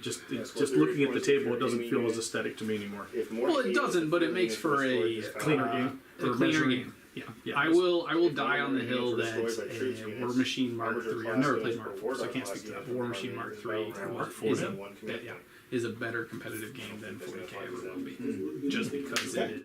just looking at the table, it doesn't feel as aesthetic to me anymore. Well, it doesn't, but it makes for a Cleaner game. A cleaner game. Yeah. Yeah, I will die on the hill that War Machine Mark III. I've never played Mark IV, so I can't speak to that. But War Machine Mark III is a better competitive game than 40k ever will be, just because it is.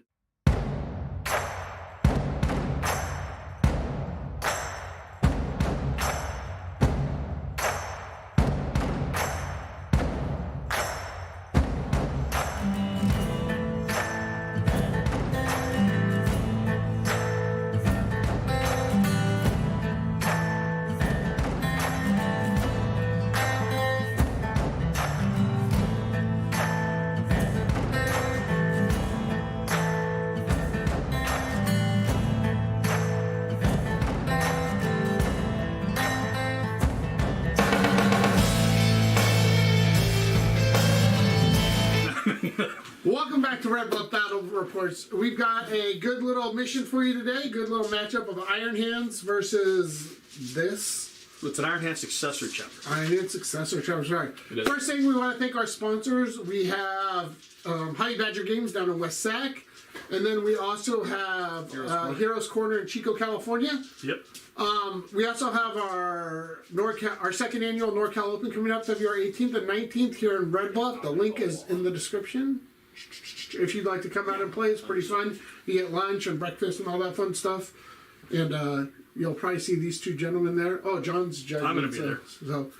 Welcome back to Red Bluff Battle Reports. We've got a good little mission for you today. Good little matchup of Iron Hands versus this. It's an Iron Hand Successor chapter. Iron Hand Successor chapter, sorry. First thing, we want to thank our sponsors. We have Honey Badger Games down in West Sac. And then we also have Heroes Corner in Chico, California. Yep. We also have our second annual NorCal Open coming up February 18th and 19th here in Red Bluff. The link is in the description. If you'd like to come out and play, it's pretty fun. You get lunch and breakfast and all that fun stuff. And you'll probably see these two gentlemen there. Oh, John's judging. I'm going to be there. So,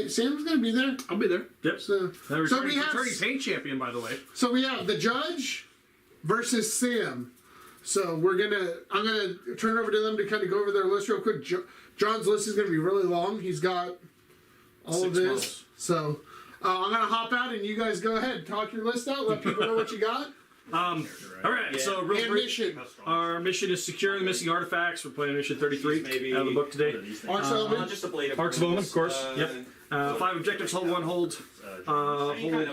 Sam's going to be there. I'll be there. Yep. So we have returning paint champion, by the way. So we have the judge versus Sam. So I'm gonna turn it over to them to kind of go over their list real quick. John's list is gonna be really long. He's got all of this. Models. So I'm gonna hop out and you guys go ahead, talk your list out, let people know what you got. All right, so real brief, mission. Our mission is securing the missing artifacts. We're playing mission 33 out of the book today. Arks of Omen. Arks of Omen, of course. Yep. 5 objectives, hold 1, hold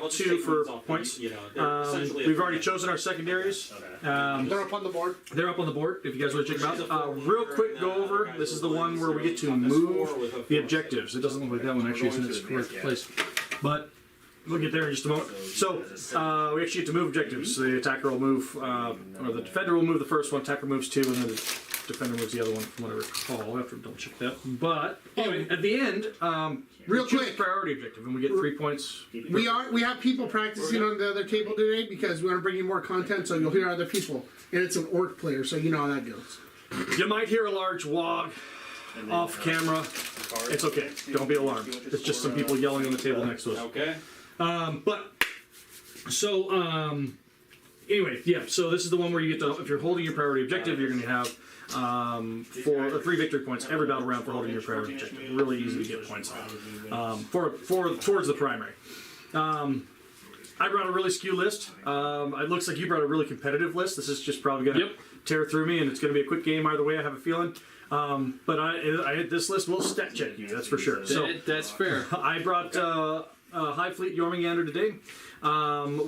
2 for points. We've already chosen our secondaries. They're up on the board. They're up on the board if you guys want to check them out. Real quick go over, this is the one where we get to move the objectives. It doesn't look like that one actually is in its correct place. But we'll get there in just a moment. So, we actually get to move objectives. The attacker will move, or the defender will move the first one, attacker moves 2, and then the defender moves the other one, from what I recall. I'll have to double check that. But, anyway, at the end, real choose quick, a priority objective, and we get 3 points. We have people practicing on the other table today because we want to bring you more content, so you'll hear other people. And it's an orc player, so you know how that goes. You might hear a large wog off camera. It's okay. Don't be alarmed. It's just some people yelling on the table next to us. Okay. Anyway, yeah, so this is the one where you get to, if you're holding your priority objective, you're going to have 3 victory points every battle round for holding your priority objective. Really easy to get points towards the primary. I brought a really skew list. It looks like you brought a really competitive list. This is just probably going to tear through me, and it's going to be a quick game either way, I have a feeling. But this list will stat check you, that's for sure. That's fair. I brought High Fleet Jormungandr today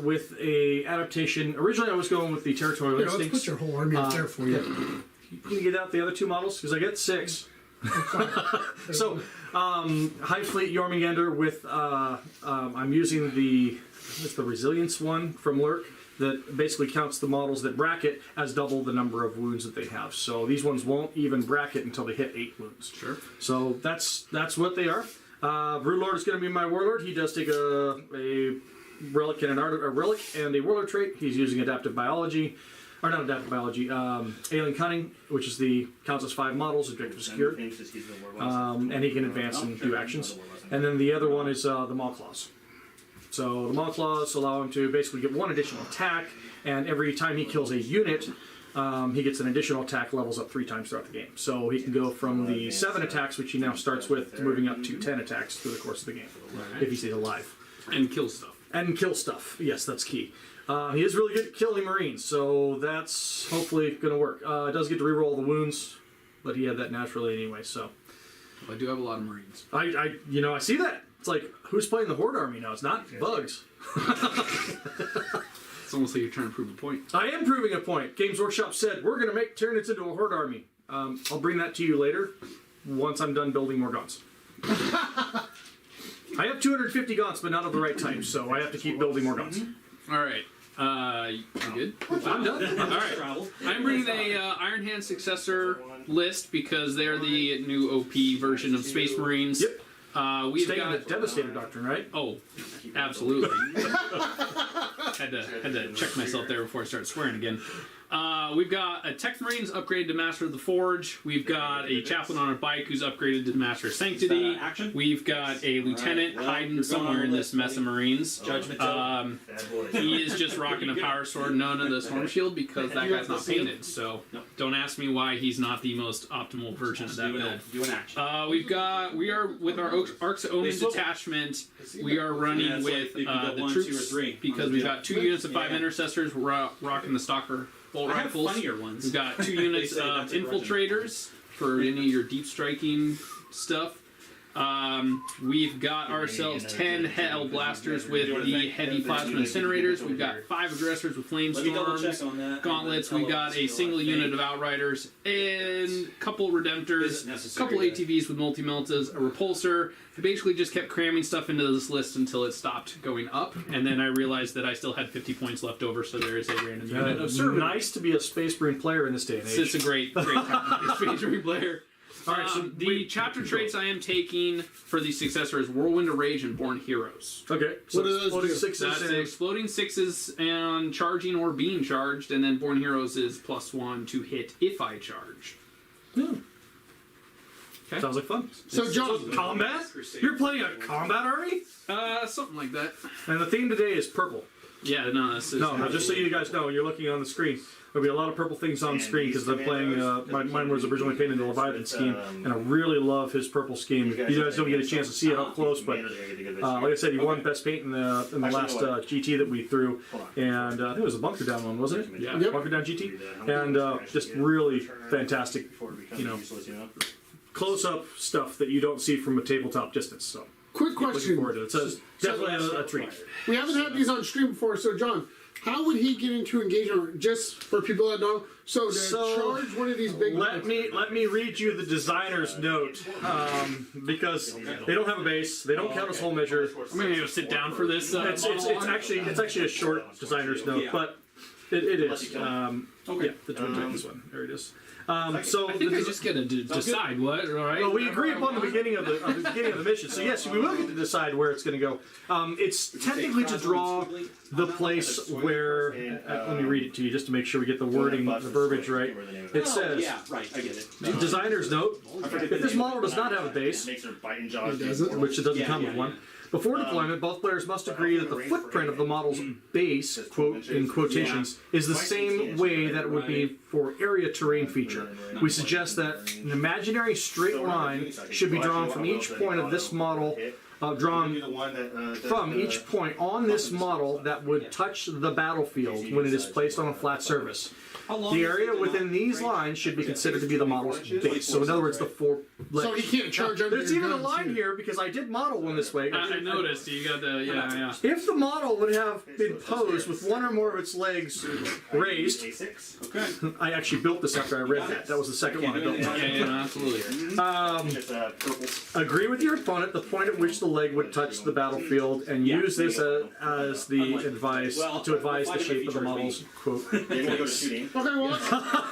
with a adaptation. Originally, I was going with the Territorial Instincts. Let's put your whole army up there for you. Can you get out the other 2 models? Because I get 6. So, High Fleet Jormungandr with, I'm using the Resilience one from Lurk that basically counts the models that bracket as double the number of wounds that they have. So these ones won't even bracket until they hit 8 wounds. Sure. So that's what they are. Broodlord is going to be my warlord. He does take a relic and a relic and a warlord trait. He's using adaptive biology, or not adaptive biology, alien cunning, which is counts as 5 models, objective secured, and he can advance and do actions. And then the other one is the Maw Claws. So the Maw Claws allow him to basically get 1 additional attack, and every time he kills a unit, he gets an additional attack, levels up 3 times throughout the game. So he can go from the 7 attacks, which he now starts with, to moving up to 10 attacks through the course of the game, if he stays alive. And kill stuff. And kill stuff. Yes, that's key. He is really good at killing Marines, so that's hopefully going to work. It does get to reroll the wounds, but he had that naturally anyway, so. I do have a lot of Marines. I see that. It's like, who's playing the Horde army now? It's not bugs. It's almost like you're trying to prove a point. I am proving a point. Games Workshop said, we're going to make Tyranids into a Horde army. I'll bring that to you later, once I'm done building more guns. I have 250 gaunts, but not of the right type, so I have to keep building more gaunts. All right. You good? I'm done. All right. I'm bringing a Iron Hand Successor list because they're the new OP version of Space Marines. Yep. We've Staying got in the Devastator Doctrine, right? Oh, absolutely. had to check myself there before I started swearing again. We've got a Tech Marines upgraded to Master of the Forge. We've got a Chaplain on a bike who's upgraded to Master of Sanctity. We've got a Lieutenant hiding somewhere in this mess of Marines. Judgment. He is just rocking a Power Sword, none of the Storm Shield because that guy's not painted. So don't ask me why he's not the most optimal version of that build. Do an action. We are with our Arks of Omen detachment. We are running with the troops because we've got 2 units of 5 intercessors. We're rocking the Stalker bolt I have rifles. funnier ones. We've got 2 units of infiltrators for any of your deep striking stuff. We've got ourselves 10 Hell Blasters with the heavy plasma incinerators. We've got 5 aggressors with flame storms, gauntlets. We've got a single unit of outriders and a couple redemptors, a couple ATVs with multi-meltas, a repulsor. I basically just kept cramming stuff into this list until it stopped going up, and then I realized that I still had 50 points left over, so there is a random unit of service. Nice to be a Space Marine player in this day and age. It's a great time to be a Space Marine player. All right, so the chapter traits I am taking for the Successor is Whirlwind of Rage and Born Heroes. Okay, so What do those exploding do? sixes That's and exploding sixes and charging or being charged, and then Born Heroes is +1 to hit if I charge. Okay. sounds like fun. So, John, Combat? You're playing a combat army? Something like that. And the theme today is purple. Yeah, no, this is No, just so you guys know, you're looking on the screen. There'll be a lot of purple things on screen because I'm playing. Mine was originally painted the Leviathan scheme, and I really love his purple scheme. You guys don't get a chance to see it up close, but like I said, he won best paint in the last GT that we threw, and I think it was a bunker down one, wasn't it? Yeah. Yep. Bunker down GT, and just really fantastic, close-up stuff that you don't see from a tabletop distance. So quick looking question. forward to it. So definitely a treat. We haven't had these on stream before, so John, how would he get into engagement? Just for people that know, so to charge one of these big. Let me read you the designer's note because they don't have a base, they don't count as whole measure. I'm gonna go sit down for this. It's actually a short designer's note, but it is. Okay, the Twin Titans one. There it is. So I think I just get to decide what, all right? well, we agree upon the beginning of the mission. So yes, we will get to decide where it's going to go. It's technically to draw the place where. Let me read it to you just to make sure we get the wording, the verbiage right. It says, Yeah, right, I get it. designer's note: if this model does not have a base, which it doesn't come with one. Before deployment, both players must agree that the footprint of the model's base, quote in quotations, is the same way that it would be for area terrain feature. We suggest that an imaginary straight line should be drawn from each point of this model, drawn from each point on this model that would touch the battlefield when it is placed on a flat surface. The area within these lines should be considered to be the model's base. So in other words, the 4 legs. So he can't charge under. There's even a line here because I did model one this way. I noticed you got the yeah. If the model would have been posed with one or more of its legs raised, Okay. I actually built this after I read that. That was the second one I built. Yeah, absolutely. Agree with your opponent the point at which the leg would touch the battlefield, and use this as the advice to advise the shape of the model's quote. Okay, well,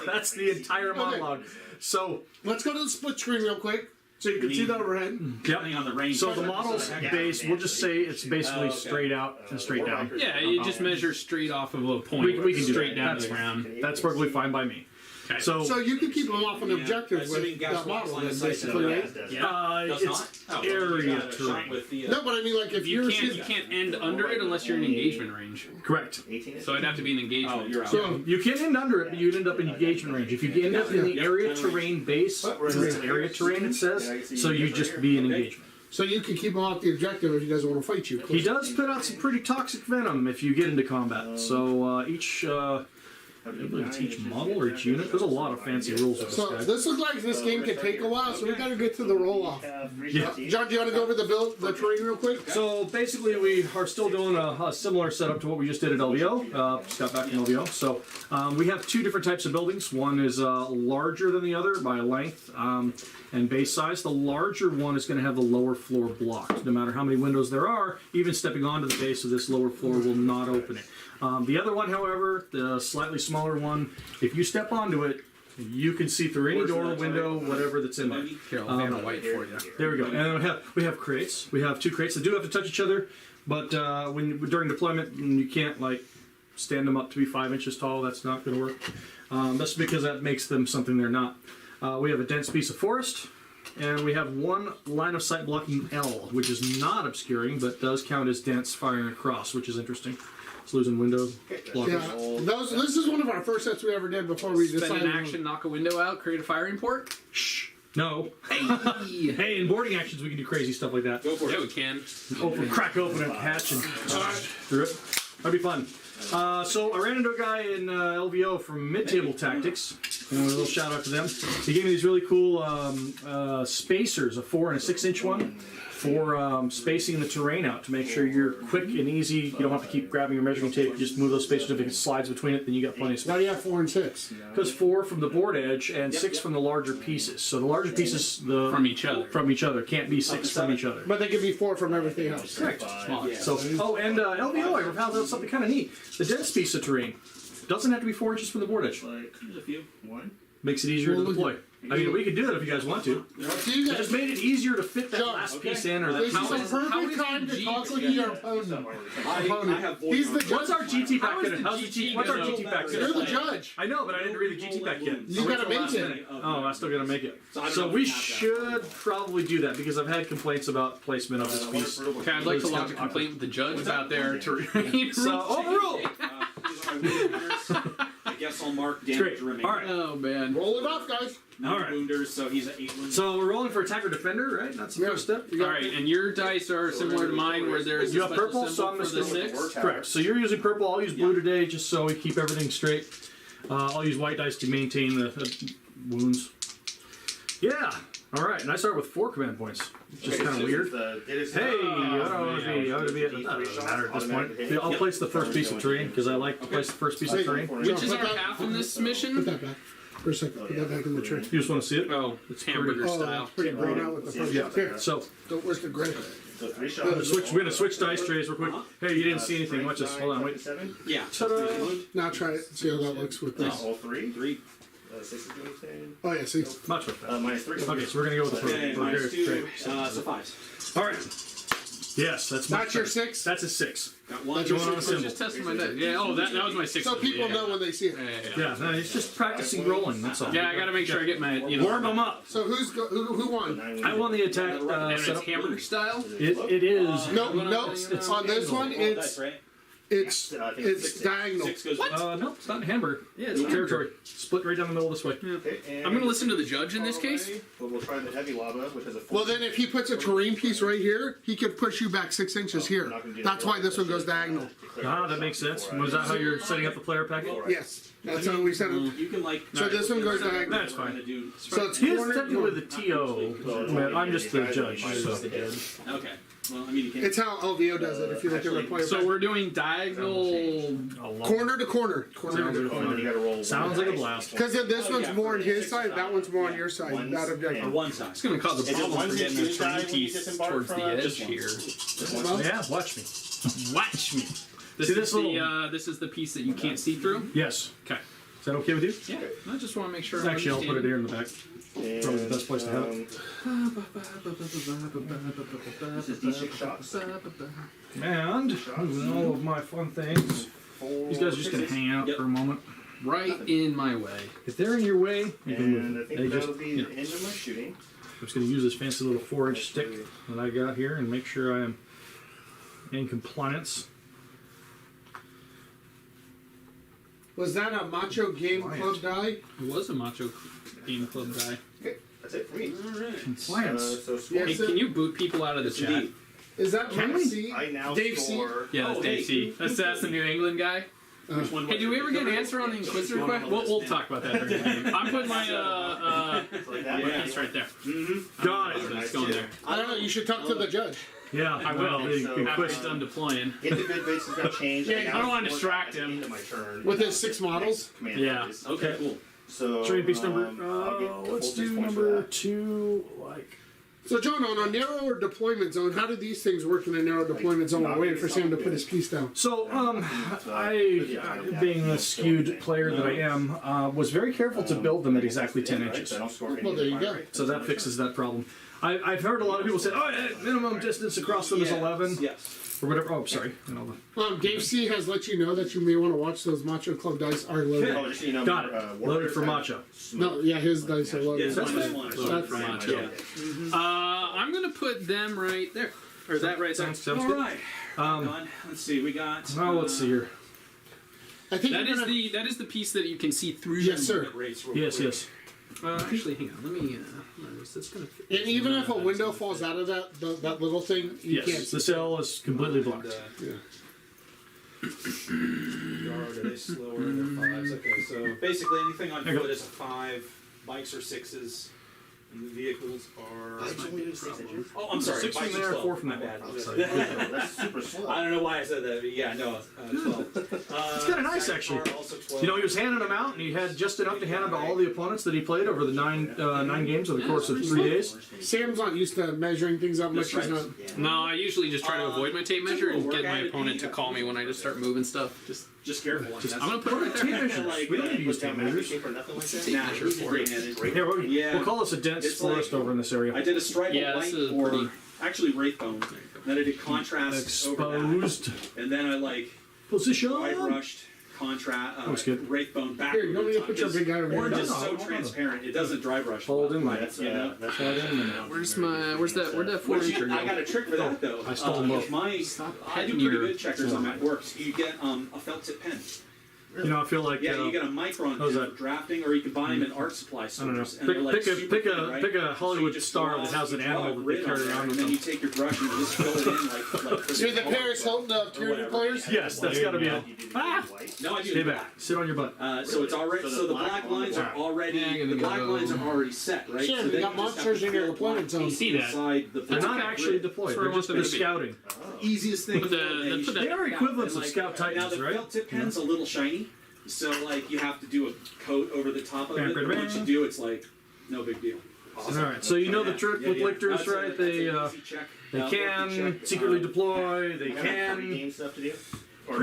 That's the entire monologue. So, let's go to the split screen real quick, so you can see the overhead. Depending on the range. so the model's base, we'll just say it's basically straight out and straight down. Yeah, you just measure straight off of a point. We can do straight that. down That's to the ground. That's perfectly fine by me. Okay. So you can keep them off an objective with that model, then, basically, right? It's area terrain. No, but I mean, like, if You you're... can't end under it unless you're in engagement range. Correct. So it'd have to be an engagement. So, You can end under it, but you'd end up in engagement range. If you end up in the area terrain base, because it's area terrain, it says, so you just be in engagement. so you can keep him off the objective if he doesn't want to fight you. He does put out some pretty toxic venom if you get into combat. So ability to teach model or each unit. There's a lot of fancy rules with this So guy. this looks like this game could take a while, so we gotta get to the roll-off. Yeah. John, do you want to go over the terrain real quick? So basically, we are still doing a similar setup to what we just did at LVO. Just got back from LVO. So we have two different types of buildings. One is larger than the other by length and base size. The larger one is going to have the lower floor blocked. No matter how many windows there are, even stepping onto the base of this lower floor will not open it. The other one, however, the slightly smaller one, if you step onto it, you can see through any door, window, whatever that's in there. Here, I'll Vanna White for you. There we go. And then we have crates. We have two crates that do have to touch each other, but during deployment, you can't like stand them up to be 5 inches tall. That's not going to work. That's because that makes them something they're not. We have a dense piece of forest, and we have one line of sight blocking L, which is not obscuring, but does count as dense firing across, which is interesting. It's losing windows. Yeah, this is one of our first sets we ever did before we Spend decided. an action, knock a window out, create a firing port. Shh. No. Hey, Hey, in boarding actions, we can do crazy stuff like that. go for it. Yeah, we can. Crack open a hatch and through it. That'd be fun. So I ran into a guy in LVO from Mid-Table Tactics. And a little shout out to them. He gave me these really cool spacers, a 4 and a 6 inch one, for spacing the terrain out to make sure you're quick and easy. You don't have to keep grabbing your measuring tape. You just move those spacers. If it slides between it, then you got plenty of space. Why do you have 4 and 6? Because 4 from the board edge and 6 from the larger pieces. So the larger pieces From each other. from each other can't be 6 from each other. But they could be 4 from everything else. Correct. Small. So, and LVO, I found out something kind of neat. The dense piece of terrain doesn't have to be 4 inches from the board edge. There's a few. One. Makes it easier to deploy. I mean, we could do it if you guys want to. Up to you It guys. just made it easier to fit that John, last piece in, or that. This is How the is- how perfect is time the to talk G- like your opponent. He's the What's judge. our GT pack How is gonna? the How's the GT what's our gonna- GT pack You're the gonna? judge. I know, but I didn't read the GT pack yet. You I'll wait gotta till make last it. minute. Oh, I still gotta make it. I don't know So if we we have that. should probably do that because I've had complaints about placement of this piece. Okay, I'd like to lodge a complaint with the judge about their terrain. So overruled. I guess I'll mark Great. damage remaining. All right. Oh man. Roll it off, guys. All right. Wounders, so he's at 8 wounds. So we're rolling for attacker defender, right? That's the first step. All right, and your dice are similar to mine, where there's You a have special purple, so symbol I'm for the gonna stick 6. Correct. So you're using purple. I'll use blue today, just so we keep everything straight. I'll use white dice to maintain the wounds. Yeah. All right, and I start with 4 command points, which is kind of weird. Hey, I don't want to be. It doesn't matter at this point. I'll place the first piece of terrain because I like to place the first piece of terrain. Which is our half in this Put mission? that back. For a second. Put that back in the tray. You just want to see it? Oh, it's hamburger Oh, style. that's pretty grown out with the first. Yeah. Here. So Where's the gray? we're gonna switch dice trays real quick. Hey, you didn't see anything. Watch this. Hold on, wait. Yeah. Ta-da! Now try it. See how that looks with this. All three. 3. 6 is doing anything. Oh yeah, see. Much with that. Minus 3. Okay, so we're gonna go with the Okay, purple. minus 2. Great. So 5s. All right. Yes, that's my. That's your 6. That's a 6. Got 1. That's your Going on a six. symbol. Just testing my dice. Yeah. Oh, that was my 6. So people know when they see it. Yeah, no, it's just practicing rolling. That's all. Yeah, I gotta make sure I get my Warm them up. So who won? I won the attack And it's setup. hamburger style. It is. No, on this one it's right? it's diagonal. 6 goes. No, it's not hamburger. Yeah, it's territory. Split right down the middle this way. I'm gonna listen to the judge in this case. But we'll try the heavy lava, which has a 4. Well, then if he puts a terrain piece right here, he could push you back 6 inches here. That's why this one goes diagonal. Ah, that makes sense. Was that how you're setting up the player packet? Yes, that's how we set it. You can like. So this one goes diagonal. That's fine. So it's He is corner. technically the TO. Man, I'm just the judge. So. Okay. Well, I mean, you can. It's how LVO does it. If you look at the player. So we're doing diagonal. corner to corner. Corner to You corner. gotta roll. Sounds like a blast. Because this one's more on his side, that one's more on your side. That On objective. one side. It's gonna cause a it problem one for hit getting a you die terrain when you piece disembark towards the from edge one? here. Yeah, watch me. Watch me. This See is this the little- this is the piece that you can't see through. Yes. Okay. Is that okay with you? Yeah. I just want to make sure. Actually, I'll put it here in the back. Probably the best place to have it. This is D6 shots. And all of my fun things. These guys are just gonna hang out for a moment. Right in my way. If they're in your way, you can And I move. They think just, that'll be the end of my shooting. I'm just gonna use this fancy little 4-inch stick that I got here and make sure I am in compliance. Was that a Macho Game Club die? It was a Macho Game Club guy. Okay, that's it for me. Compliance. So Yes. Hey, can you boot people out of the chat? Indeed. Is that Can Mike we? C? I now Dave C? score. Yeah, that's Oh, Dave hey. C. That's the New England guy. Which one Hey, was did we it? ever get an answer on the Inquisitor One on question? the We'll list, talk about that during the game. I'm putting my Like that. Yeah. piece right there. Got So it. it's going there. I don't know. You should talk to the judge. Yeah, I will. The After quiz. it's done deploying. Individ base is going to change. Yeah, and I now don't wanna it's distract at the him. end of my turn. With his 6 models? Command Yeah. phase. Okay, cool. So Training piece number. I'll get Let's full base do points for number that. 2. Like. So, John, on a narrower deployment zone, how do these things work in a narrow deployment zone? We're waiting for Sam to put his piece down. So, being the skewed player that I am, was very careful to build them at exactly 10 Right, inches. so I don't score any Well, there you fire go. rate. So that fixes that problem. I've heard a lot of people say, oh, minimum distance across them is 11 Yes. or whatever. Oh, sorry. You know, Dave C. has let you know that you may want to watch those Macho Club dice are loaded. Oh, just so you know, got it. Loaded for Macho. matcha. No, yeah, his dice are loaded. Yes, That's -1. That's for Macho. Yeah. I'm gonna put them right there, or that right there. Sounds All good. right. Done. Let's see. We got. Well, let's see here. I think That you're is gonna- that is the piece that you can see through. Yes, them. sir. Rates real Yes, quick. yes. Actually, hang on. Let me. That's gonna. Fit. And even if a window falls out of that little thing, you can't Yes, see. the cell is completely blocked. Yeah. Yard, are they slower? They're 5s. Okay, so basically anything on There you foot go. is a 5, bikes are 6s, and the vehicles are. Oh, I'm sorry. 6 from Bikes are there, 12. 4 from My there. bad. That's super slow. I don't know why I said that, but yeah, no, 12. It's kinda nice, actually. Also 12. You know, he was handing them out, and he had just enough to hand them to all the opponents that he played over the nine games over the course of 3 days. Sam's not used to measuring things out much. He's not. No, I usually just try to avoid my tape measure and get my opponent to call me when I just start moving stuff. Just careful. Just- I'm gonna put it right Tape there. measures. We don't need to use tape measures. For nothing like that. Tape measure for it. Here, we'll call this a dense It's forest like- over in this area. I did a stripe Yeah, of this light is for pretty- actually Wraithbone. Then I did contrast over Exposed that, and then I like position. white brushed contrast Looks good. Wraithbone back. Here, you over want me the to top, put your 'cause big guy over here? Orange is No, so hold on. transparent; it doesn't dry brush. Hold well. in there. That's, You know? that's Hold in there. Where's that 4 Which incher I got go? a trick for that though. I stole them both. If my I do petting pretty your- good checkers on my works. You get a felt tip pen. You know, I feel like Yeah, you get a micron how's pen that? for drafting, or you can buy them in art supply I don't know. stores. And they're like Pick super thin, right? a So Hollywood you just star draw- that has an you draw animal a that they grid on carry there, around and with then them. you take your brush and you just fill it in like You're the Paris Hilton of Tyranid whatever. players? Yes, that's got to be it. Ah! No, I do Stay black. back. Sit on your butt. So it's already So so the the black black on the lines are black. already Yeah, I'm the gonna black go- lines are already set, right? Sure, so you then got just have monsters to in your fill deployment black zone. pieces See that? inside the They're black not actually grid. deployed. That's where I They're want just them they're to be. scouting. Easiest thing. Put to the- do, and you put should- They are equivalents and of Scout Now Titans, the right? felt tip pen's a little shiny, so like you have to do a coat over the top of it. But once you do, it's like no big deal. All right. So you know the trick with lictors, That's a- right? that's They an easy check. they Working can check. secretly deploy. They Pre can game stuff to do.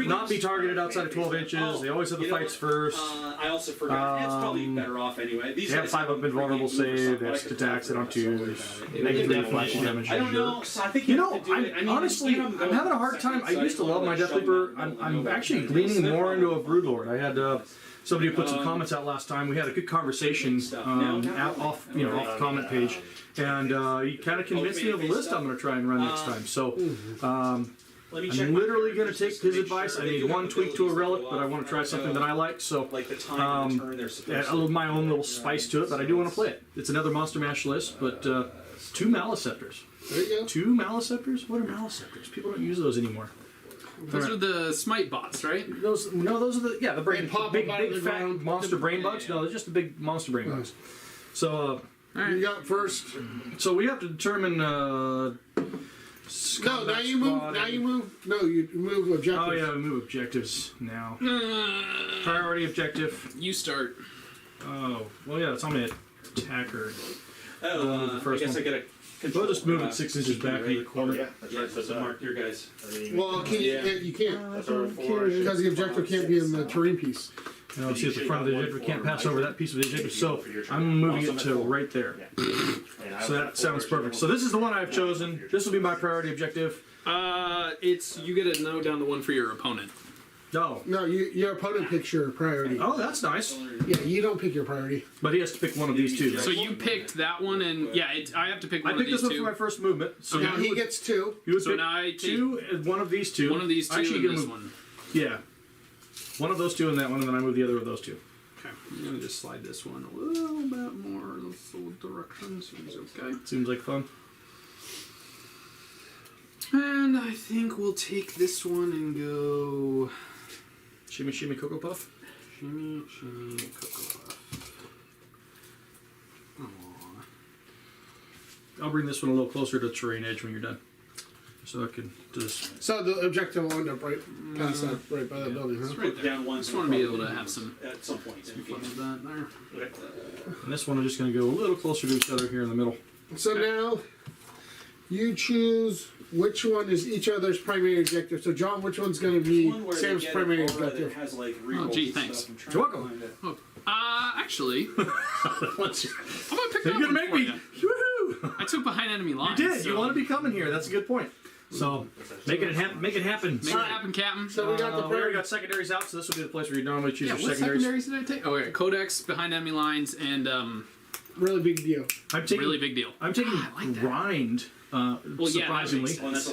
not be targeted outside of 12 inches. They always have the You know fights what? first. I also forgot. It's probably better off anyway. These They have guys 5 up pre-game invulnerable move or something, save. but They I have could attacks. They don't probably do it. negative flash damage. I don't know. So I think you, You have know, to do it. I mean, honestly, you know, I'm having a hard time. I used to love my Death Leaper. I'm actually leaning more into a Broodlord. I had somebody who put some comments out last time. We had a good conversation off the comment page, and he kind of convinced me of a list I'm going to try and run next time. So Let me check I'm my literally going to characters take just to his make advice. sure I they need do have one tweak to a abilities relic, go but I off want to try or something that I like. So like the time and the turn they're supposed add a to. little my own little spice to it, but I do want to play it. It's another Monster Mash list, but 2 Maliceptors. There you go. 2 Maliceptors? What are Maliceptors? People don't use those anymore. Those are the smite bots, right? Those are the brain They pop big up out of big the fat ground. monster brain bugs. No, they're just the big monster brain bugs. So You got first. so we have to determine. No, now you move. Now you move. No, you move objectives. Oh yeah, we move objectives now. Priority objective. You start. Oh well, yeah, it's on my attacker. the I first guess one. I get a. We'll just move it 6 inches back in the corner. Yeah, that's Yeah, right. So so mark your guys. Well, can you, Yeah. you can't That's our 4. because the objective can't be in the terrain piece. You know, see at the front of the objective, we can't pass over that piece of the objective. So I'm moving it to right there. So that sounds perfect. So this is the one I've chosen. This will be my priority objective. It's you get a no down to 1 for your opponent. No. No, your opponent picks your priority. Oh, that's nice. Yeah, you don't pick your priority. But he has to pick one of these two. So you picked that one, and yeah, I have to pick I one of picked these this one two. for my first movement. So Now you he would, gets 2. you would So pick now I take 2 and one of these 2. one of these two Actually, and you're gonna this move- one. Yeah. One of those 2 and that one, and then I move the other of those 2. Okay, I'm gonna just slide this one a little bit more in this little direction. Seems okay. Seems like fun. And I think we'll take this one and go Shimmy, shimmy, Cocoa Puff. Shimmy, shimmy, Cocoa Puff. Aw. I'll bring this one a little closer to the terrain edge when you're done. So I can just... So the objective will end up right past that, right by that building, It's huh? right there. Down one. Just want to be able to have some at some point. fun with that there. And this one I'm just going to go a little closer to each other here in the middle. So now, you choose which one is each other's primary objective. So John, which one's going to be One where Sam's they get primary an aura that objective? has like Oh, rerolls gee, and thanks. stuff. I'm trying You're to welcome. find it. Oh, actually, Let's- I'm gonna pick that You're one going to make for me... you. Woohoo! I took behind enemy lines. You did. So You want to be coming here. That's a good point. So, make it happen. Make it happen. Make it happen, Captain. So we got the We already primary. got secondaries out, so this will be the place where you normally choose Yeah, your what secondaries. secondaries did I take? Oh, yeah, Codex, behind enemy lines, and Really big deal. I'm taking. really big deal. I'm taking I like that. grind. yeah, Surprisingly, that Oh, that's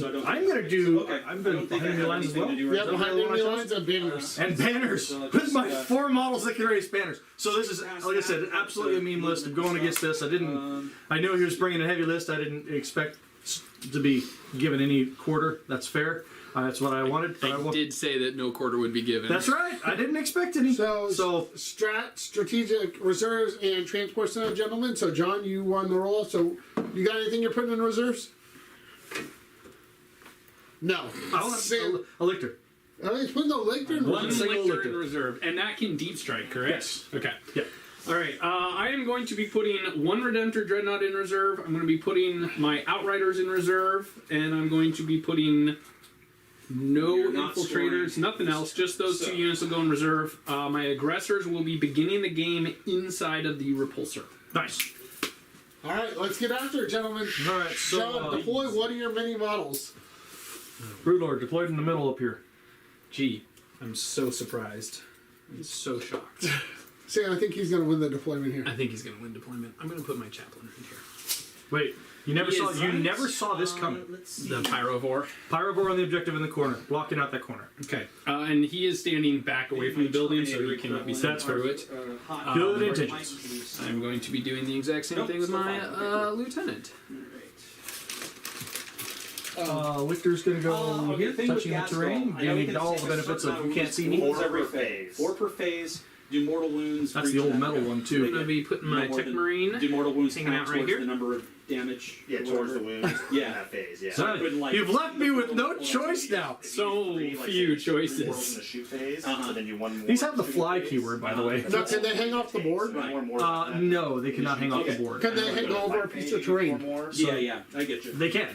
okay. I'm gonna do. Okay. I'm I gonna don't think I behind the have lines as anything well. to do Yeah, right behind the enemy one I lines and banners. And banners. So With my just, 4 models that can raise banners. So this is, like I said, absolutely a meme list. I'm going against this. I didn't. I knew he was bringing a heavy list. I didn't expect to be given any quarter. That's fair. That's what I wanted. But I I did say that no quarter would be given. That's right. I didn't expect any. So strategic reserves and transport center, gentlemen. So John, you won the roll. So you got anything you're putting in reserves? No. I'll have Sam, a lictor. oh, he's putting the lictor in One reserve. single lictor lictor. in reserve, and that can deep strike, correct? Yes. Okay. Yeah. All right. I am going to be putting one Redemptor Dreadnought in reserve. I'm going to be putting my Outriders in reserve, and I'm going to be putting no You're not infiltrators, scoring. nothing else. Just those So- 2 units will go in reserve. My aggressors will be beginning the game inside of the repulsor. Nice. All right, let's get after it, gentlemen. All right. So John, deploy one of your mini models. Broodlord deployed in the middle up here. Gee, I'm so surprised. I'm so shocked. Sam, I think he's going to win the deployment here. I think he's going to win deployment. I'm going to put my chaplain in here. Wait. You never He saw. is You right. never saw this coming. The Pyrovore. Pyrovore on the objective in the corner, blocking out that corner. Okay. And he is standing back away from the building, so he cannot be sent That's through it. Good intentions. I'm going to be doing the exact same thing with my lieutenant. Lictor's gonna go here, touching the terrain, gaining all the benefits of you can't see me. Wounds every phase. 4 per phase. Do mortal wounds. That's for the each old attack. metal one I'm too. going to be putting my No more Tech than- Marine. Do mortal wounds Hanging count out right towards here? the number of damage? Yeah, towards the wounds. Yeah. In that phase, yeah. So I couldn't, like, You've left me with no choice now. So Three, like, few say, 3 worlds in choices. the shoot phase, Uh-huh. and then you one more. These have the shooting fly phase. keyword, by the way. Now, can they hang off the board? One more more than that. No, they cannot hang off the board. Can they hang over a piece of terrain? Yeah, I get you. They can,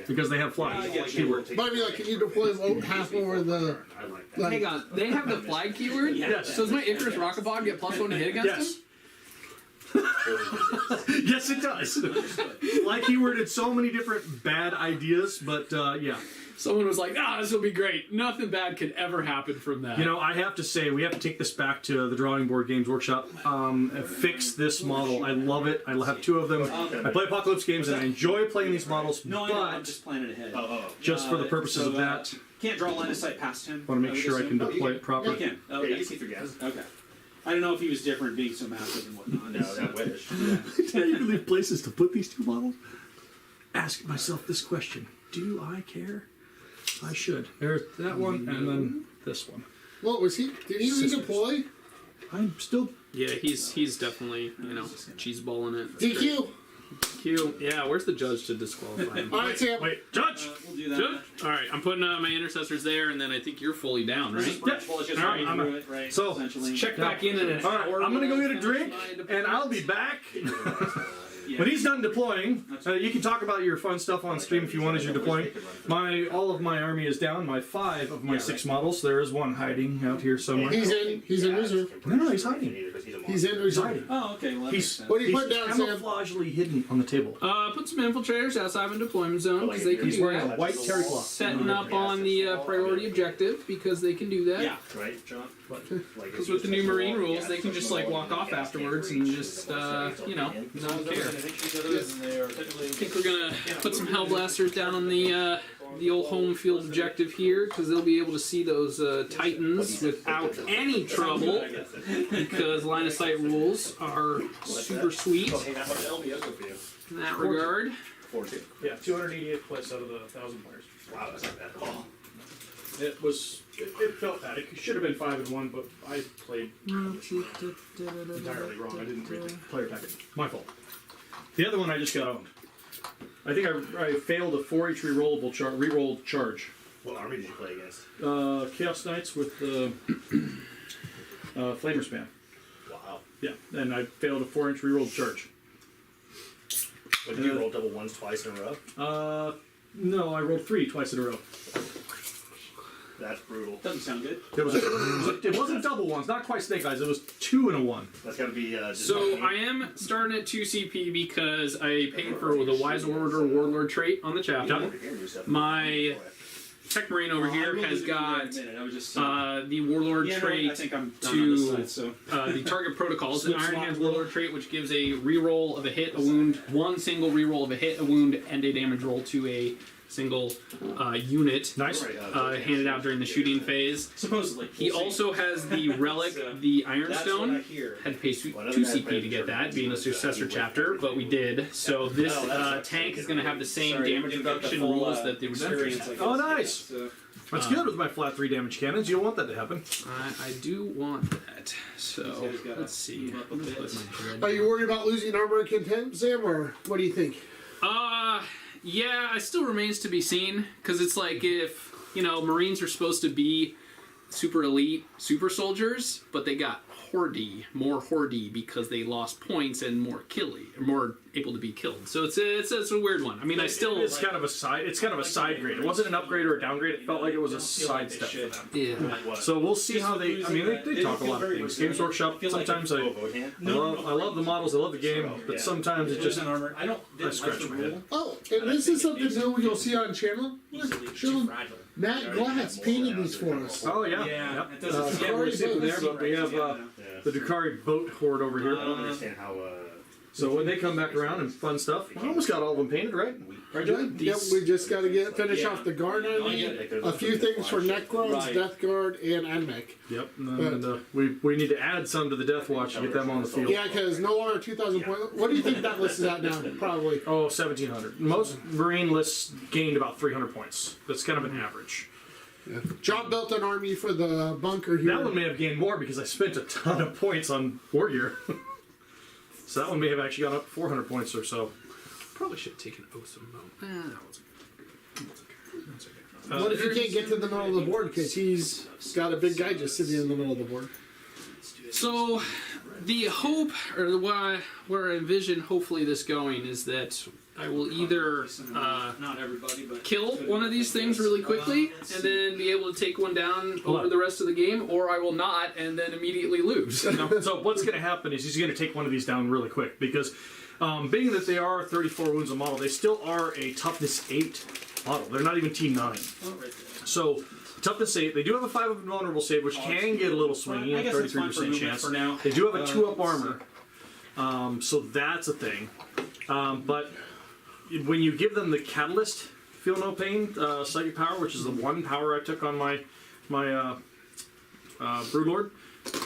because they have fly I get you. keyword. But I mean, like, can you deploy half over the... I like that. Like, Hang on, they have the flag keyword? Yes. So does my Icarus Rocket Pod get +1 to hit against Yes. him? Yes, it does. Fly keyword had so many different bad ideas, but yeah. Someone was like, this will be great. Nothing bad could ever happen from that. You know, I have to say, we have to take this back to the Drawing Board Games Workshop. Fix this model. I love it. I have 2 of them. I play Apocalypse games and I enjoy playing these models, No, I know. I'm but just planning ahead. just for the purposes of that, Can't draw line of sight past him. I want to make sure I can assume. deploy it You properly. can. Yeah, Okay. you can see through gas. Okay. I don't know if he was different being so massive and whatnot. No, that wish. Did I even leave places to put these 2 models? Ask myself this question: do I care? I should. There's that one, and then this one. what was he? Did he redeploy? I'm still. Yeah, he's definitely, cheese balling it. That's DQ. great. DQ. Yeah, where's the judge to disqualify him? All right, Sam. Wait, Judge. We'll do that. Judge? All right, I'm putting my intercessors there, and then I think you're fully down, right? Yeah. Well, it's just All right, running through it, right? So, essentially. Check back in an All right, hour. I'm gonna go when get I a drink, finish my and I'll be deployment. back. When he's done deploying, you can talk about your fun stuff on stream if you want as you're deploying. All of my army is down. My 5 of my 6 models. There is one hiding out here somewhere. He's in reserve. No, he's hiding. He's in reserve. Hiding. Oh, okay. Well, that makes He's sense. What do you he's put down, Sam? camouflagely hidden on the table. Put some infiltrators outside of a deployment zone because they can He's do wearing a that. white terry cloth. Setting up on the priority objective because they can do that. Yeah. Right, John? Because with the new Marine rules, they can just walk off afterwards and just not care. I think we're gonna put some Hellblasters down on the old home field objective here because they'll be able to see those Titans without any trouble because line of sight rules are super sweet in that regard. Yeah, 288 plus out of the 1,000 players. Wow, that's not bad at all. It was. It felt bad. It should have been 5 and 1, but I played entirely wrong. I didn't read the player packet. My fault. The other one I just got owned. I think I failed a 4 each rerollable reroll charge. What army did you play against? Chaos Knights with Flamer Spam. Wow. Yeah, and I failed a 4-inch reroll charge. But did you roll double ones twice in a row? No, I rolled 3 twice in a row. That's brutal. Doesn't sound good. It wasn't double ones, not quite Snake Eyes. It was 2 and a 1. That's got to be. Just So I am starting at 2 CP because I paid for the Wise Order Warlord trait on the chapter. My Tech Marine over here has got the Warlord trait I think I'm to side, so. the target protocols. An Iron Hands Warlord trait, which gives a reroll of a hit, a wound, one single reroll of a hit, a wound, and a damage roll to a single unit. Nice. Handed out during the shooting phase. Supposedly. He also has the relic, the Ironstone. Had to pay 2 CP to get that, being a Successor chapter, but we did. So this tank is going to have the same damage reduction rules that the Redemption had. Oh, nice. That's good with my flat 3 damage cannons. You don't want that to happen. I do want that. So let's see. Are you worried about losing armor and content, Sam, or what do you think? Yeah, it still remains to be seen, because it's like if, Marines are supposed to be super elite super soldiers, but they got more Horde because they lost points and more able to be killed. So it's a weird one. I mean, It's kind of a side grade. It wasn't an upgrade or a downgrade. It felt like it was a side step for them. Yeah. So we'll see how they. I mean, they talk a lot of things. Games Workshop. Sometimes I love the models. I love the game, but sometimes it just I scratch my head. Oh, and this is something new you'll see on channel. Show them. Matt Glass painted these for us. Oh yeah. Yeah, Yep. it doesn't seem We're sitting there, but we have the Dukari boat horde over here. I don't understand how. So when they come back around and fun stuff, I almost got all of them painted, right? Right, John? Yep, we just got to finish off the guard army. A few things for Necrons, Death Guard, and Anmech. Yep. And then, we need to add some to the Death Watch to get them on the field. Yeah, because no longer 2,000 points. What do you think that list is at now? Probably. Oh, 1,700. Most Marine lists gained about 300 points. That's kind of an average. Yeah. John built an army for the bunker here. That one may have gained more because I spent a ton of points on War Gear. So that one may have actually gone up 400 points or so. Probably should have taken Otham though. That wasn't good. What if you can't get to the middle of the board because he's got a big guy just sitting in the middle of the board? So, the hope, or where I envision hopefully this going, is that I will either not everybody, but kill one of these things really quickly and then be able to take one down over the rest of the game, or I will not and then immediately lose. So what's going to happen is he's going to take one of these down really quick because being that they are 34 wounds a model, they still are a toughness 8 model. They're not even T9. So toughness 8. They do have a 5 vulnerable save, which can get a little swingy, a 33% chance. They do have a 2-up armor, so that's a thing. But when you give them the Catalyst, Feel No Pain, Psychic Power, which is the 1 power I took on my Broodlord,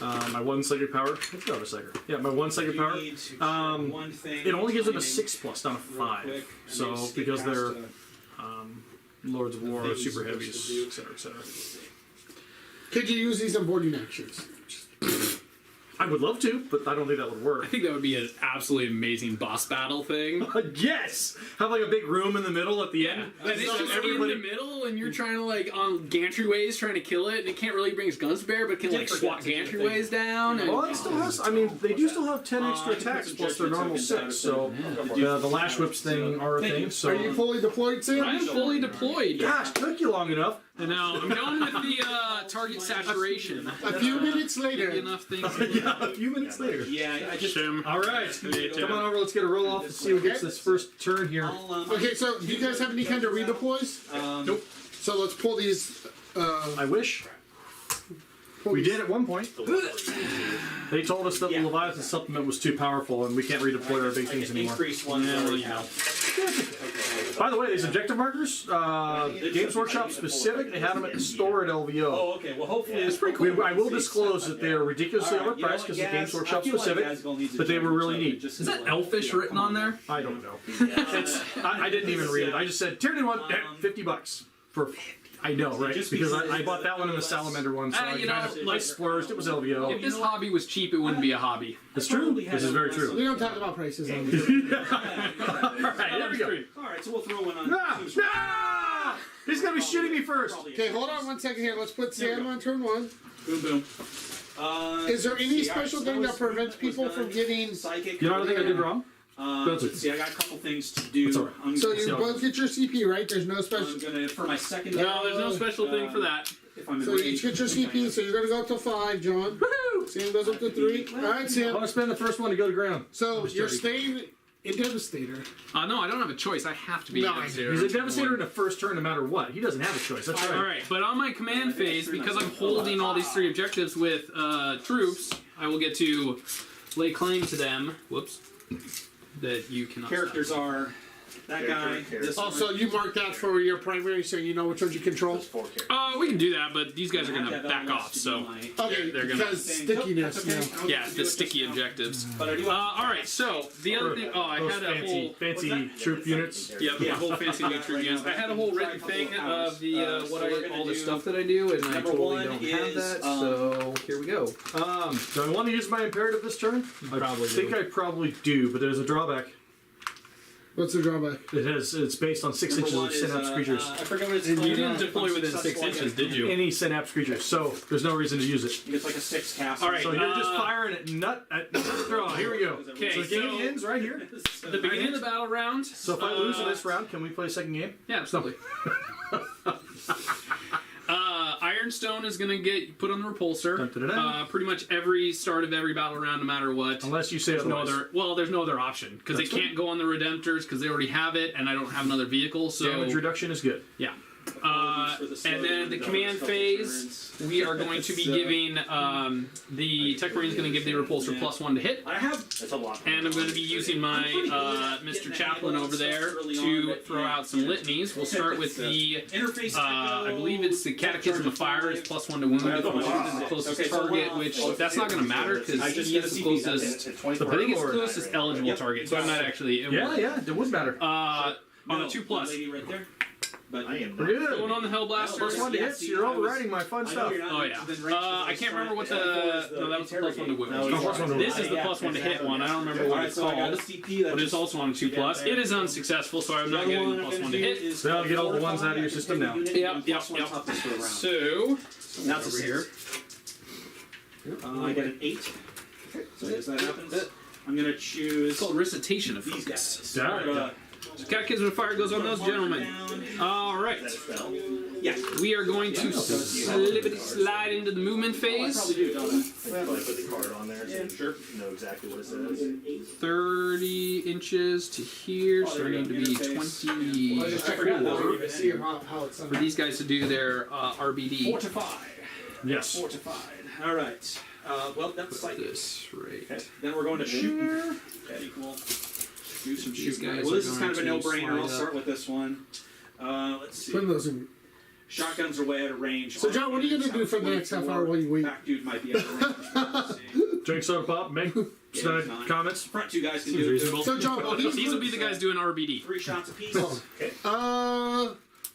my 1 Psychic Power. I do have a Psychic. Yeah, my 1 Psychic Power. It only gives them a 6+, not a 5. So because they're Lords of War, Super Heavies, etc., etc. Could you use these on boarding actions? I would love to, but I don't think that would I work. think that would be an absolutely amazing boss battle thing. Yes! Have like a big room in the middle at the end. And it's just in the middle, and you're trying to on gantryways trying to kill it, and it can't really bring its guns to bear, but can swat gantryways down. And, Well, it still has. I mean, they do still have 10 extra attacks plus their normal 6. So the lash whips thing are a thing. So Are you fully deployed, Sam? I'm fully deployed. gosh, took you long enough. And now I'm done with the target saturation. A few minutes later. Enough things. Yeah, a few minutes later. yeah, I just All right, come on over. Let's get a roll off and see who gets this first turn here. Okay, so do you guys have any kind of redeploys? Nope. So let's pull these. I wish. We did at one point. They told us that the Leviathan supplement was too powerful and we can't redeploy our big things anymore. increase one. By the way, these objective markers, Games Workshop specific, they had them at the store at LVO. Oh, okay. Well, hopefully it's pretty cool. I will disclose that they are ridiculously overpriced because the Games Workshop specific, but they were really neat. Is that Elfish written on there? I don't know. I didn't even read it. I just said, Tyranid 1, $50 for I know, right? Just Because because I bought that one and the salamander one, so I you kind know, of like- splurged. It was LVO. If this hobby was cheap, it wouldn't be a hobby. It's true. This is very true. We don't talk about prices on this. Alright, there we go. Alright, so we'll throw one on. Ah! He's gonna be shooting me first. Okay, hold on 1 second here. Let's put Sam on turn 1. Boom, boom. Is there any see, special alright, thing so that prevents was people done. from getting... Psychic. You know what I think I did wrong? Let's see, I got a couple things to do. That's all right. I'm So gonna- you both get your CP, right? There's no special... I'm gonna, for my second. No, there's no special thing for that. If I'm in So you range, each get your CP, so you're going to go up to 5, John. Woohoo! Sam goes up to 3. Alright, I Sam. want to spend the first one to go to ground. So you're staying in Devastator. No, I don't have a choice. I have to be No, a Devastator. He's a Devastator in the first turn no matter what. He doesn't have a choice. That's right. Alright, but on my command phase, because I'm holding all these 3 objectives with troops, I will get to lay claim to them. Whoops. That you cannot characters stop. are that guy. This Oh, one. so you mark that for your primary so you know which ones you control? 4 characters. We can do that, but these guys are I going have to that back on off, to so... do my- Okay, They're gonna- because stickiness, That's okay. yeah. I'll Yeah, do the it just sticky now. objectives. But I do Alright, so, the other thing... I Those had a whole... fancy troop units. Yep, Yeah. a whole fancy new troop units. I had a whole written thing of the So we're gonna all the do stuff that I do, and I number totally one don't have is, that, so here we go. Do I want to use my imperative this turn? probably I think do. I probably do, but there's a drawback. What's the drawback? It's based on 6 Number inches one of is, synapse creatures. I forget what it's You called. didn't deploy within 6 Successful inches, did you? Any synapse creatures, so there's no reason to use it. It's like a 6 cast. All right, So you're just firing at nut throw. Here we go. Okay, so the game so- ends right here. At the beginning of the battle round... So if I lose in this round, can we play a second game? Yeah, absolutely. Ironstone is going to get put on the repulsor. Dun, dun, dun, dun. Pretty much every start of every battle round, no matter what. Unless you say There's no otherwise. other. Well, there's no other option because they That's can't go on the Redemptors because they already have it, and I don't have another vehicle. So Damage reduction is good. yeah. And then the command phase, we are going to be giving the Tech Marine's going to give the repulsor +1 to hit. I have That's a lot. And I'm going to be using my Mr. Chaplain over there to throw out some litanies. We'll start with the, interface. I believe it's the Catechism of Fire is +1 to wound if you shoot the closest target, which that's not going to matter because he is the closest. I think it's the closest eligible target, so I'm not actually. Yeah, it would matter. On a 2+. Lady right there. But I am We're not. good. Going on the Hellblasters. +1 to hits, you're overriding my fun stuff. Oh yeah. I can't remember what the. No, that was the +1 to wound. No, +1 to wound. This is the +1 to hit one. I don't remember what Alright, it's so I got a called. CP that But it's also on a 2+. It is unsuccessful, so I'm not getting the +1 to hit. So I'll get all the ones out of your system now. Yep. So That's over here. I get an 8. So I guess that happens. I'm gonna choose It's called recitation of these focus. guys. Yeah. Catechism of Fire goes on those gentlemen. All right. Yeah. We are going to slide into the movement phase. Probably do, don't I? Probably put the card on there so Sure. you know exactly what it says. 30 inches to here, so I need to be 20 I'll just check it out. See how it's for these guys to do their RBD. Fortified. Yes. Fortified. All right. Well, that's Put like this right. Then we're going to shoot. Okay, cool. Do some These shooting. guys Well, this are is kind of a going to no-brainer. I'll slide start with this one. Let's see. Put those in. Shotguns are way out of range. So, John, what are you going to do for the next half hour while you wait? Back dude might be out of range. Let's see. Drink soda pop, make he's not. comments. Front two guys can Seems do it. reasonable. So, John, while he's These will be the guys doing RBD. 3 shots apiece.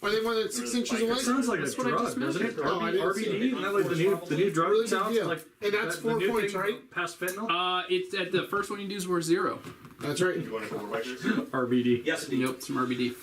Are they more than 6 inches away? Sounds like That's a what I drug, just doesn't it? mentioned. Oh, I didn't see RBD, it. isn't that like the new drug Really big sounds deal. like? And that's the 4 new points, thing right? Past fentanyl? It's at the first one you do is worth 0. That's right. You want to go right? RBD. Yes, indeed. Nope, some RBD.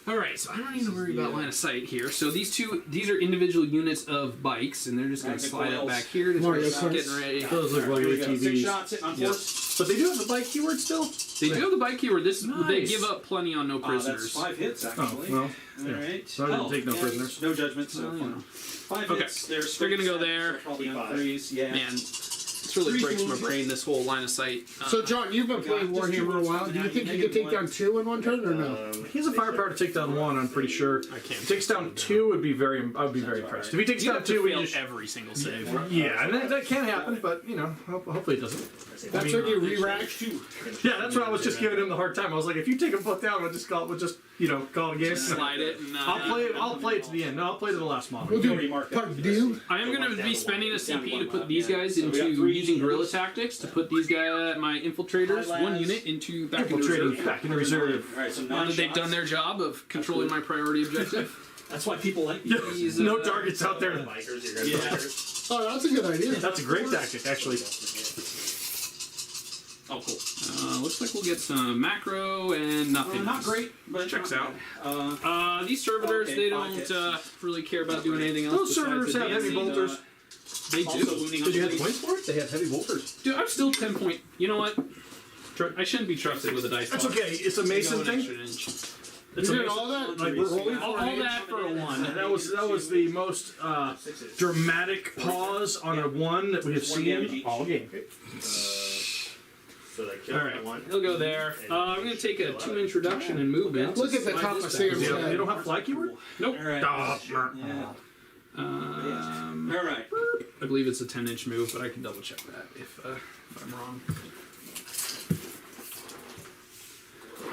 All right, so I don't need to worry about line of sight here. So these are individual units of bikes, and they're just going to slide up back here to Mario start Kart. getting ready. Those look like Here we go. 6 ATVs. shots on Yep. horse. But they do have the bike keyword still? They do have the bike keyword. They Nice. give up plenty on no That's prisoners. 5 hits, actually. Oh, well. All right. So I didn't take no prisoners. No judgment, so Well, you know. 5 Okay. hits. They're gonna go there. So probably on 5. 3s. Yeah. Man, this really breaks my brain, this whole line of sight. So, John, you've been playing Warhammer a while. Do you think you could take down 2 in one turn or no? He has a firepower to take down 1, I'm pretty sure. I can't. If he takes down 2, I would be very impressed. If he takes You down have to 2, we fail just... every single save. Yeah, and that can happen, but, you know, hopefully it doesn't. That's when you re-rack. Yeah, that's what I was just giving him the hard time. I was like, if you take them both down, we'll just call it a game. Slide it. And, I'll play it to the end. No, I'll play to the last model. We'll do part deal. I am going to be spending a CP to put these guys into using guerrilla tactics to put these guys, my infiltrators, 1 unit back into Infiltrating reserve. back in reserve. All right, so Now 9 that they've shots. done their job of controlling my priority objective. That's why people like me. He's, No targets out there. Bikers, you're gonna Yeah. bikers. Oh, that's a good idea. That's a great tactic, actually. Oh, cool. looks like we'll get some macro and nothing. Not else. great, but Checks not out. bad. These servitors, Okay, they 5 don't hits. really care about doing anything else. Those besides servitors have heavy advancing. bolters. They do. Also wounding on Did you have the points for it? They have heavy bolters. Dude, I'm still 10 point. You know what? I shouldn't be trusted with a dice. That's box. okay. It's a Go Mason an thing. extra inch. It's You a did Mason. all that? Like we're rolling All for an that for a 1. That was the most dramatic pause on a 1 that we have One damage seen each. all game. So they killed Alright, one. he'll go there. I'm going to take a 2 introduction and movement. Look at the Slide top this of back. Sam's They head. don't have fly keyword? Nope. All right. Yeah. All right. I believe it's a 10-inch move, but I can double check that if I'm wrong.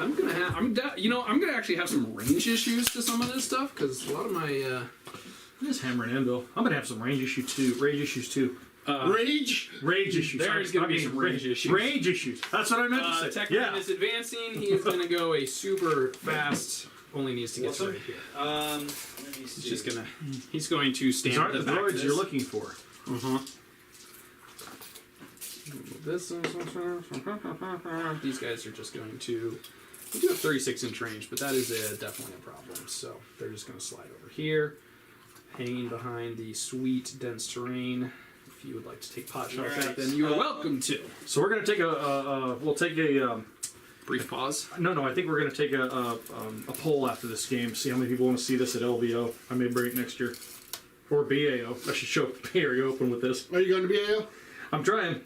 I'm gonna actually have some range issues to some of this stuff because a lot of my This hammer and anvil. I'm gonna have some range issues too. Rage? Rage issues. There's gonna be some range issues. Range issues. That's what I meant to say. Techman Yeah. is advancing. He is gonna go a super fast. Only needs to get to right here. Let me see. He's just gonna. He's going to stand These aren't at the the back of droids this. you're looking for. These guys are just going to. We do have 36-inch range, but that is definitely a problem. So they're just going to slide over here, hanging behind the sweet, dense terrain. If you would like to take pot shots at Alright, them, you are welcome to. So we're gonna take we'll take a Brief pause. no. I think we're gonna take a poll after this game. See how many people want to see this at LVO. I may bring it next year, or BAO. I should show area open with this. Are you going to be AO? I'm trying.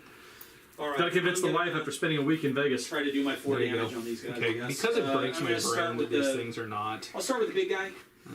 All right. Gotta convince the I'm gonna wife after spending a week in Vegas. Try to do my 4 There you damage go. on these guys. I Okay, guess. because it breaks I'm my gonna start brain with that these the- things are not. I'll start with the big guy.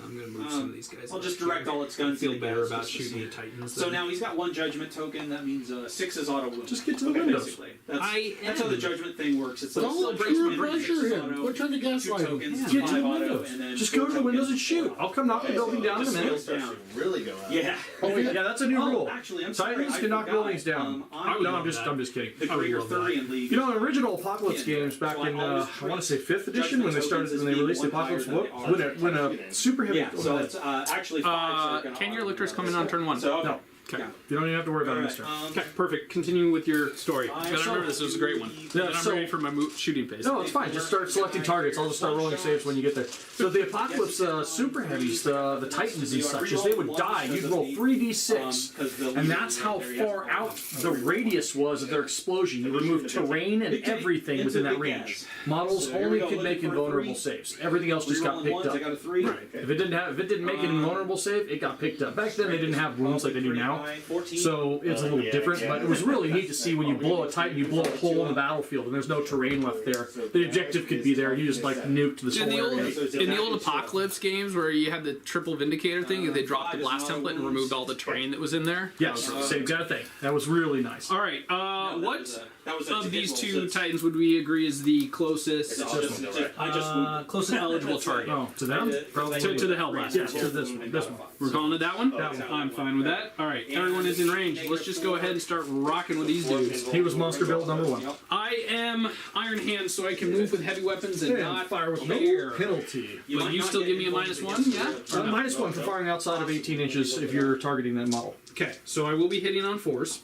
I'm going to move some of these guys. I'll up just here. direct all its I guns. feel to the better guys about just to shooting see. the Titans. So than- now he's got 1 judgment token. That means 6 is auto wound. Just get to the windows. Basically, that's I how the am. judgment thing works. It's like Don't still let breaks you my brain, pressure six him. auto, We're trying to 2 gaslight him. tokens, Get to the 5 auto, windows. and then Just 4 go to the windows and tokens. shoot. I'll come knock the building down in a Just minute. slows down. Really go out. Yeah. Oh yeah, that's a new rule. Actually, I'm sorry. Titans I can knock forgot. buildings down. I'm No, I'm just kidding. the I would greater love that. Thurian League. You know, in original Apocalypse Yeah. games back So I in always I want to say 5th edition when they Judgment released the tokens Apocalypse as being book, one higher when a super heavy. yeah, so it's actually 5. Can your lictors come in on turn 1? So, No. Okay. yeah. You don't even have to worry about it, Alright, Mister. Okay, perfect. Continue with your story. I Gotta shall remember this was a great one. Yeah, And I'm so- ready for my shooting phase. No, it's fine. Just start selecting targets. I'll just start rolling saves when you get there. So the Apocalypse super heavies, the Titans and such, as they would die, you'd roll 3d6, and that's how far out the radius was of their explosion. You removed terrain and everything within that range. Models only could make invulnerable saves. Everything else just got picked I up. got a 3. If it didn't make an invulnerable save, it got picked up. Back then they didn't have wounds like they do now, 14. so it's a little Yeah, different. yeah. But it was really neat to see when you blow a Titan, you blow a hole in the battlefield, and there's no terrain left there. The objective could be there. You just like nuked the In the whole old area. in the old Apocalypse games where you had the triple Vindicator thing, they dropped the blast template and removed all the terrain that was in there. Yes, same kind of thing. That was really nice. All right. What that was a of these hit 2 roll, so Titans would we agree is the closest? I just moved. Closest eligible target. Oh, to them? Probably. To the Hellblast. Yes, to this one. This one. We're calling it that one? That one. I'm fine with that. All right, everyone is in range. Let's just go ahead and start rocking with these dudes. He was monster build number 1. I am Iron Hand, so I can move with heavy weapons and not fire with no care. penalty. But you still give me a -1, yeah? Or no? -1 for firing outside of 18 inches if you're targeting that model. Okay, so I will be hitting on 4s.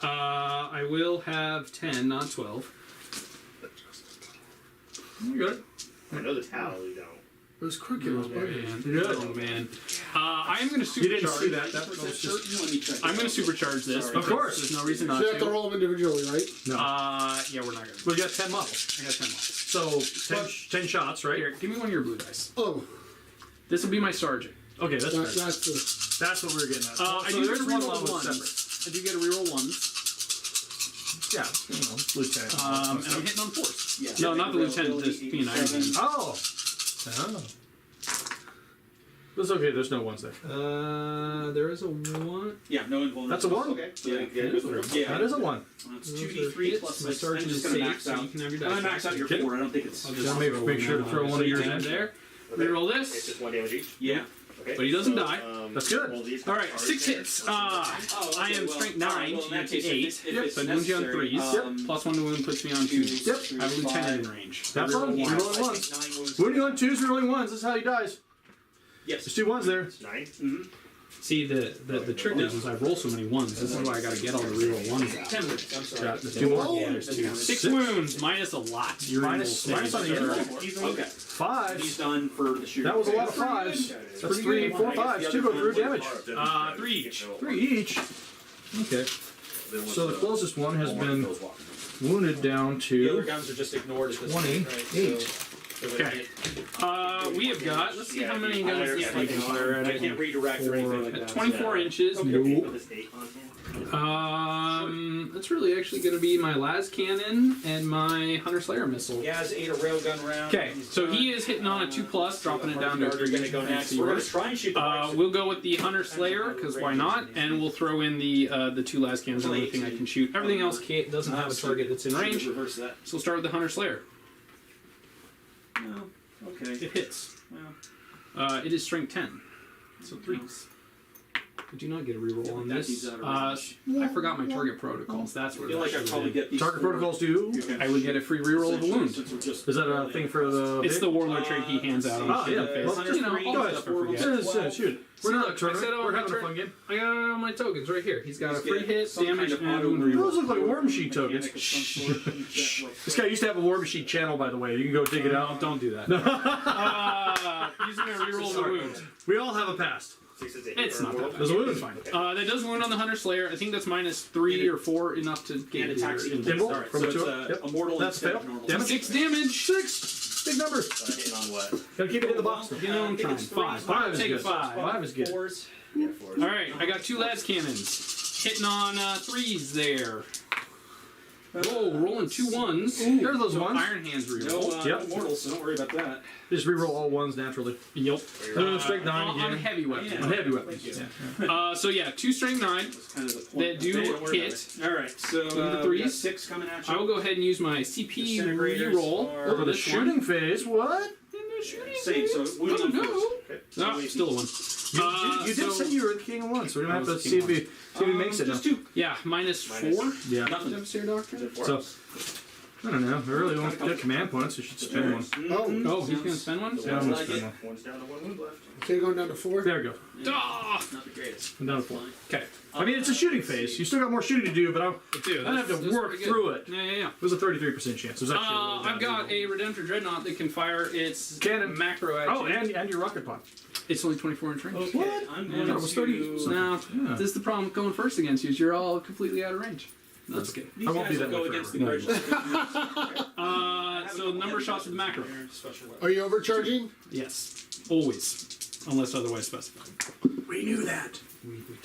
I will have 10, not 12. You good? I know the towel, you don't. It was quick in those buggers. Oh man. I am going to supercharge. You didn't see that. That was just. Let me check. I'm going to supercharge this. Of course. There's no reason So not you have to to. roll them individually, right? No. Yeah, we're not going to. We got 10 models. I got 10 more. So 10 shots, right? Here, give me one of your blue dice. Oh, This will be my sergeant. Okay, that's fair. that's the. That's what we were getting at. I So do get there's a one reroll line with ones. separate. I do get a reroll 1s. Yeah, lieutenant. And I'm hitting on 4s. Yeah. No, not the lieutenant, just being Iron Hand. Oh. Oh. That's okay. There's no ones there. There is a 1. Yeah, no invulnerable. That's a 1. Okay. Yeah, Yeah. That is a 1. It's 2d3 plus My 6. I'm sergeant just is going to safe, max so out. you can have your I'm dice. going to max out your Okay. 4. I don't think it's. I'll Just make sure to throw one of yours in. there. Reroll It's this. just 1 damage each. Yeah. Okay. But he doesn't So, die. That's good. roll these All right, cards 6 there. hits. Oh, I okay, am well, strength all 9, right, well, in that so you case, get 8. if it's But wounds you on necessary, 3s. Plus 1 to wound puts me on 2s. Yep. I have a lieutenant in range. That's Reroll fine. one. Reroll I ones. take 9 wounds. When you're on 2s, rolling 1s. This is how he dies. Yes. There's 2 ones there. 9. See, the trick is I roll so many ones. This is why I got to get all the reroll ones out. 10 wounds. I'm sorry. There's 2 more. Oh, There's 2. 6 wounds minus a lot. You're Minus on the end. Okay. 5. He's done for the shooting. That was a lot of phase. 5s. That's pretty 3, good. 4, 5s. 2 go through damage. 3 each. 3 each. Okay. So the closest one has been wounded down The other to guns are just ignored at this 28. point, right? So, Okay. We have got, let's see how many guns these things can fire at. I can't redirect or anything like At that. 24 inches. Nope. That's really actually going to be my las cannon and my Hunter Slayer missile. He has 8 a railgun round. Okay, so he is hitting on a 2+, dropping it down to a 3. You're going to go next. We're going to try and shoot the bikes. We'll go with the Hunter Slayer, because why not? And we'll throw in the 2 las cannons, the only thing I can shoot. Everything else doesn't have a target that's in range. So Reverse that. we'll start with the Hunter Slayer. No. Okay. It hits. Well, It is strength 10. So 3. I do not get a reroll on That this. needs out of I forgot my target protocols. That's I where feel like I that probably should be. get these. target 4. protocols do. I would get a free reroll of a wound. Since we're just Is that a thing for the? It's the warlord trait he hands out on Oh, the yeah. face. Well, You know, all go that ahead. stuff I forget. Shoot. See, We're not look, a tournament. I said, We're my having a turn- fun game. I got all my tokens right here. He's got a Just free get hit, some damage, kind of and auto wound reroll. Those look like War Machine tokens. Mechanic of some sort. Shh. This guy used to have a War Machine channel, by the way. You can go dig it No, out. don't do that. Using a reroll of a wound. We all have a past. It's not that bad. There's a wound. It's fine. That does wound on the Hunter Slayer. I think that's minus 3 or 4 enough to And get attacks your equal. Dimble Alright, from so the it's two. Yep. a mortal That's instead fail. of normal. Damage. 6 damage. 6. Big numbers. Hitting on what? Gotta keep it in the box. You know, I'm I think trying. it's 5. 5 is Take good. 5. 5 is good. 4s. All right, I got 2 las cannons. Hitting on 3s there. Whoa, rolling 2 1s. There's those So ones. Iron Hands No, reroll. Yep. no mortals, so don't worry about that. Just reroll all 1s naturally. Yep. Strength 9 On again. heavy weapons. Yeah. On heavy weapons. So yeah, 2 strength 9. That's kind of the point. That do Don't worry hit. about it. Alright, so the we got threes. 6 coming at you. I will go ahead and use my CP Disintegrators reroll are- For over the this shooting phase, what? one. In the shooting Same, so phase? wound Oh, on no. first. No, still a 1. You did say you were the king of 1, so we're gonna have I to was the see king if he makes it now. Just 2. Yeah, minus 4. Yeah. Nothing. Devastator Doctrine? So, I don't know. I really won't get command points. You should spend 1. Oh, he's gonna spend 1? Yeah, I'm gonna spend 1. One's down to 1 wound left. So you're going down to 4? There we go. Ah! Not the greatest. I'm down to 4. Okay. I mean, it's a shooting phase. You still got more shooting to do, but Dude, I have to that's work pretty good. through it. Yeah, yeah, yeah. It was a 33% chance. It was actually a little I've down. got a Redemptor Dreadnought that can fire its Cannon. macro at Oh, you. and your rocket pod. It's only 24 inch range. Okay, I'm Yeah, going that was to... 30 something. Now, Yeah. this is the problem with going first against you, is you're all completely out of range. That's good. These I won't guys be will that go way against the forever. grudges. So number of shots with macro. Special weapon. Are you overcharging? Yes. Always. Unless otherwise specified. We knew that. We totally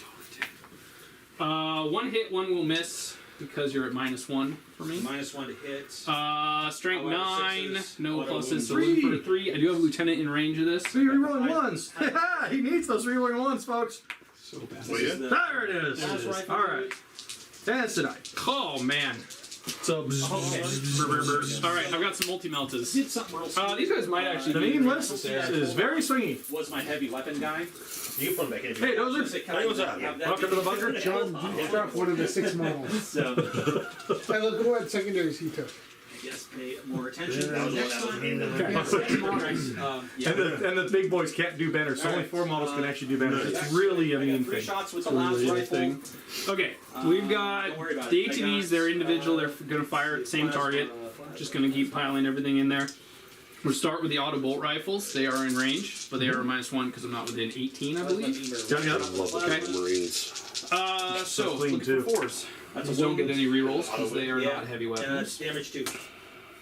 did. 1 hit, 1 will miss, because you're at minus 1 for me. -1 to hit. Strength Auto 9, sixes, no auto pluses, wounds. so looking for a 3. I do have a lieutenant in range of this. So you're rerolling 1s. He needs those rerolling 1s, folks. So bad. This is the- There it is. That's right. All right. That's tonight. Oh, man. So, Alright, I've got some multi-meltas. Did something real These guys might actually the be main list is very swingy. was my heavy weapon guy. You can put them back in. Hey, those Say, are. can I what's up? have that Welcome to the bunker. John dropped one of the 6 models. So, Hey, look at what secondaries he took. I guess pay more attention. That was the one next that was time. mean to Okay. Yeah. And the big boys can't do banners. So only 4 models can actually do banners. It's really a I got mean 3 thing. shots with the It's last really a rifle. thing. Okay, we've got don't worry about the it. I ATVs, got, they're individual, they're going to fire at the same last, target. Just going to keep piling everything in there. We'll start with the auto bolt rifles. They are in range, but they are -1 because I'm not within 18, I believe. Yeah, yeah. Okay. So, clean, looking for too. 4s. That's These a don't wound. get any rerolls because they are Yeah. not heavy And weapons. damage 2.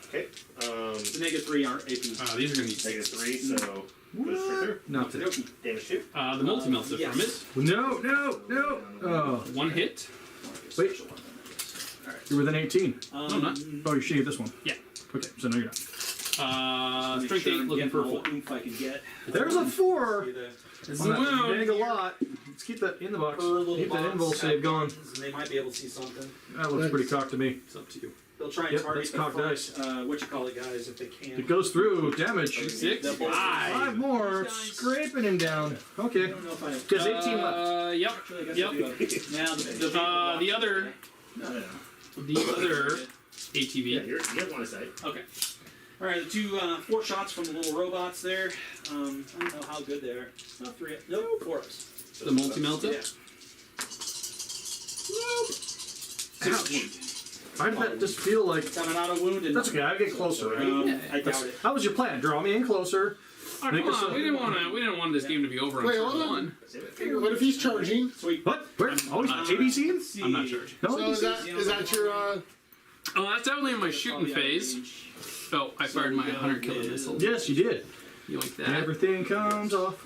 Okay. The -3 aren't AP. These are going to need -3, so. Put a stripper. Not today. Okey-dokey. Damage 2. the multi-melta yes. from it. No, no, no. Oh, 1 hit. wait. You're within 18. No, I'm not. Oh, you're shooting at this one. Yeah. Okay, so no, you're not. Make Strength sure 8 I'm looking getting for a all 4. the oomph I can get. There's a 4. It's On a that wound. big a lot. Let's keep that in the box. Per little Keep that box, invul save going. and they might be able to see something. That looks pretty cocked to me. It's up to you. They'll try and Yep, target that's the cocked front, what you call it, guys, if they can. It goes through. Damage. 6, They'll both- 5 more. Scraping him down. Okay. I don't know if I Because 18 left. Yep. actually, I guess Yep. I do. Now The other No. ATV. Yeah, you have one aside. Okay. All right, the two 4 shots from the little robots there. I don't know how good they are. Not 3. Nope, 4s. The multi-melta? Yeah. Nope. 6 point. I just feel like Got an auto wound. And that's okay. I get closer, right? I doubt it. That was your plan. Draw me in closer. Oh, come on. We didn't want this game to be over on Wait, turn hold on. 1. What if he's charging? Sweet. What? Where? Oh, he's ABC? I'm not charging. No, So is that your Oh, that's definitely in my shooting phase. Oh, I fired my 100 kilo missile. yes, you did. You like that? Everything comes off.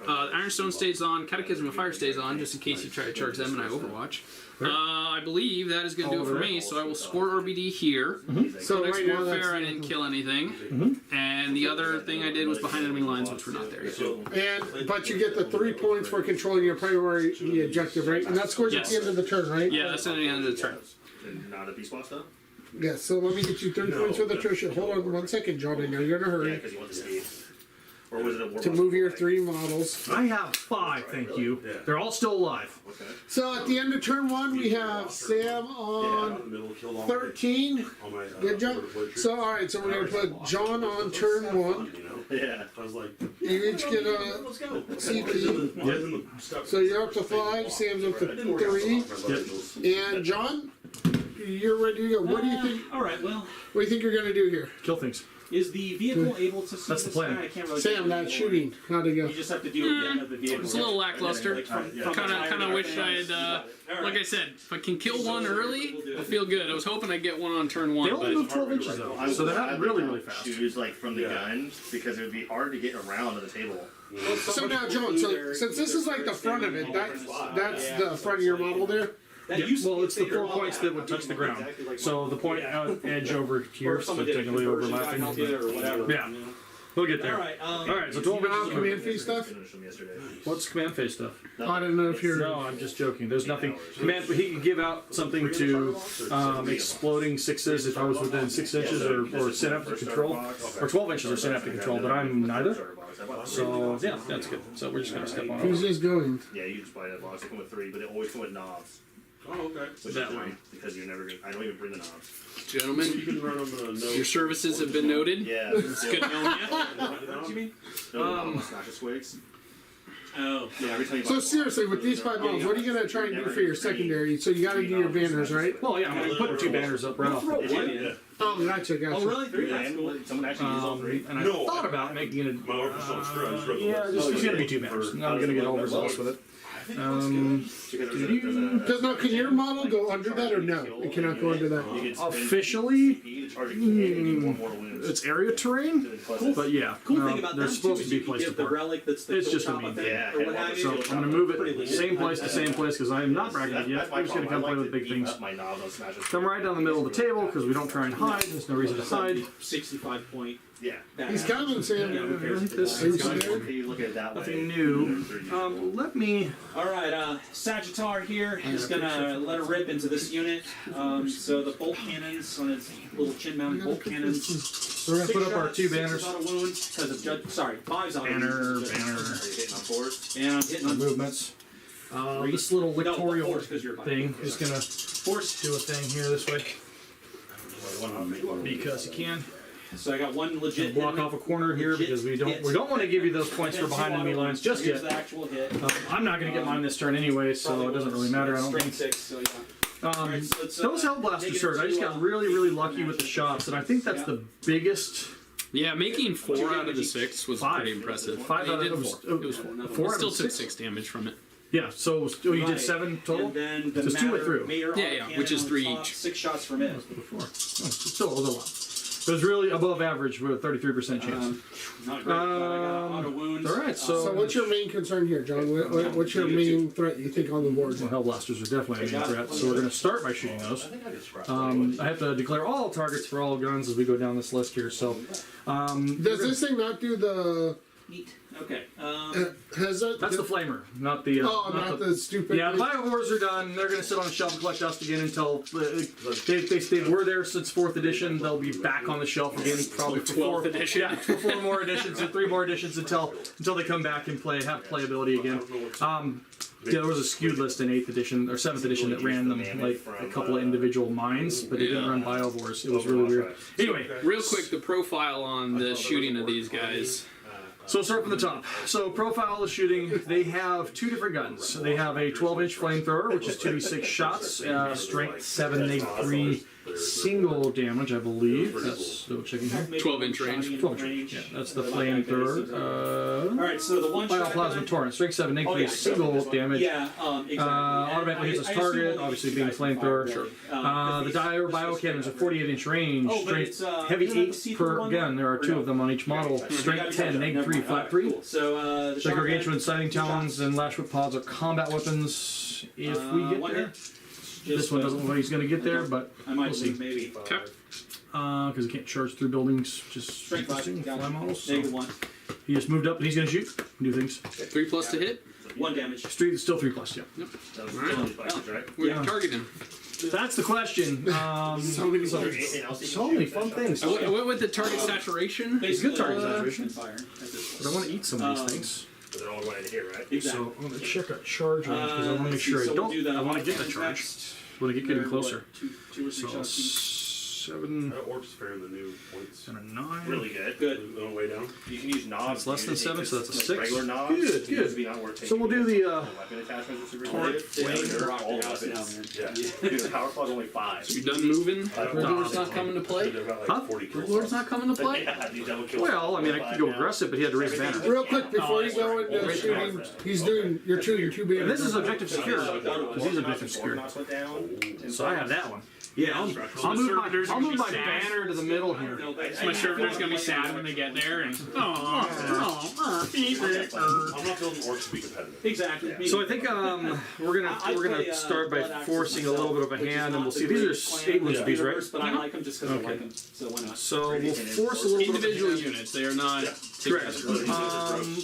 Ironstone stays on. Catechism of Fire stays on, just in case you try to charge them and I Overwatch. I believe that is going to do it for me, so I will score RBD here. so Codex right now Warfare, I that's didn't kill anything. And the other thing I did was behind enemy lines, which were not there yet. but you get the 3 points for controlling your priority objective, right? And that scores at the end of the turn, right? Yeah, that's at the end of the turn. Not a B-spot stuff? Yeah, so let me get you 3 points for the attrition. Hold on 1 second, John. I know you're in a Yeah, hurry because you want the speed. Or was it a war to boss? move your 3 models. I have 5, thank you. They're all still alive. Okay. So at the end of turn 1, we have Sam on 13. Good job. So all right, so we're gonna put John on turn 1. Yeah. I was like, You each get a Let's go. CP. So you're up to 5. Sam's up to 3. And John, you're ready to go. What do you think? All right. Well, What do you think you're gonna do here? Kill things. is the vehicle able to see That's the this plan. guy? I can't really Sam, that shooting. How'd it go? You just have to do the vehicle. It's a little lackluster. Like, from Kind of wish I had. Like I said, if I can kill one early, I feel good. I was hoping I'd get one on turn They 1, only but move 12 inches though, so they're not really, really fast. Choose like from the gun because it would be hard to get around to the table. So now, John, so since this is like the front of it, that's the front of your model there. That used to Well, be it's the bigger 4 model. points that would touch the ground. So the point edge over Or here, if so someone did a technically conversion overlapping. back or whatever. Yeah. you know? We'll get All there. right. Alright, so 12 You know, inches. command phase stuff. Finished them yesterday. What's command phase stuff? I don't know if you're. No, I'm just joking. There's nothing. Command. He can give out something to exploding 6s if I was within 6 inches or synaptic control, or 12 inches or synaptic control, but I'm neither. So yeah, that's good. So we're just gonna step on Who's it. just going? Yeah, you just buy that box. They come with 3, but they always come with knobs. Oh, okay. Which That is one. because you're never gonna. I don't even bring the knobs. you gentlemen, can run them your services have been noted. Yeah. It's good knowing you. What do you mean? Smash of swigs. Oh. Yeah, every time you So buy seriously, with these 5 models, what are you gonna try and do for your secondary? So you got to do your banners, right? Well, yeah, I'm putting 2 banners up right off. Throw the one in. Oh, gotcha, gotcha. Oh, really? 3? Yeah, That's cool. someone actually uses all 3. And I No. thought about making it. My Arkansas stress. Yeah, it's gonna be 2 banners. I'm gonna get overzealous with it. Because now, can your model go under that or no? It cannot go under that. Officially, it's area terrain, but yeah, Cool thing about they're them supposed too to is be you can placed give the apart. relic that's the It's just top a of mean it, thing. or what have you. So I'm gonna move it same place to same place because I am not bragging it yet. I'm just gonna come play with big things. Come right down the middle of the table because we don't try and hide. There's no reason to hide. 65 point. Yeah. He's coming, Sam. This Are you is scared? You look at it that way. nothing new. Let me. All right, Sagittar here is gonna let her rip into this unit. So the bolt cannons on its little chin-mounted bolt cannons. We're gonna 6 put up our shots, 2 6 banners. auto wounds because of sorry, 5's auto Banner, wounds. banner, Are you hitting on 4s? And I'm hitting on movements. This little No, Victorial force, 'cause you're thing is gonna force. do a thing here this way because you can. So I got one legit. Block off a corner here because we don't want to give you those points for behind enemy lines just Here's yet. the actual hit. I'm not going to get mine this turn anyway, so it doesn't really matter. I don't Strength think. 6. So yeah. Um, so let's, those Hellblasters hurt. I just got really lucky with the shots, and I think that's the biggest. Yeah, making 4 out of the 6 was 5. pretty impressive. 5 You out of did it was 4. it was 4 out Still of took 6. 6 damage from it. Yeah, so you Right. did 7 total. And then the Just 2 went through. Mater Yeah, auto yeah, cannon which is on 3 top, each. 6 shots from it. Before. Oh, still a lot. It was really above average with a 33% chance. Not great, but I got auto wounds. All right, So what's your main concern here, John? What's your main threat you think on the board? Well, Hellblasters are definitely a main threat, so we're going to start by shooting those. I have to declare all targets for all guns as we go down this list here. So, Does this thing not do the Okay. Has that? That's the flamer, not the. not the stupid. Yeah, the Biowars are done. They're going to sit on the shelf and collect dust again until they were there since 4th edition. They'll be back on the shelf again, probably for 12th edition. Yeah, for 4 more editions and 3 more editions until they come back and have playability again. Yeah, there was a skewed list in 8th edition or 7th edition that ran them like a couple of individual mines, but it didn't run Biowars. It was really weird. Anyway, Real quick, the profile on the shooting of these guys. so start from the top. So profile of the shooting, they have 2 different guns. They have a 12-inch flamethrower, which is 2d6 shots, strength 7, neg 3, single damage, I believe. That's double checking here. 12-inch range. 12 inch. Yeah, that's the flamethrower. Alright, so the one shot Bioplasma gun- torrent, strength 7, neg 3, yeah. single damage. Yeah, exactly. Automatically hits its I assume target, only obviously these being a guys can flamethrower. fire. The Dire Biocannons are 48-inch range, Oh, but strength it's, heavy isn't that the 8 see-through per one? gun. There are Or 2 no? of them on each model. Strength 10, neg 3, flat 3. Cool. So, the The gargantuan shotgun, sighting two shots. talons and lash whip pods are combat weapons. If we get one there, hit. this Just, one doesn't look like he's going to get there, but I might we'll see. maybe. Okay. Because he can't charge through buildings. Just Strength 5. interesting. Got Fly it. models. Negative So 1. he just moved up and he's going to shoot, do things. 3 plus to hit. 1 damage. Still 3 plus. Yeah. That was still these bikes, right? We're Yeah. targeting. That's the question. So many Is there buttons. anything else you can So shoot many with fun that things. shotgun? I What with the target saturation? Basically, target saturation. fire at this But I want to eat some of these things. But they're all going in here, right? Exactly. So I'm going to check a charge range because I want to make let's sure see, I so we'll do don't. the I want to get the offense charge. next. When I get getting They're, closer. what, two or three So shots each. 7 Orbs fair in the new points. and a 9. Really good. Good. On the way down. You can use knobs. It's less too, than to 7, take so that's a just 6. Regular knobs. Good, It good. used to be not worth So we'll do taking. the Weapon attachments are super torrent good. flame. They're Rock all your house now, weapons. man. Yeah. Dude, the power claw's only 5. You done moving? Lord's not coming to play? They've got like Huh? 40 kills. Lord's not coming to play? Yeah, these double kills. Well, I mean, I could go aggressive, but he had to raise the banner. Real quick before you go into shooting, he's doing your 2 And banners. this is objective secure. Because he's objective secure. So I have that one. Yeah, I'll move my banner to the middle here. My servitor's gonna be sad when they get there and I'm not building orcs to be competitive. Exactly. So I think we're gonna start by forcing a little bit of a hand, and we'll see. These are 8-inch of these, right? But I like them just because Okay. I like them. So why not? So we'll force a little bit of a individual hand. units. They are not Correct. together.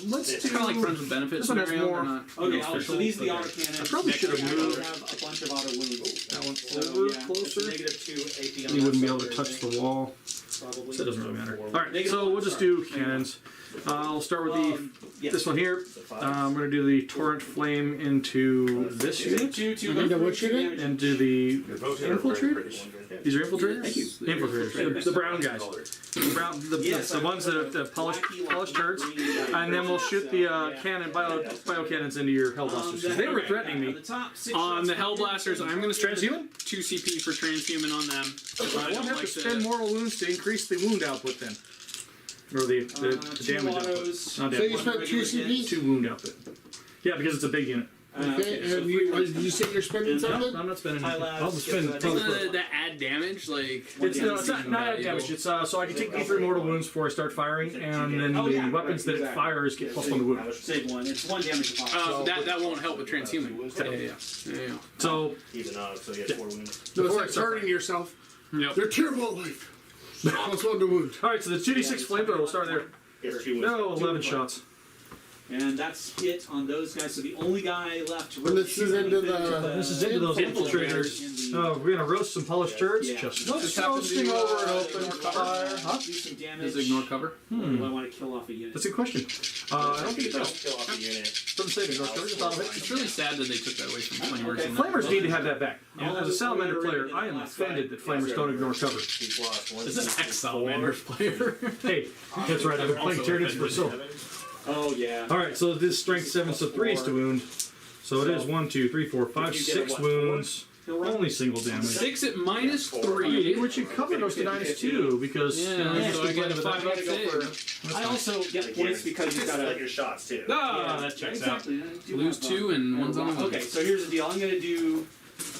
Let's It's do kind of like friends with benefits This one has scenario. more- They're not Okay, official. so these are the auto cannons. I probably should have Next one, moved I have a bunch of auto wounds. that one So, over yeah, closer. it's -2 AP on You that wouldn't be side able to there, touch I the think, wall, Probably. so it doesn't really matter. All right, so we'll just do cannons. I'll start with Yes. this one here. I'm going to do the torrent flame into this unit Two And then what unit? damage. and do the Your votes are very infiltrators. pretty. These are infiltrators. Thank you. Infiltrators, the brown guys, the brown, Yes, the ones that have the polished turds, and then we'll shoot the bio cannons into your hellblasters. 'Cause they were threatening me. On the Hellblasters, I'm going to spend Transhuman? 2 CP for transhuman on them. I won't have to spend mortal wounds to increase the wound output then. Or the damage output. Not So damage. you spent 2 CP? 2 wound output. Yeah, because it's a big unit. Okay, and did you say you're spending No, something? I'm not spending Hi, anything. lads. I'll just spend Yes, probably the add damage, like it's not damage. It's so I can take D3 mortal wounds before I start firing, and then Oh, the yeah, weapons that it exactly. fires get plus 1 to wound. Save one. It's 1 damage to pop. that won't help with transhuman. Yeah. So Even so he has 4 wounds. No, Before I it's start like hurting yourself. Yep. They're terrible at life. Plus 1 to wound. all right, so the 2d6 flamethrower. We'll start there. He has 2 wounds. No, 11 shots. And that's it on those guys. So the only guy left to And this is into the- This is into those infiltrators. Oh, we're gonna roast some polished turds. Yeah. Just Just roasting over an open fire. Huh? Do some damage. Does ignore cover? Or do I want to kill off a unit? That's a good question. I don't think it does. Kill off the unit. Doesn't say ignore cover. Just thought of it. It's really sad that they took that away from Flamers. Okay. and Flamers need to have that back. Yeah. As a salamander player, I am offended that Flamers don't ignore cover. He's lost 1. This is an ex-Salamanders player. Hey, that's right. I've been playing Tyranids for so. Oh yeah. All right, so this strength 7, so 3 is to wound. So it is 1, 2, 3, 4, 5, you get 6 what, wounds. He'll run? Only single damage. 6 at -3. Which you cover those to -2 because Yeah, so I get a 5 gotta up go save. I also get points because you've got Split to. your shots too. Ah, that checks out. Exactly. I do Lose have, 2 and one's on the Okay, so here's the deal. I'm gonna do.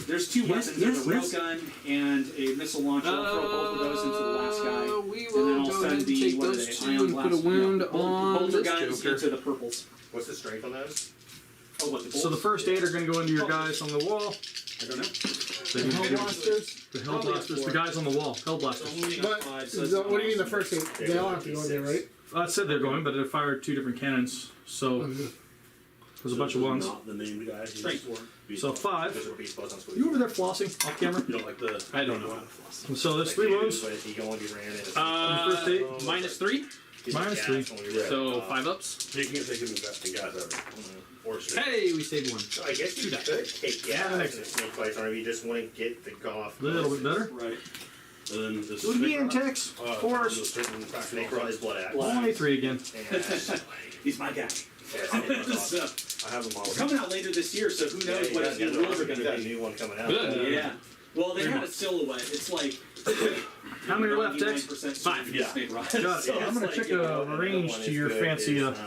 There's 2 weapons. There's a railgun and a missile launcher. I'll throw both of those into the last guy. We And then will I'll go send ahead and the take what are those they, 2 ion and put a blast- wound yeah, on bolter this guns Joker. into the purples. What's the strength on those? Oh, what the bolts? so the first 8 are going to go into your guys on the wall. I don't know. The Hellblasters? The Hellblasters, the guys on the wall, Hellblasters. But, what do you mean the first 8? They all have to go in there, right? I said they're going, but it fired 2 different cannons, so there's a bunch of ones. Not the named guy. he's Strength. beast So boss. 5. Because it'll be boss on squeeze. You over there flossing off camera? You don't like the. I don't know how to floss. So there's Like 3 you do, wounds. But if you go and you ran in, it's First aid. -3, he's minus a 3. gas when we read, so 5 ups. You can't take him investing guys ever. Or straight. Hey, we saved 1. So I guess you could take gas and snake bites on him. You just want to get the golf. A little bit better. Right. And then this Do it again, Tex. Force. Snake raw is blood axe. Only 3 again. And, He's my guy. yeah, I have a model. Coming out later this year, so who knows what his new rules are going got a to be. new one coming out. Good. Yeah. Well, they had a silhouette. It's like. How many left, Tex? 99% 5. yeah. Snake rod. Got it. So I'm it's gonna like, check you a know, range One to is your good fancy. is,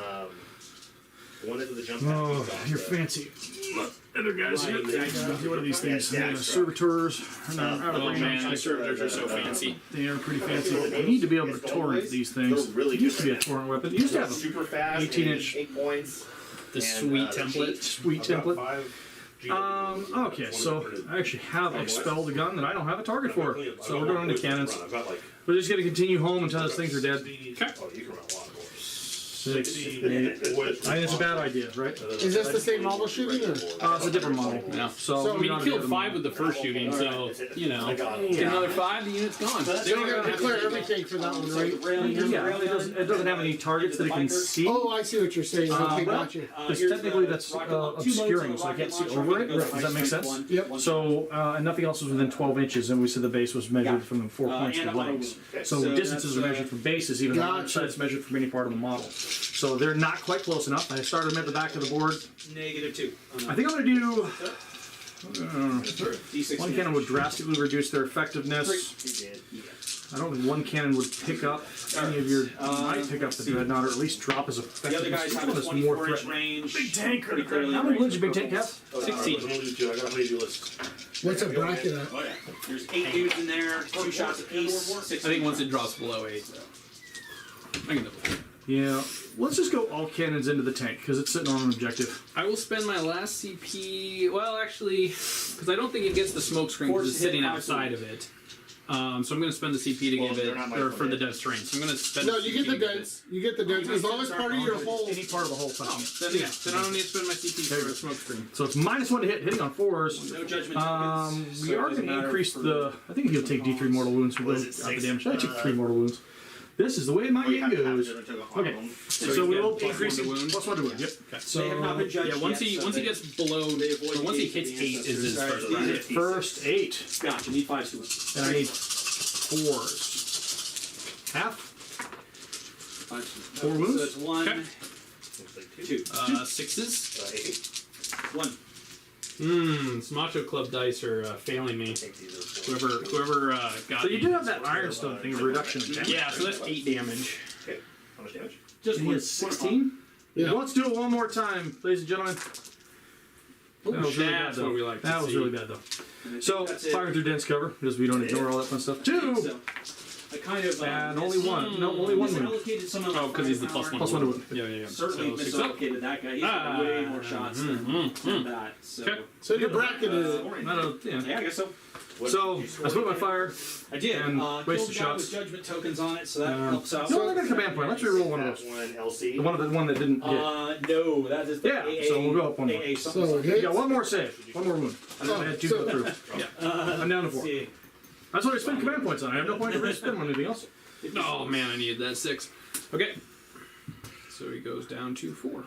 one is the jump Oh, pack. your fancy. Other guys here. Right. What are these things? Yeah, servitors. Out of Oh range. man, my servitors are so fancy. They are pretty fancy. You need to be able to torrent these things. They're really It used to be a good. torrent weapon. It used to have a super fast. 18-inch. 8 points. The And, sweet the template. sweet template. Okay, so I actually have expelled a gun that I don't have a target for. So we're going into cannons. I've got like We're just gonna continue home until those things are dead. 60. Oh, you can run a lot more. 6, 8. I think it's a bad idea, right? Is this the same model shooting or? It's a different model. Yeah. So, So I mean, you killed 5 with the first shooting, so you know, get another 5, the unit's gone. So you're gonna declare everything for that one, right? Yeah, it doesn't have any targets that it can see. Oh, I see what you're saying. Okay, well, gotcha. Because technically that's obscuring, so I can't see over it. Does that make sense? Yep. So, and nothing else was within 12 inches, and we said the base was measured from the 4 points to and the I'm on a legs. wound. So So distances are that's, measured from bases, even though Gotcha. it's measured from any part of the model. So they're not quite close enough. I started them at the back of the board. -2. I think I'm going to do D6. one cannon would drastically reduce their effectiveness. You did. I don't think one cannon would pick up any of your. Might pick up the dreadnought, or at least drop as The other effectiveness. guys have One a is more 24-inch threatening. range. Big tank. Pretty clearly How many range wounds you big tank have? 16. I got a honeydew list. What's a bracket at? Oh yeah. There's 8 dudes in there, 2 shots apiece. 6 I think once it drops below 8, I can double check. Yeah. Let's just go all cannons into the tank because it's sitting on an objective. I will spend my last CP. Well, actually, because I don't think it gets the smoke screen because it's Force hit sitting 5 outside of it. So I'm going to spend the CP to Well, give they're it, not my or for the permit. dev terrain. So I'm going to spend. No, the you get the CP to give it. dents. You get the dents as long as part of your whole. Any part of the whole Oh, thing. then yeah. Then I don't need to spend my CP for a smoke screen. So it's -1 to hit, hitting on 4s. No judgment tokens. We so it are doesn't going to matter increase for- the. I think he'll take D3 mortal wounds for Was the it 6? damage. I took 3 mortal wounds. This is the way my Oh, you game have to have goes. it, I took a Okay. harm. So we will plus increase 1 to it. wound. +1 to wound. Yep. They have not been judged Yeah, once yet, he so once he they- gets below, they avoid so once he the hits 8 is his ancestors. first Alright, round. these are First 8, Gotcha. Need 5 to win. and I need 4s. Half. 4 wounds. So that's 1, Okay. Looks like 2. 2, 6s. 8. 1. Smacho Club dice are failing me. I think these are 4. Whoever got. So you me. do have that ironstone thing of reduction in damage. Yeah, so that's 8 damage. Okay. How much damage? Just He one. has 16. Yeah. Let's do it one more time, ladies and gentlemen. That was really bad, That's though. what we like to That was see. really bad, though. And I think So, that's it. firing through dense cover, because we don't ignore all that fun stuff. 2! So, I kind of And only 1. No, only 1 wound. misallocated some of Oh, my because he's the firepower. +1 +1 to wound. Yeah, yeah, yeah. Certainly So 6 up. misallocated that guy. He's got way more shots than that. So, Okay. So your bracket is. Yeah. yeah, I guess so. So, I split my fire. I did. And Killed wasted the guy shots. with judgment tokens on it, so that helps out. No, I got a command point. Let's reroll one of That those. one LC. The one that didn't hit. No, that is the Yeah, AA. so we'll go up one more. AA something. So You hits. got one more save. One more wound. I had 2 go through. I'm down to 4. See. That's what I spend command points on. I have no point to really spend on anything else. Oh man, I needed that 6. Okay. So he goes down to 4.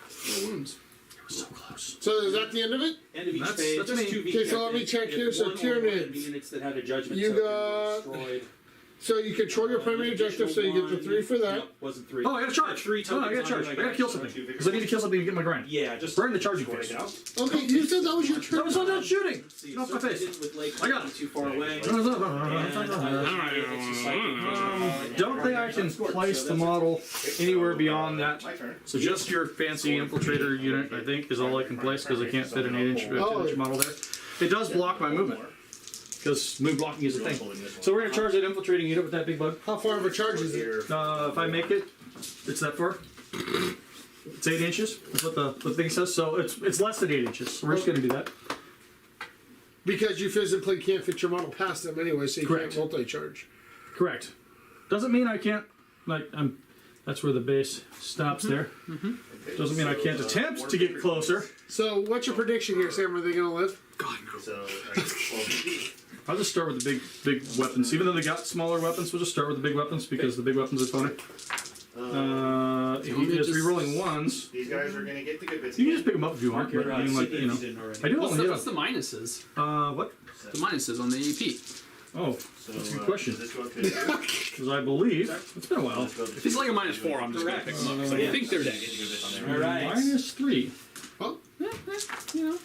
4 wounds. So close. So is that the end of it? End of each That's- phase. that's just me. 2 Okay, so let me check here. So Tyranids. units that had a judgment You token were got- destroyed. So you control your primary objective, so you get the 3 for that. Nope, wasn't 3. Oh, I gotta charge. 3 Oh, I tokens gotta on charge. you, I gotta kill something. Because I need to kill something to get my grind. Yeah, just Burn the charging Score phase. it out. Okay, you said that was your That turn. was not shooting. See, Get off my face. With Lake I got not it. too far away. Don't think I can place the model anywhere beyond that. My turn. So just your fancy infiltrator unit, I think, is all I can place because I can't fit an 8-inch model there. It does block my movement because move blocking is a thing. So we're gonna charge that infiltrating unit with that big bug. How far of a charge is it? Here. If I make it, it's that far. It's 8 inches. That's what the thing says. So it's less than 8 inches. So we're just gonna do that. Because you physically can't fit your model past them anyway, so you Correct. can't multi-charge. Correct. Doesn't mean I can't. Like That's where the base stops there. Doesn't mean I can't attempt to get closer. So what's your prediction here, Sam? Are they going to live? So, I'll just start with the big weapons. Even though they got smaller weapons, we'll just start with the big weapons because the big weapons are funny. If he is re-rolling ones, these guys are gonna get the good bits. you can just pick them up if you want. I mean, like, you know, I do What's only the hit minuses? what? The minuses on the AP. Oh, that's a good question. Because I believe it's been a while. If he's like a -4, I'm just gonna pick him up. So I think they're dead. -3. Oh, You know,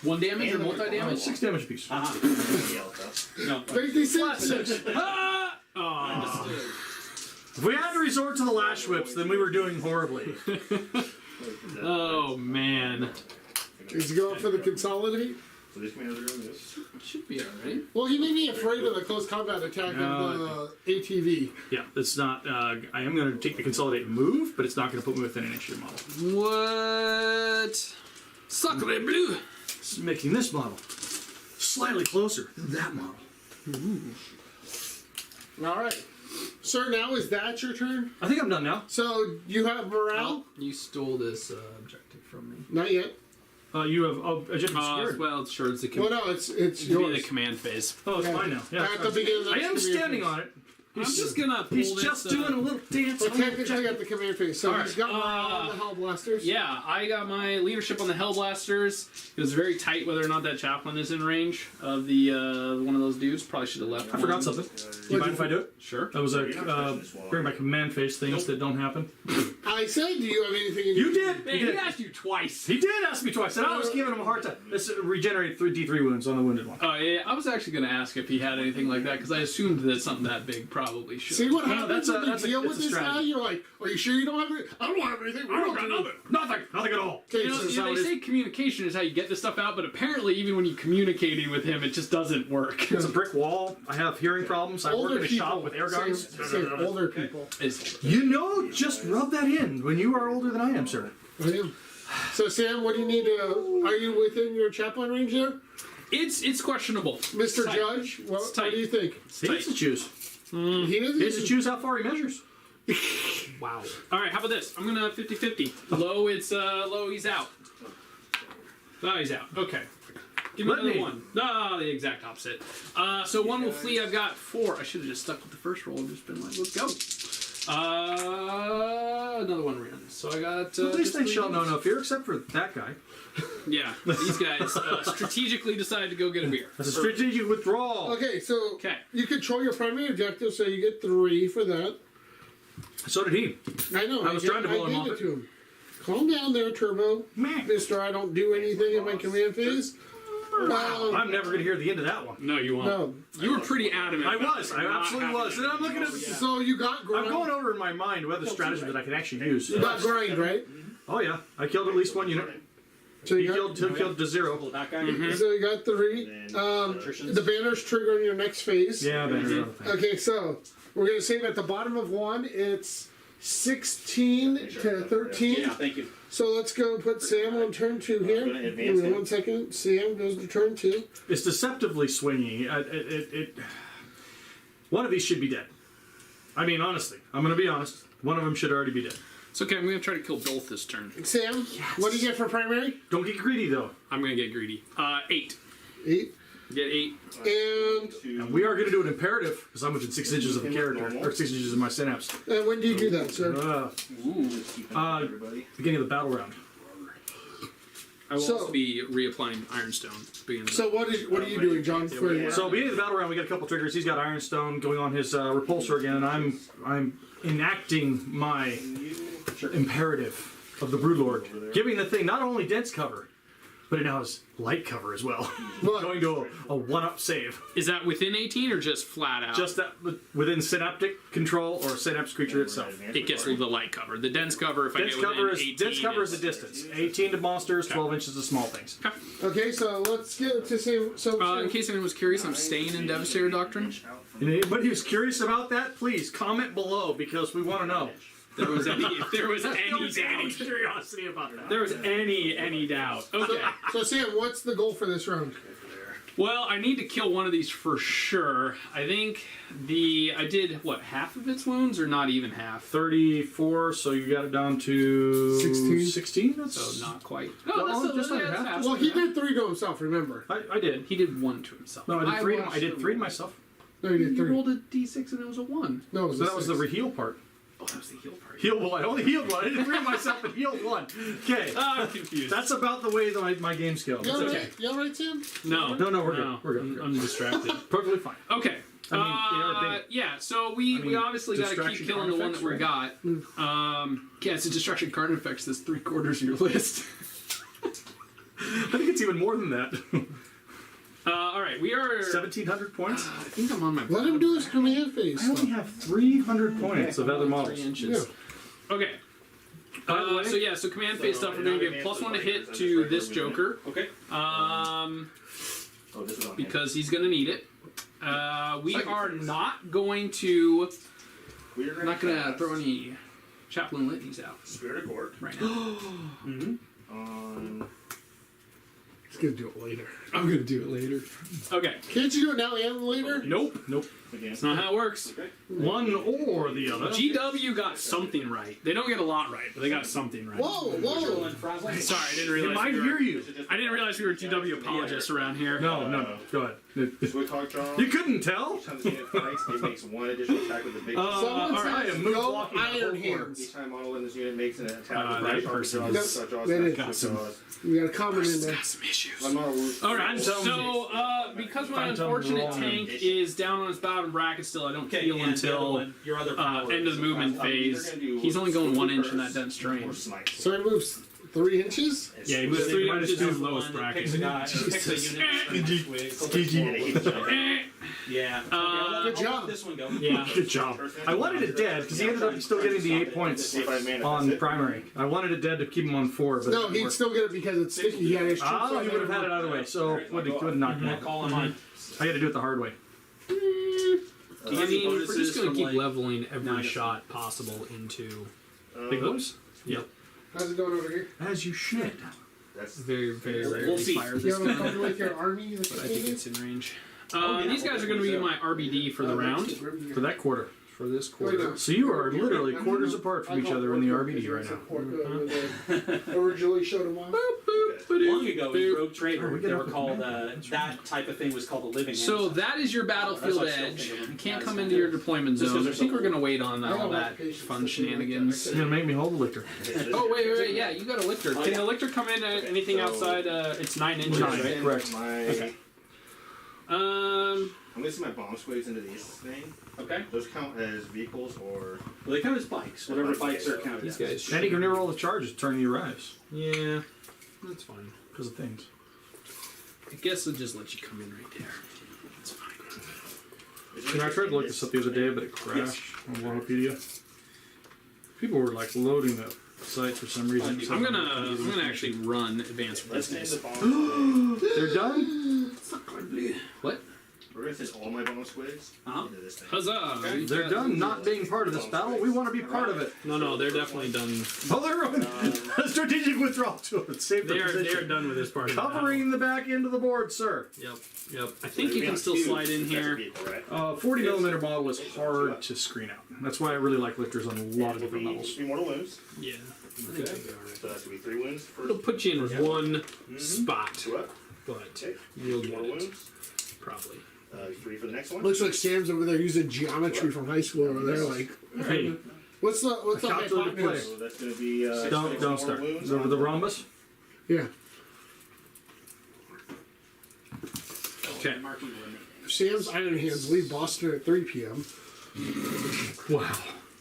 1 damage or multi-damage. 6 damage apiece. No. 56. If we had to resort to the lash whips, then we were doing horribly. Oh man, He's going for the consolidate. So these commanders are doing this. should be alright. Well, he may be afraid of the close combat attack of the ATV. Yeah, it's not. I am going to take the consolidate move, but it's not going to put me within an inch of your model. What? Sacre bleu. This is making this model slightly closer than that model. All right. Sir, now is that your turn? I think I'm done now. So you have morale? You stole this objective from me. Not yet. You have objective secured. Well, sure, it's a Well, no, it's the yours. command phase. Oh, it's mine now. Yeah. At the beginning of the I am command standing phase. on it. I'm just gonna pull He's this, just doing a little dance. Well, technically at the command phase. So All he's right. got morale on the Hell Blasters. Yeah, I got my leadership on the Hellblasters. It was very tight whether or not that chaplain is in range of the one of those dudes. Probably should have left. I forgot something. Do you mind if I do it? Sure. That was during my command phase things that don't happen. I said, do you have anything in You your... did. Man, You he did. asked you twice. He did ask me twice, and I was giving him a hard time. Let's regenerate D3 wounds on the wounded one. Oh yeah, I was actually going to ask if he had anything like that because I assumed that something that big probably should. See what No, happens that's when you deal it's with a this guy? strategy. You're like, are you sure you don't have anything? I don't have anything. We don't do Nothing at all. Okay, You know, so is how they it is. say communication is how you get this stuff out, but apparently even when you're communicating with him, it just doesn't work. It's a brick wall. I have hearing problems. I work older in a people. shop with air guns. Say older people. You know, just rub that in when you are older than I am, sir. I am. So Sam, what do you need to... Are you within your chaplain range there? It's questionable. Mr. tight. Judge, what tight. do you think? He gets to choose. He doesn't... He gets to choose how far he measures. Wow. All right, how about this? I'm gonna 50-50. Low, it's low. He's out. Oh, he's out. Okay. Give me Let another me. one. No, the exact opposite. So one will flee. I've got 4. I should have just stuck with the first roll and just been like, let's go. Another one ran. So I got. At least just they 3 shall know damage. no fear, except for that guy. Yeah, these guys strategically decided to go get a beer. That's a strategic withdrawal. Okay, so Okay. you control your primary objective, so you get 3 for that. So did he. I know. I was trying to blow him gave off it it. to him. Calm down there, Turbo. Man, Mister, I don't do anything in my command phase. I'm never going to hear the end of that one. No, you won't. No. You were pretty adamant. I about was. it. I Not absolutely having was. it. And I'm looking at. So you got grind. I'm going over in my mind what other strategy that I can actually use. You got grind, right? Oh yeah, I killed at least one unit. So He you got, killed to 0. That guy. so you got 3. The banner's trigger in your next phase. Yeah, better. Okay, so we're gonna say at the bottom of 1, it's 16 to 13. Yeah, thank you. So let's go put Sam on turn 2 here. gonna advance Give me him. 1 second. Sam goes to turn 2. It's deceptively swingy. One of these should be dead. I mean, honestly, I'm going to be honest. One of them should already be dead. It's okay. I'm gonna try to kill both this turn. Sam, what do you get for primary? Don't get greedy though. I'm gonna get greedy. 8. 8. Get 8. And we are going to do an imperative because I'm within 6 inches of the character, or 6 inches of my synapse. And when do you do that, sir? Beginning of the battle round. I will So- also be reapplying Ironstone. beginning of So what are you doing, John? For So beginning of the battle round, we got a couple triggers. He's got Ironstone going on his repulsor again, and I'm enacting my imperative of the Broodlord, giving the thing not only dense cover, but it now has light cover as well. Going to a 1-up save. Is that within 18 or just flat out? Just that within synaptic control or synapse creature itself. It gets the light cover. The dense cover, if Dense I get cover within is 18, dense cover is the distance. 18 to monsters, 12 inches to small things. Okay, so let's get to Sam. So In case anyone was curious, I'm staying in Devastator Doctrine. And anybody who's curious about that, please comment below because we want to know. If there was any doubt. Curiosity about that. There was any doubt. Okay. So Sam, what's the goal for this round? Well, I need to kill one of these for sure. I think I did, what, half of its wounds or not even half? 34, so you got it down to 16. 16? That's So not quite. No, that's just under that's half. Well, he did 3 to himself, remember? I did. He did 1 to himself. No, I did 3 to myself. No, he did You 3. rolled a d6 and it was a 1. No, it was So a that was the 6. heal part. Oh, that was the heal part. Heal 1. I only healed 1. I did 3 to myself, but healed 1. Okay. I'm confused. That's about the way that my games go. You all It's right? You all right, Tim? No, No, we're good. We're good. I'm distracted. Perfectly fine. Okay. I mean, they are big. Yeah, so we obviously got to keep distraction killing the one that we card got. Yeah, it's a distraction card effects. That's 3/4 of your list. I think it's even more than that. All right, we are. 1,700 points? I think I'm on my. Let him do his command phase. I only have 300 points of other models. 3 inches. Okay. By the way- So command phase stuff. We're gonna give +1 to hit to this Joker. Okay. Oh, this is on Because he's gonna need it. We are not going to. We're I'm not gonna throw any chaplain litanies out Spirit of Court right now. on. He's gonna do it later. I'm gonna do it later. Okay. Can't you do it now and later? Nope. Again. That's not how it works. One or the other. GW got something right. They don't get a lot right, but they got something right. Whoa, whoa! Sorry, I didn't They realize. might we were- hear you. I didn't realize we were GW apologists around here. No. Go ahead. Switch hog draw. You couldn't tell? Each time the unit fights, it makes 1 additional attack with the big. Someone all right, says move go blocking the Iron whole Hands. Each time model in this unit makes an attack that with right person draws, is- draws, that is- draws, draws. We got a comment in there. Got some issues. I'm not a wound. All right, Phantom. so because my Phantom unfortunate Roll. tank is down on his bottom bracket still, I don't Okay, heal and the other until one, your other power end of is the movement I'm either phase. gonna do He's only going 1 inch in that curse dense terrain. or smite. So he moves 3 inches? Yeah, he was was 3 minus inches 2 of lowest One that bracket. picks a guy, picks a unit. And it keeps jumping. Yeah. Good job. I'll let this one go. Yeah. Good job. I wanted it dead because he ended up still getting the 8 points See if I manifest on it. primary. I wanted it dead to keep him on 4, but No, he'd still get it because it's sticky. He had his troops Oh, on he would have there. had it either way, so would have knocked him I'll out. call on mine. I had to do it the hard way. I mean, we're just bonuses gonna from, keep like, leveling every nine to shot possible into Big moves? Yep. How's it going over here? As you should. That's very, very We'll rarely see. fire You this have a gun, problem with your army? but I think it's in range. yeah, These guys are going to be my RBD for the round For that quarter. for this Wait, quarter. no. So you are literally quarters apart from each other in the RBD right now. Originally showed him off. Long ago, we broke trader. we They get were up with called, the that type of thing was called a living So end. that is your battlefield That's what I edge. still think of You them can't as. come into your deployment Just 'cause zone. I they're think so we're going to wait on I all don't that have patience fun for something like that. shenanigans. You're gonna make me hold the lictor. Oh, wait, yeah, you got a lictor. Can the lictor come in at anything So- outside? It's 9 inches, Nine. right? Correct. My, Um, I'm gonna see my bomb squads into these thing. Okay. Those count as vehicles or. Well, they count as bikes. Whatever bikes are counted these as. guys. And you can never roll the charges, turn you rise. Yeah, that's fine. Because of things. I guess I'll just let you come in right there. That's fine. You know, I tried to look this up the other day, but it crashed on Wikipedia. People were like loading the site for some reason. I'm gonna actually run advanced Let's send resistance. the bomb squads. They're done? What? We're gonna send all my bomb squads Uh-huh. into this thing. Huzzah! They're done not being part of this battle. We want to be part of it. No, they're definitely done. Oh, they're on strategic withdrawal to it. Save the They're position. done with this part. of the Covering the back end of the board, sir. battle. Yep. I think you can still slide in here. 40 millimeter model was hard to screen out. That's why I really like lifters on a lot of different levels. 3 mortal wounds. Yeah. So that's gonna be 3 wounds It'll first. put you in one spot, 2 up. but Okay. you'll get Mortal it wounds. probably. 3 for the next one. Looks like Sam's over there using geometry from high school over there. Like, Hey, what's the calculated play. hypotenuse? So that's gonna be. don't mortal start. wounds The on rhombus. Yeah. Okay. Sam's Iron Hands leave Boston at 3 p.m. Wow.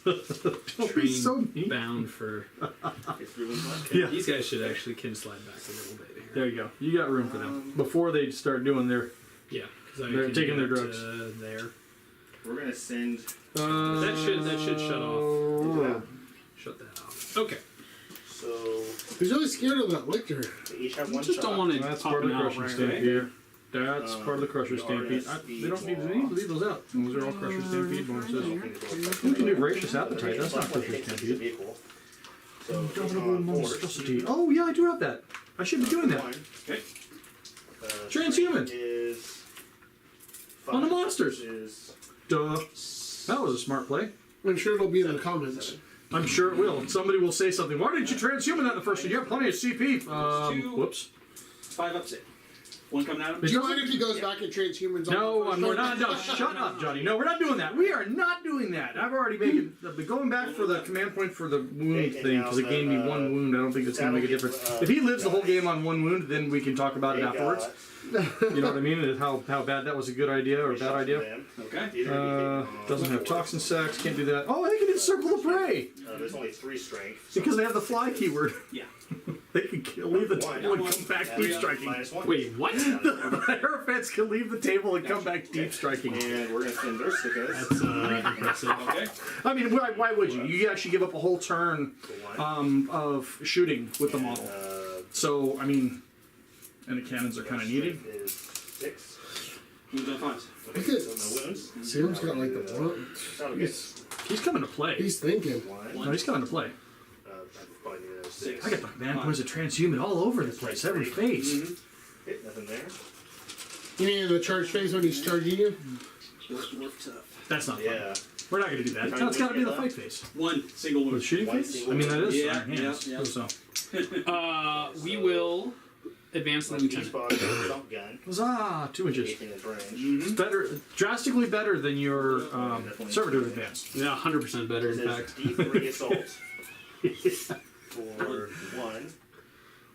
Don't be so neat. Bound for. Okay, 3 wounds left. Yeah. These guys should actually can slide back a little bit here. There you go. You got room for them before they start doing their. Yeah, because They're taking their drugs. There. We're gonna send. That should shut off. Yeah. Shut that off. Okay. So Uh, He's really scared of that lictor. they each have one Just shot. don't want to That's pop part of them the out crushing right stampede. That's part of the crusher the stampede. They don't need to leave those out. Those are all crusher stampede bonuses. You can do gracious appetite. That's not crusher stampede. So Indomitable monstrosity. Oh yeah, I do have that. I should be doing that. Okay. Transhuman. Is On the monsters. Is Duh. That was a smart play. I'm sure it'll be in the comments. I'm sure it will. Somebody will say something. Why didn't you transhuman that in the first one? You have plenty of CP. Two. Whoops. 5 upset. One coming out. Do you mind if he goes back and transhumans? No, we're not. No, shut up, Johnny. No, we're not doing that. We are not doing that. I've already made it. Going back for the command point for the wound thing because it gained me 1 wound. I don't think it's going to make a difference. If he lives the whole game on 1 wound, then we can talk about it afterwards. You know what I mean? And how bad that was a good idea or a bad idea. Okay. Doesn't have toxin sacks. Can't do that. Oh, they can encircle the prey There's only 3 strength. because they have the fly keyword. Yeah. They can leave the table and come back deep striking. -1. Wait, what? The Hierophants can leave the table and come back deep striking. And we're gonna send their stickers. That's impressive. Okay. I mean, why would you? You actually give up a whole turn of shooting with the model. So, I mean, and the cannons are kind of needed. Is 6. Who's on 5s? Okay, Look at- so no wounds. Sam's got like the one. Okay. He's coming to play. He's thinking. 1. No, he's coming to play. I probably need another 6. I got the man points of transhuman all over the place, every face. Okay, nothing there. You mean in the charge phase when he's charging you? That's not fun. Yeah. We're not going to do that. That's got to be the fight phase. 1 single The wound. shooting One phase? single I mean, that is Yeah, iron hands. yeah, yeah. So. We will advance the Each lieutenant. body has a shotgun. Huzzah! 2 inches. 18 inch range. It's better, drastically better than your servitude advance. Yeah, 100% better, in It fact. says D3 assault for 1.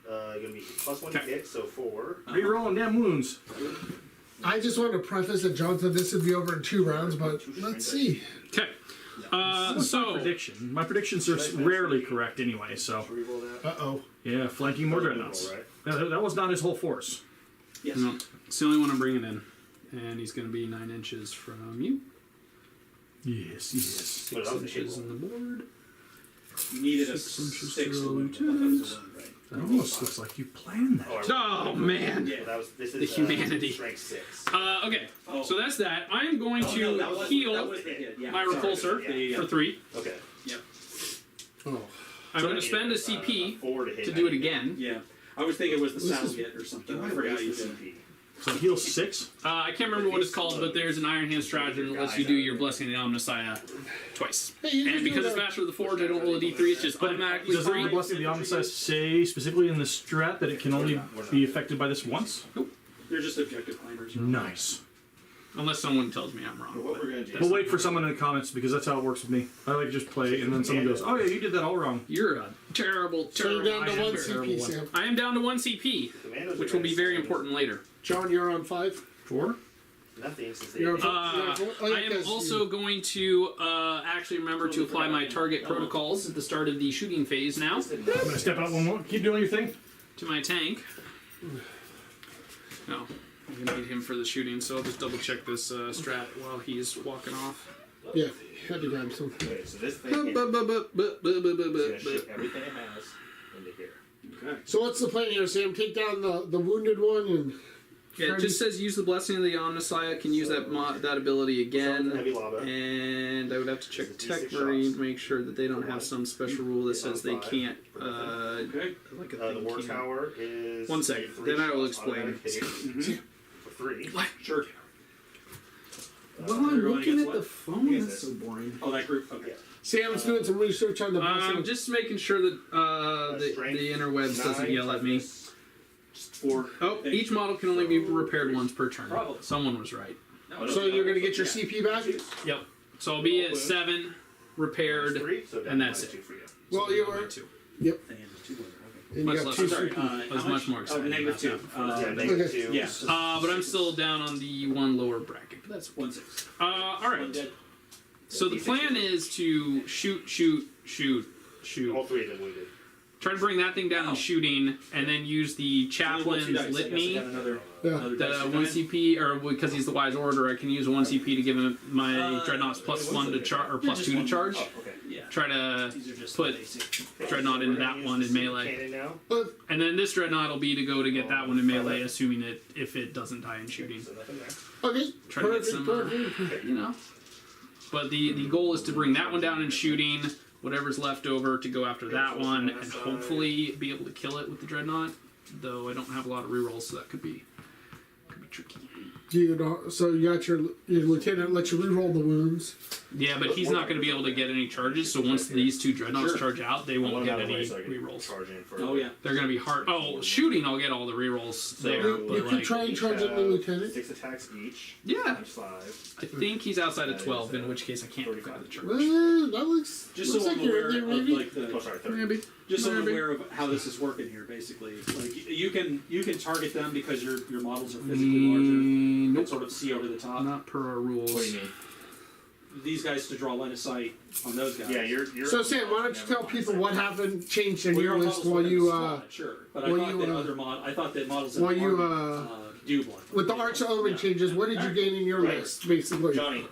Gonna be +1 to hit, so 4. Rerolling damn wounds. I just want to preface that John said this would be over in 2 rounds, but let's see. Okay. What's my prediction? My predictions are rarely correct anyway, so. Reroll that. Uh-oh. Yeah, flanking more dreadnoughts. Right. That was not his whole force. Yes. No, it's the only one I'm bringing in. And he's going to be 9 inches from you. Yes, yes. Put it 6 on the inches table. on the board. You needed a 6 inches 6 to to win. lieutenant. That almost looks like you planned that. Oh, man. Yeah. That was, this is, The humanity. Strength 6. Okay, Oh. so that's that. I am going to no, that was heal the hit. Yeah. my Sorry. repulsor Yeah. for 3. Okay. Oh. I'm going to spend a CP 4 to hit. to do it again. Yeah. I was thinking it was the This sound is- hit or something. I forgot you did. So heal 6. I can't remember what it's called, but there's an Iron Hand stratagem that lets you do your Blessing of the Omnissiah twice. Hey, you And can because do it's that. faster with the Forge, I don't roll a D3, it's just automatically Does the 3. Blessing of the Omnissiah say specifically in the strat that it can only be affected by this once? They're just objective climbers. Nice. Unless someone tells me I'm wrong. What we're gonna do? We'll wait for someone in the comments because that's how it works with me. I like to just play and then someone goes, "Oh yeah, you did that all wrong." You're a terrible, So you're terrible, down to 1 terrible CP, one. Sam. I am down to 1 CP, Commandos which are will be gonna very send important later. John, you're on 5. 4. Nothing since they You're on did. 4. Oh, yeah, I am 'cause also going to actually remember to apply my target protocols at the start of the shooting phase now I'm gonna step out one more. Keep doing your thing. to my tank. No, I'm going to need him for the shooting, so I'll just double check this strat while he's walking off. Yeah, had to grab something. Okay, so this thing is gonna shoot everything it has into here. Okay. So what's the plan here, Sam? Take down the wounded one and... Yeah, it just says use the Blessing of the Omnissiah, can use that that ability again. Heavy lava. And I would have to check This is D6 Tech Marine shots. to make sure that they don't have some special rule that says they can't. Okay. Like a The thing war can't. tower is. 1 second, 3 then I will shots, explain. automatic hitting For 3. Sure. Well, I'm Everyone looking gets at the what? phone. Yes, That's so boring. Oh, that group. Okay. Sam's doing some research on the I'm boss. just making sure that the interwebs doesn't yell at me. Just 4. Oh, each model can only be repaired once per turn. Probably. Someone was right. So you're going to get your CP back? Yep. So I'll be at 7 repaired. 3, so and that's it. 2 for you. Well, you were... Two. Yep. And you Much got less 2 Sorry. CP. I was much more Oh, excited negative about 2. Yeah, that. negative Okay. 2. Yeah. But I'm still down on the 1 lower bracket. But that's 1/6. all One right. dead. So the plan is to shoot. All 3 of them wounded. Try to bring that thing down in shooting, and then use the chaplain's litany. Yeah. The 1 CP, or because he's the wise order, I can use 1 CP to give him my dreadnoughts +1 to charge or +2 to charge. Oh, okay. Yeah. Try to These are just put basic. dreadnought into We're gonna that use one in the melee, cannon now. and then this dreadnought will be to go to get that one in melee, assuming it if it doesn't die in shooting. So nothing there. Okay. Try to get Perfect, some, perfect. you know. But the goal is to bring that one down in shooting, whatever's left over to go after that one, and hopefully be able to kill it with the dreadnought. Though I don't have a lot of rerolls, so that could be be tricky. So you got your lieutenant lets you reroll the wounds. Yeah, but he's not going to be able to get any charges. So once these two dreadnoughts charge out, they won't get any rerolls. Oh yeah. They're going to be hard. Oh, shooting, I'll get all the rerolls there. You But could like, try and charge it the lieutenant. 6 attacks each. yeah, Times 5. I think he's outside of 12, in which case I can't go to the charge. Well, that looks Just looks so like I'm you're aware in there, of maybe. like the. Oh, sorry, 30. Maybe. Just so I'm Maybe. aware of how this is working here, basically. Like you can target them because your models are physically larger. And Nope. sort of see over the top. Not per our rules. What do you mean? These guys to draw line of sight on those guys. Yeah, you're. So Sam, why don't you tell people what happened, changed in Well, your list models while were in you the squad, sure, but I while thought you, that other I thought that models in while the you, army, do one. with the Arks of Omen changes, what did you gain in your Right. list, basically? Johnny.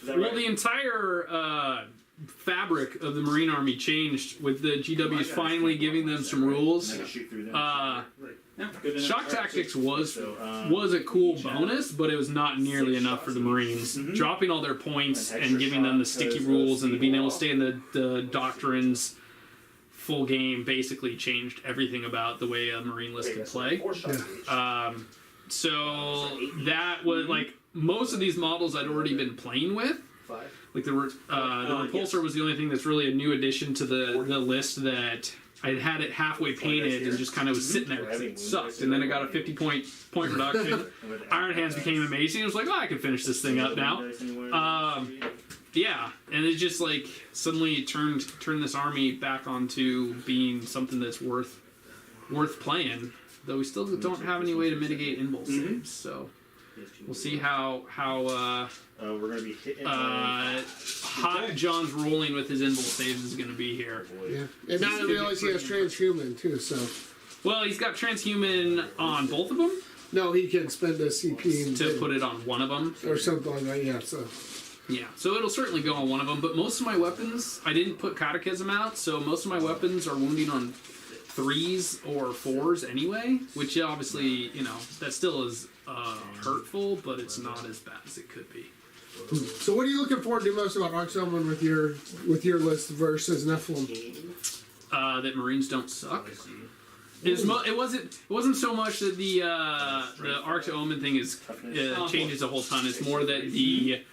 Is that Well, right? the entire fabric of the Marine Army changed with the GWs finally giving them some rules. I can shoot through them. Yeah, good enough. Shock Tactics was a cool bonus, but it was not nearly enough for the Marines. Dropping all their points and giving them the sticky rules and being able to stay in the doctrines full game basically changed everything about the way a Marine list can play. 4 shots each. So that was like most of these models I'd already been playing with. 5. Like the repulsor was the only thing that's really a new addition to the list that I had it halfway painted and just kind of was sitting there because it sucked. And then it got a 50 point reduction. Iron Hands became amazing. It was like, oh, I can finish this thing up now. Yeah, and it just like suddenly turned this army back onto being something that's worth playing. Though we still don't have any way to mitigate invul saves, so we'll see how we're gonna be hitting. hot John's rolling with his invul saves is going to be here. Yeah, and now I realize he has transhuman too. So Well, he's got transhuman on both of them no, he can spend a CP and to put it on one of them. or something like that. Yeah, so Yeah, so it'll certainly go on one of them. But most of my weapons, I didn't put Catechism out, so most of my weapons are wounding on 3s or 4s anyway. Which obviously, that still is hurtful, but it's not as bad as it could be. So what are you looking forward to most about Arks of Omen with your list versus Nephilim? That Marines don't suck. It wasn't so much that the Arks of Omen thing changes a whole ton. It's more that the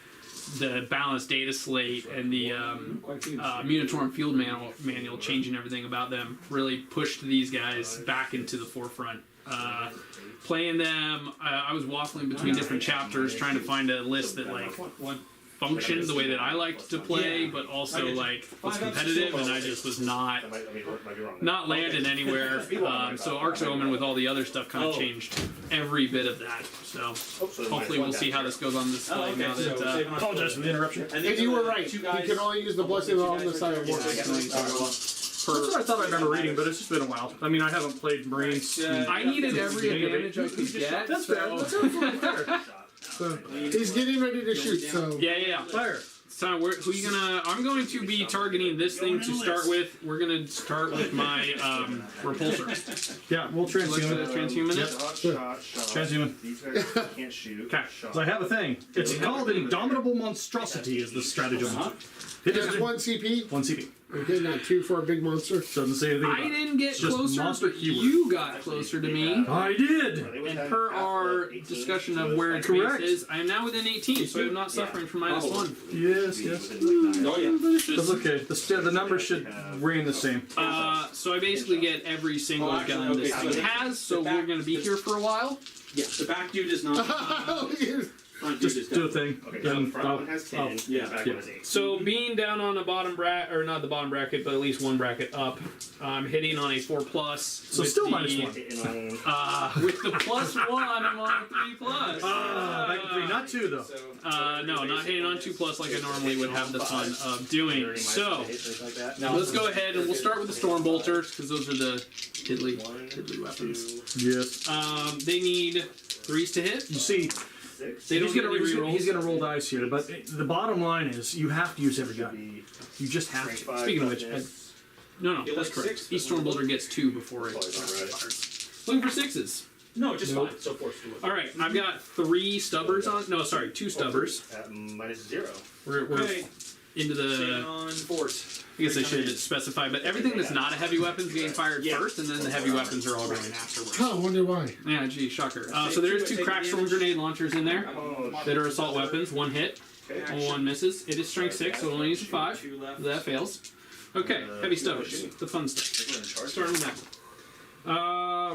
balanced data slate and the Munitorum field manual changing everything about them really pushed these guys back into the forefront. Playing them, I was waffling between different chapters trying to find a list that like functioned the way that I liked to play, but also like was competitive, and I just was not landing anywywhere. So Arks of Omen with all the other stuff kind of changed every bit of that. So hopefully we'll see how this goes on display now that. Apologize for the interruption. And you were right. You can only use the blessing on the side of war. That's what I thought I remember reading, but it's just been a while. I mean, I haven't played Marines. I needed every advantage I could get. That's fair. That's absolutely fair. So he's getting ready to shoot. So Yeah. Fire. So who you gonna? I'm going to be targeting this thing to start with. We're gonna start with my repulsor. Yeah, we'll transhuman it. Transhuman it. Transhuman. These guys can't shoot. Okay, so I have a thing. It's called Indomitable Monstrosity is the stratagem. It just is one CP. 1 CP. Okay, not 2 for a big monster. Doesn't say anything about I it. didn't get It's just closer, monster but keyword. you got closer to me. I did! And per our discussion of where its base Correct. is, I am now within 18, so I'm not suffering from -1. Yes. Oh yeah. That's okay. The numbers should remain the same. So I basically get every single gun this thing has, so we're going to be here for a while. Yeah, the back dude is not. Front dude is Just do a thing. Okay, Then the front one has 10. yeah, the back one has 8. So being down on the bottom bracket, or not the bottom bracket, but at least one bracket up, I'm hitting on a 4+. So still -1. Hitting on With the +1, I'm on a 3+. Back to 3, not 2 though. No, not hitting on 2+ like I normally would have the fun of doing. So let's go ahead and we'll start with the Storm Bolters because those are the diddly weapons. Yes. They need 3s to hit. You see, They don't he's get any gonna rerolls. he's gonna roll dice here, but the bottom line is you have to use every gun. You just have to. Speaking of which, no, that's correct. Each Storm Bolter gets 2 before it fires. Looking for 6s. No, just 5. So force to it. All right, I've got 3 stubbers on. No, sorry, 2 stubbers. At -0. We're into the. On force. I guess I should specify, but everything that's not a heavy weapons getting fired first, and then the heavy weapons are all going afterwards. Oh, I wonder why. Yeah, gee, shocker. So there's 2 crack storm grenade launchers in there that are assault weapons. 1 hit, 1 misses. It is strength 6, so it only needs a 5. 2 left. That fails. Okay, heavy stoves, the fun stuff. Starting with that.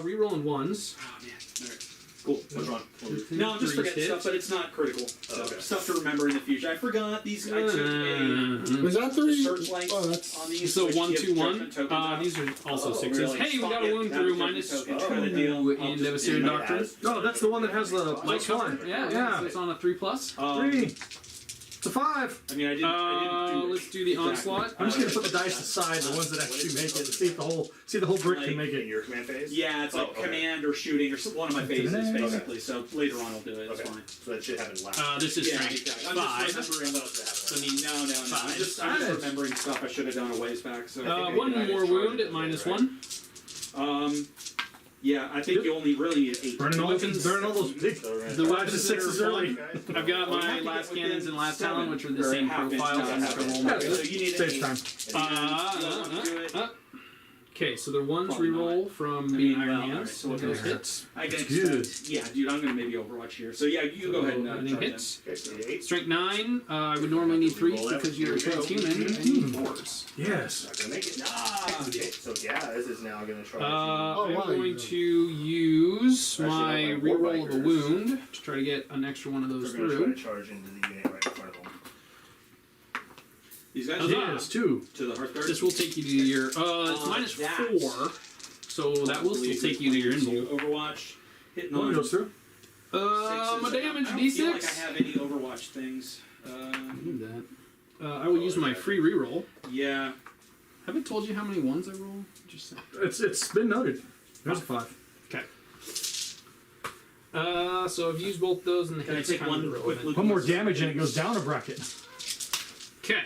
Rerolling 1s. Oh, man. All right. Cool. What's wrong? No, just forget stuff, but it's not critical. So, stuff to remember in the future. I forgot these. I took a Was that 3? searchlight Oh, that's. on these. So which 1, give 2, 1. judgment tokens out. These are also 6s. Really? Hey, we got a wound through minus Token kind of deal. I'll in just Devastator do that. Doctrine. Oh, that's the one that has the Light plus cover. 1. Yeah, so it's on a 3+. 3. It's a 5. I mean, I didn't do it. Let's do the Exactly. onslaught. I'm just gonna put the dice aside, the ones that actually make it, see if the whole brick can make In it. your command phase? Yeah, it's like Oh, okay. command or shooting or one of my phases, Okay. basically. So later on, I'll do it. It's Okay. fine. So that should happen last. This is Yeah, strength exactly. I'm 5. just remembering. So needs No. I'm Five. just remembering stuff I should have done a ways back. So. one more wound at -1. Yeah, I think you only really need 8. Burning all those big. The Five weapons to sixes that are early. fun. I've got Well, you my have to last get cannons and last within talon, which are the 7 same or half inch profiles. down. I'm just gonna roll Yeah, my So you need an saves 8. time. Okay, so they're 1s Probably reroll from I being mean, Iron well, Hands. alright, so With we'll those go hits. I can Good. expect. Yeah, dude, I'm gonna maybe Overwatch here. So yeah, you go ahead and Everything try hits. Okay, so the 8. Strength 9. I would normally need 3s because you're a transhuman. I need 4s. Yes. Not gonna make it. Ah, Okay, so yeah, this is now gonna try. I'm wow. going to use Actually, my no, my war reroll of a bikers. wound to try to get an extra one of We're those gonna try through. to charge into the unit right in front of them. these guys. Huzzah. Yes, 2. To the Hearthguard. This will take you to your. It's that. -4. So that will still take you to your invul. Overwatch. Hitting One on goes through. My damage I don't feel like I d6. have any Overwatch things. Need that. I will use my free reroll. Yeah. Have I told you how many 1s I roll? Just saying. It's been noted. There's a 5. Okay. So I've used both those and the Can I hits take kind of one quick irrelevant. look? One more damage and it goes down a bracket. Okay.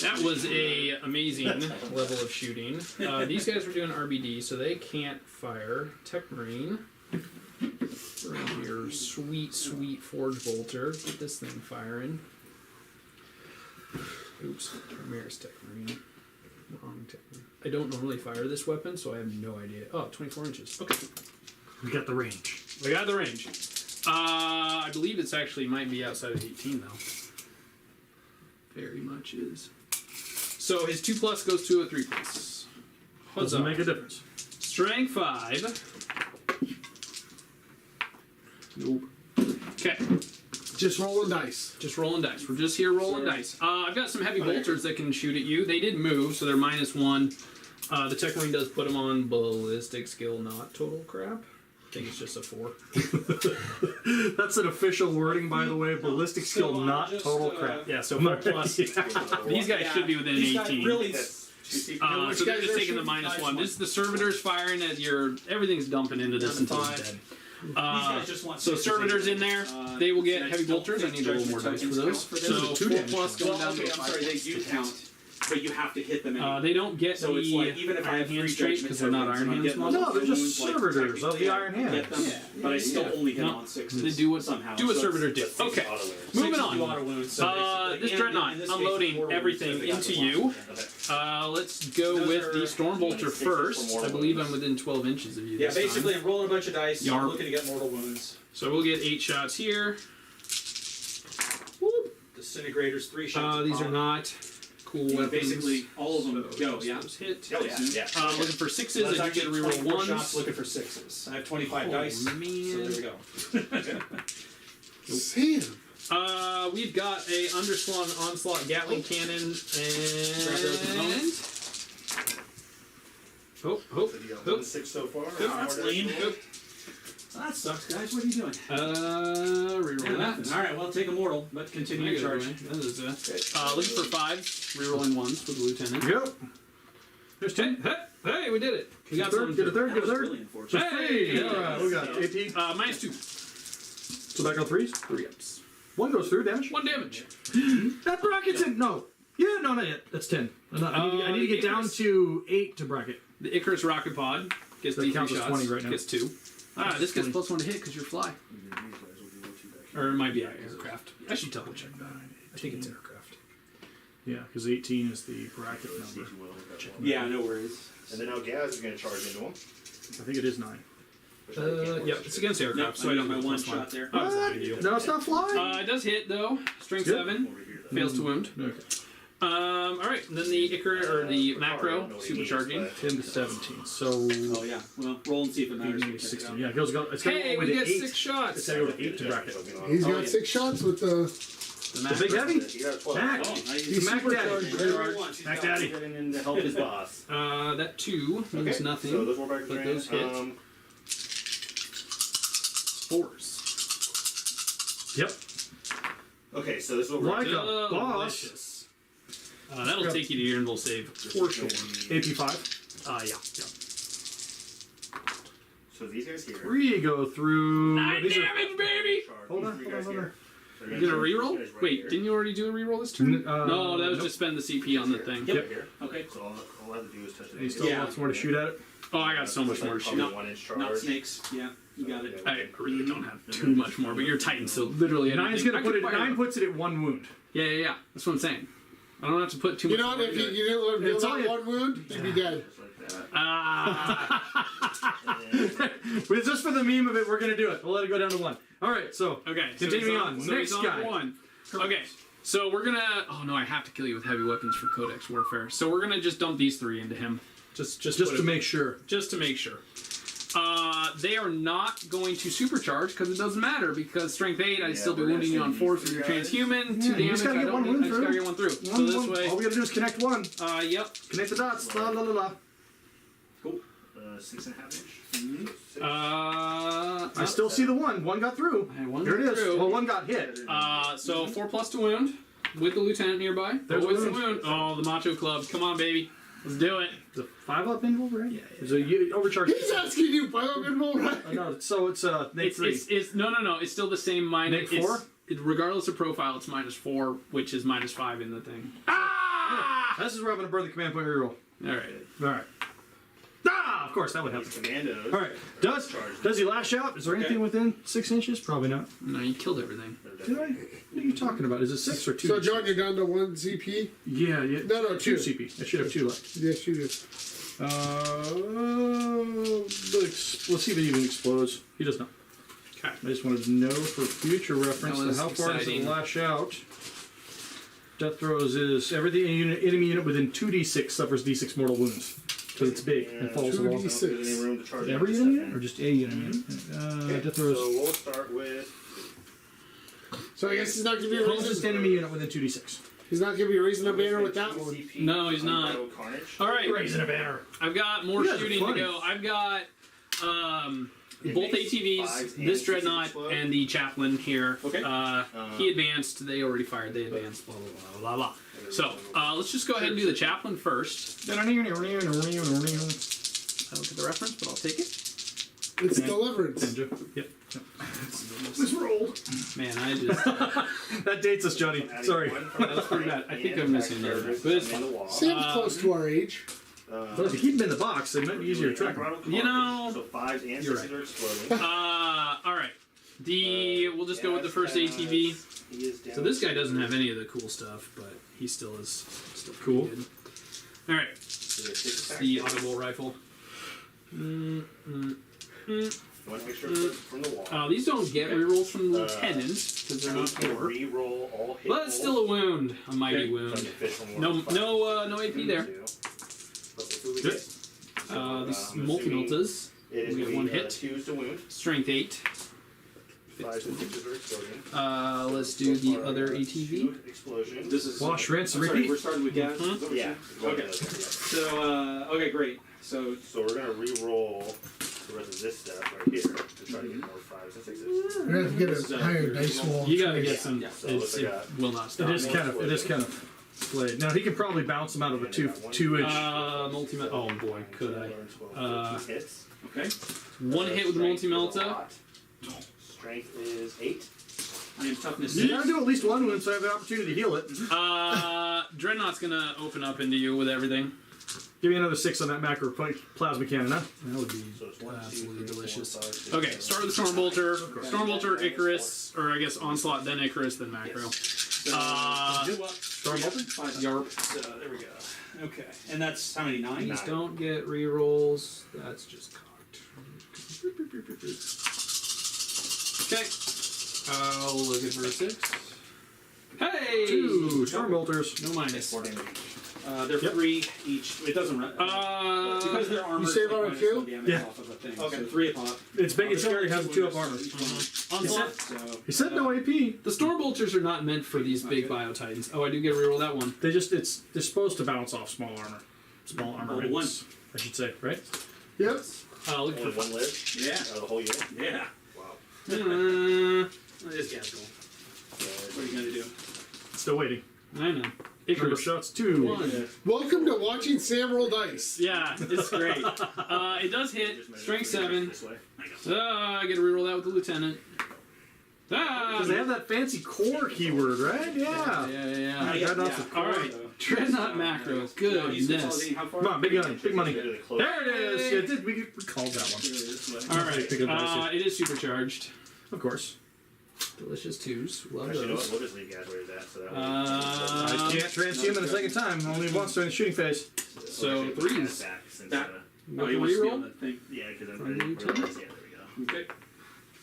That was a amazing level of shooting. These guys were doing RBD, so they can't fire. Tech Marine. Bring your sweet, sweet Forge Bolter. Get this thing firing. Oops. Ramirez Tech Marine. Wrong Tech Marine. I don't normally fire this weapon, so I have no idea. Oh, 24 inches. Okay. We got the range. We got the range. I believe it's actually might be outside of 18 though. Very much is. So his 2+ goes to a 3+. What's Doesn't up? make a difference. Strength 5. Nope. Okay, Just rolling dice. just rolling dice. We're just here rolling dice. I've got some heavy bolters that can shoot at you. They did move, so they're -1. The Tech Marine does put them on ballistic skill, not total crap. I think it's just a 4. That's an official wording, by the way. Ballistic skill, So, not just, total crap. Yeah, so 4+. These guys should be within These guys 18. really. So they're just taking the -1. This is the servitors firing at your. Everything's dumping into this until it's dead. These guys just want So sixes. servitors in there, they will get I heavy don't bolters. I think need a little more dice for judgment those. tokens So count for 4+ damage. going Well, down okay, to a I'm 5+. sorry, they do count, but you have to hit them anyway. They don't get So it's the like, even if I Iron have Hand three straight judgment because they're not tokens, Iron I'm Hands getting models. No, they're just wounds, like, servitors of the technically Iron I get Hands. them, but I still only hit No, on 6s. They do what somehow. do what So servitors do. Let's Okay, auto wounds. moving Sixes do on. auto wounds, so basically- This and dreadnought, in this case, unloading 4 wounds, everything so they got into the you. one. Let's go Those with are the Stormbolter sixes for first. mortal I believe wounds. I'm within 12 inches of you. Yeah, this basically, time. I'm rolling a bunch of dice. Yarp. I'm looking to get mortal wounds. So we'll get 8 shots here. Disintegrators, 3 shots. These are upon. not cool Yeah, weapons. basically, all of them So go, just yeah. those hit. Oh, yeah, yeah. Looking for 6s, That's and you get to actually reroll 24 shots 1s. looking for 6s. I have 25 dice, Oh, so man. there we go. Sam. We've got a Underswan Onslaught Gatling Cannon and. Oh, So you got 1 6 so far. that's lean. Well, that sucks, guys. What are you doing? Reroll that. All right, well, take a mortal, but continue to charge. That is looking for 5s, rerolling 1s for the lieutenant. Yep. There's 10. Hey, we did it. We got Get a third, get a third, That get a was third. really unfortunate. Hey! Alright, we got AP. -2. So back on 3s. 3 ups. 1 goes through, damage. 1 damage. That bracket's in. No. Yeah, no, not yet. That's 10. I need to get down to 8 to bracket. The Icarus Rocket Pod gets That D3 counts as shots. 20 right now. Gets 2. This gets +1 to hit because you're fly. Or it might be aircraft. I should double check that. I think it's aircraft. Yeah, because 18 is the bracket number. Yeah, no worries. And then now Gaz is going to charge into him. I think it is 9. Yep, it's against aircraft, Nope, so I I use don't my have one plus 1. shot there. Oh, it's not a big deal. No, it's not flying. It does hit though. Strength Good. 7 fails to wound. Okay. All right, then the Icar or the macro supercharging. 10 to 17. So Oh yeah. Well, roll and see if it matters. maybe 16. Yeah, it goes. It's going Hey, to we go get with 8. 6 shots. It's going to go to 8 to bracket. He's Oh, got yeah. 6 shots with the. The big heavy. You got a 12. Mac. Oh, nice. He's Mac supercharged. Daddy. Mac Mac Daddy. Getting in to help his boss. That 2 means Okay, nothing. So those war back but those hit. 4s. Yep. okay, so this is what we're Like a boss. Delicious. That'll take you to your invul save for sure. AP 5. Yeah. So these guys here. 3 go through. 9 these are- damage, baby! Hold on, These hold on, guys hold here. on. So You gonna these reroll? guys right Wait, here. didn't you already do a reroll this turn? No, that was nope. just spend the CP on the thing. Right here. Okay. So all I have to do is touch it. He still Yeah. wants more to shoot at it. Oh, I got so much more to shoot. Probably 1 inch charge. Not snakes. Yeah, you got it. I really don't have too much more, but you're Titan, so literally Nine's anything. gonna I put could it. fire 9 puts it at 1 wound. Yeah. That's what I'm saying. I don't have to put too You much. know what? more If into you it. didn't reveal It's that only- one wound, you'd be dead. Just like that. But just for the meme of it, we're gonna do it. We'll let it go down to 1. All right. So Okay, so continuing he's on. so Next he's on guy. 1. Okay, so we're gonna. Oh no, I have to kill you with heavy weapons for Codex Warfare. So we're gonna just dump these 3 into him. Just Just to make sure. Just to make sure. They are not going to supercharge because it doesn't matter because strength 8, I'd still be we're wounding you gonna on send 4 these for your guys. transhuman. 2 you damage. just gotta I get don't one need- wound I just through. gotta get 1 through. So One, this one. way. All we gotta do is connect 1. Yep. Connect the dots. La la la la. 6.5 inch. I still see the 1. 1 got through. I had 1 Here it is. through. Well, 1 got hit. So 4 plus to wound with the lieutenant nearby. There's with a the wound. wound. Oh, the Macho Club. Come on, baby. Let's do it. It's a 5-up invul, right? Yeah. It's a overcharge. He's asking you, by the way, right? No, so it's Nate 3. It's no. It's still the same minus. Nate 4? Regardless of profile, it's -4, which is -5 in the thing. This is where I'm gonna burn the command point reroll. All right. All right. Of course that would happen. These commandos. All right. Does he lash out? Is there anything within 6 inches? Probably not. No, you killed everything. Did I? What are you talking about? Is it 6 or 2? So, John, you're down to 1 CP? Yeah. No, 2. 2 CP. I should have 2 left. Yes, you do. Let's see if it even explodes. He does not. Okay. I just wanted to know for future reference That was how far does it exciting. lash out. Death throws is every enemy unit within 2d6 suffers d6 mortal wounds because it's big and falls along. 2d6. Any room to charge Every up to enemy unit 7. or just a enemy unit? Death throws. So we'll start with So, I guess he's not going to be a Closest reason. enemy unit within 2d6. He's not going to be raising a banner with that one. CP. No, he's not. Unbridled Carnage. All right. Raising a banner. I've got more You guys are shooting to funny. go. I've got It both makes ATVs, 5s and this 6s dreadnought, explode. and the chaplain here. Okay. He advanced. They already fired. They advanced. Blah blah blah blah blah. So let's just go ahead and do the chaplain first. I don't get the reference, but I'll take it. It's deliverance. Yep. This rolled. Man, I just That dates us, Johnny. Adding Sorry. one from That's pretty bad. I and think I'm missing back there, charges but it's in the fine. wall. Sam's close to our age. But if you keep them in the box, it might be easier to track them. Unbridled You Carnage. know, So 5s and you're 6s are exploding. all right. We'll just go with the first Gaz ATV. has- he is down So this guy to- doesn't have any of the cool stuff, but he still is pretty Cool. good. All right, So there's 6 attacks. the audible rifle. You want to make sure it's from the wall. These don't get rerolls from the lieutenants because they're not Gonna four. re-roll all hit But it's still a wound, a mighty Okay. wound. From the official No, one. no AP there. But what do we Good. get? These I'm assuming multi-meltas. It is We get gonna one be, hit. 2s to wound. Strength 8. 5s and 6s are exploding. Let's do the So far, other 2 ATV. explosions. This is Wash, rinse, I'm sorry, repeat. we're starting with Gaz. Is that what you're Yeah. saying? Okay. So okay, great. So So we're gonna re-roll the rest of this stuff right here to try to get more 5s and 6s. We're going to have to get a higher dice roll. You gotta get some. Yeah. So It will not stop. It is kind of flayed. Now he can probably bounce them out of a 2-inch. Multi. Oh boy, could I? Hits. okay, One hit with the Strength is a multi-melta. lot. Strength is 8. I am toughness You 6. gotta do at least one wound so I have the opportunity to heal it. Dreadnought's gonna open up into you with everything. Give me another 6 on that macro plasma cannon, huh? That would be So it's 1, 2, absolutely 3, 4, delicious. 5, 6, Okay, start with the Stormbolter. Stormbolter, Icarus, or I guess Onslaught, then Icarus, then Macro. Storm Bolter? Yarp. So there we go. Okay, and that's how many? 9? These don't get rerolls. That's just cocked. Okay. I'll look at verse 6. Hey! 2 Storm Bolters. No minus. 4 damage. They're 3 each. It doesn't run. Because they're armored. You save like, on a minus 2? 1 damage Yeah. off of a thing. Okay. So 3 a pop. It's big and They're scary, only has 2 2 up wounded, armor. so each On one. top, So, He said no AP. the Storm Bolters are not meant for these big Okay. Bio Titans. Oh, I do get to reroll that one. They're supposed to bounce off small armor. Small armor Level rings, I should say, right? Yep. Look Only for 1 live? Yeah. Out of the whole unit? Yeah. Wow. This guy's cool. What are you gonna do? Still waiting. I know. Number Icarus. shots 2. 1. Welcome to watching Sam roll dice. Yeah, it's great. It does hit. Strength 7. This way. I get to reroll that with the Lieutenant. Because they have that fancy core keyword, right? Yeah. Yeah. I got off the All right. Dreadnought macro. Goodness. How far? Come on, big money, big money. Really close. There it is. Yeah, we called that one. All right. Pick up dice. It is supercharged. Of course. Delicious 2s. Love Actually, you know what? those. We'll just leave guys where he's at. So that way I can't transhuman a second time. Only once during the shooting phase. So We'll 3s. back since, That- No Oh, you want to be on reroll. that thing? yeah, because I'm From ready. Lieutenant? Yeah, there we go. Okay.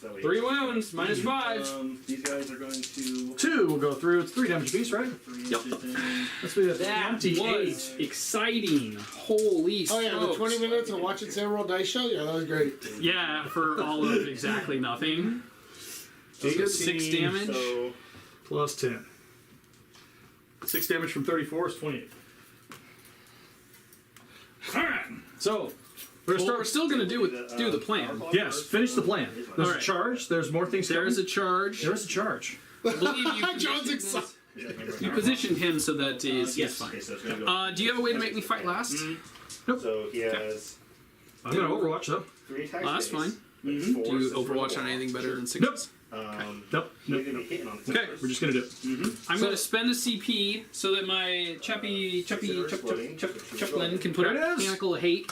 So we- 3 wounds. Minus 5. These guys are going to 2 will go through. It's 3 damage apiece, right? 3 Yep. inches in. Let's be That 28. was exciting. Holy Oh yeah, the smokes. 20 minutes of watching Sam roll dice show. Yeah, that was great. Yeah, for all of exactly nothing. 6 damage. So Plus 10. 6 damage from 34 is 28. Alright. So, we're Well, gonna we're start. still gonna do the plan. Yes, finish the plan. There's a Alright. charge. There's more things coming. There's a charge. There's a charge. I believe you John's excited. You positioned him so that he's Yes. fine. Okay, so it's gonna go. Do you have a way to make me fight last? So he has I'm gonna Overwatch though. 3 attacks. That's base, fine. but Do 4 you is for the Overwatch on wall. anything better than 6? Nope. You're Nope. gonna be hitting on Okay, we're just gonna do it. I'm going to spend a CP so that my Chaplin can put There it a is. mechanical hate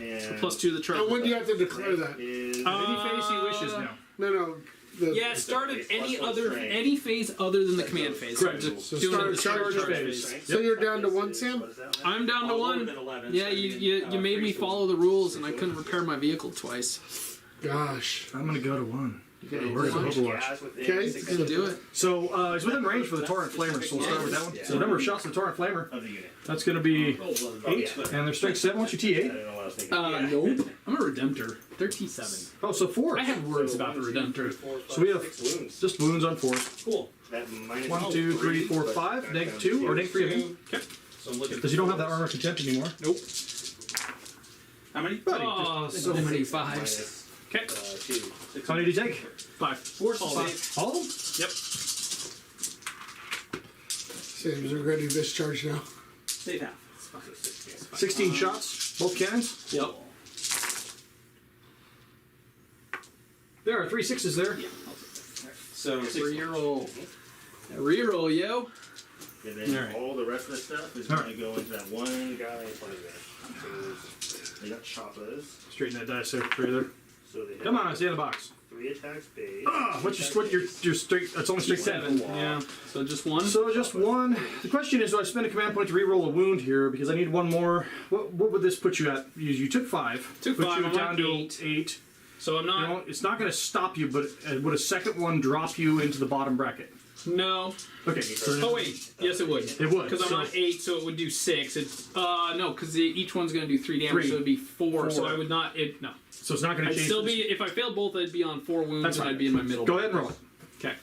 And plus 2 to the And trouble. when do you have to declare that? is Any phase he wishes now. No. The, Yeah, start at any Plus other strength. any phase other than the command phase. Correct. I'm just So doing start it a the charge charge phase. phase. So you're down to 1, Sam? What is that? I'm down to Lower 1. than 11, Yeah, so you made me follow the rules and I couldn't repair my vehicle twice. Gosh. I'm gonna go to 1. Okay, Where's the Overwatch? Gas within Okay. 6 Gonna do it. So he's within range for the Torrent Flamer, so we'll start with that one. So the number of shots of the Torrent Flamer. of the unit. That's gonna be Oh, 8, yeah. and their strength 7. What's your I T8? don't know what I was thinking. Nope. I'm a Redemptor. They're T7. Oh, so 4. I have words about the Redemptor. So we have 6 wounds. just wounds on 4. Cool. That minus 1, 2, 3, 4, 5. Negative 2 or negative 3 of them. Okay. So I'm looking. Because you don't have that armor contempt anymore. Nope. How many? Buddy, Oh, just so many 5s. minus Okay. 2. how many do you take? 5. 4 All of them? Yep. Sam's regretting discharge now. Save half. 16 shots, both cannons. Yep. There are 3 6s there. So 6 Reroll. Reroll, yo. And then Alright. all the rest of the stuff is Alright. going to go into that one guy in front of you. So they got choppas. Straighten that dice there, right there. So they have Come on, stay in the box. 3 attacks base. What's your straight? It's only straight 7. 7. Yeah. So just 1. So just 1. The question is, do I spend a command point to reroll a wound here because I need 1 more? What would this put you at? You took 5. Took Put 5, you I'm down at to 8. 8. So I'm You not. know, it's not going to stop you, but would a second one drop you into the bottom bracket? No. Okay. So Oh wait. Yes, it would. It would. Because I'm So- on 8, so it would do 6. It's no, because each one's going to do 3 damage, 3. so it'd be 4. So 4. I would not. No. So it's not going to I'd change. still be. If I failed both, I'd be on 4 wounds, That's and fine. I'd be in my middle. Go ahead and roll it. Okay.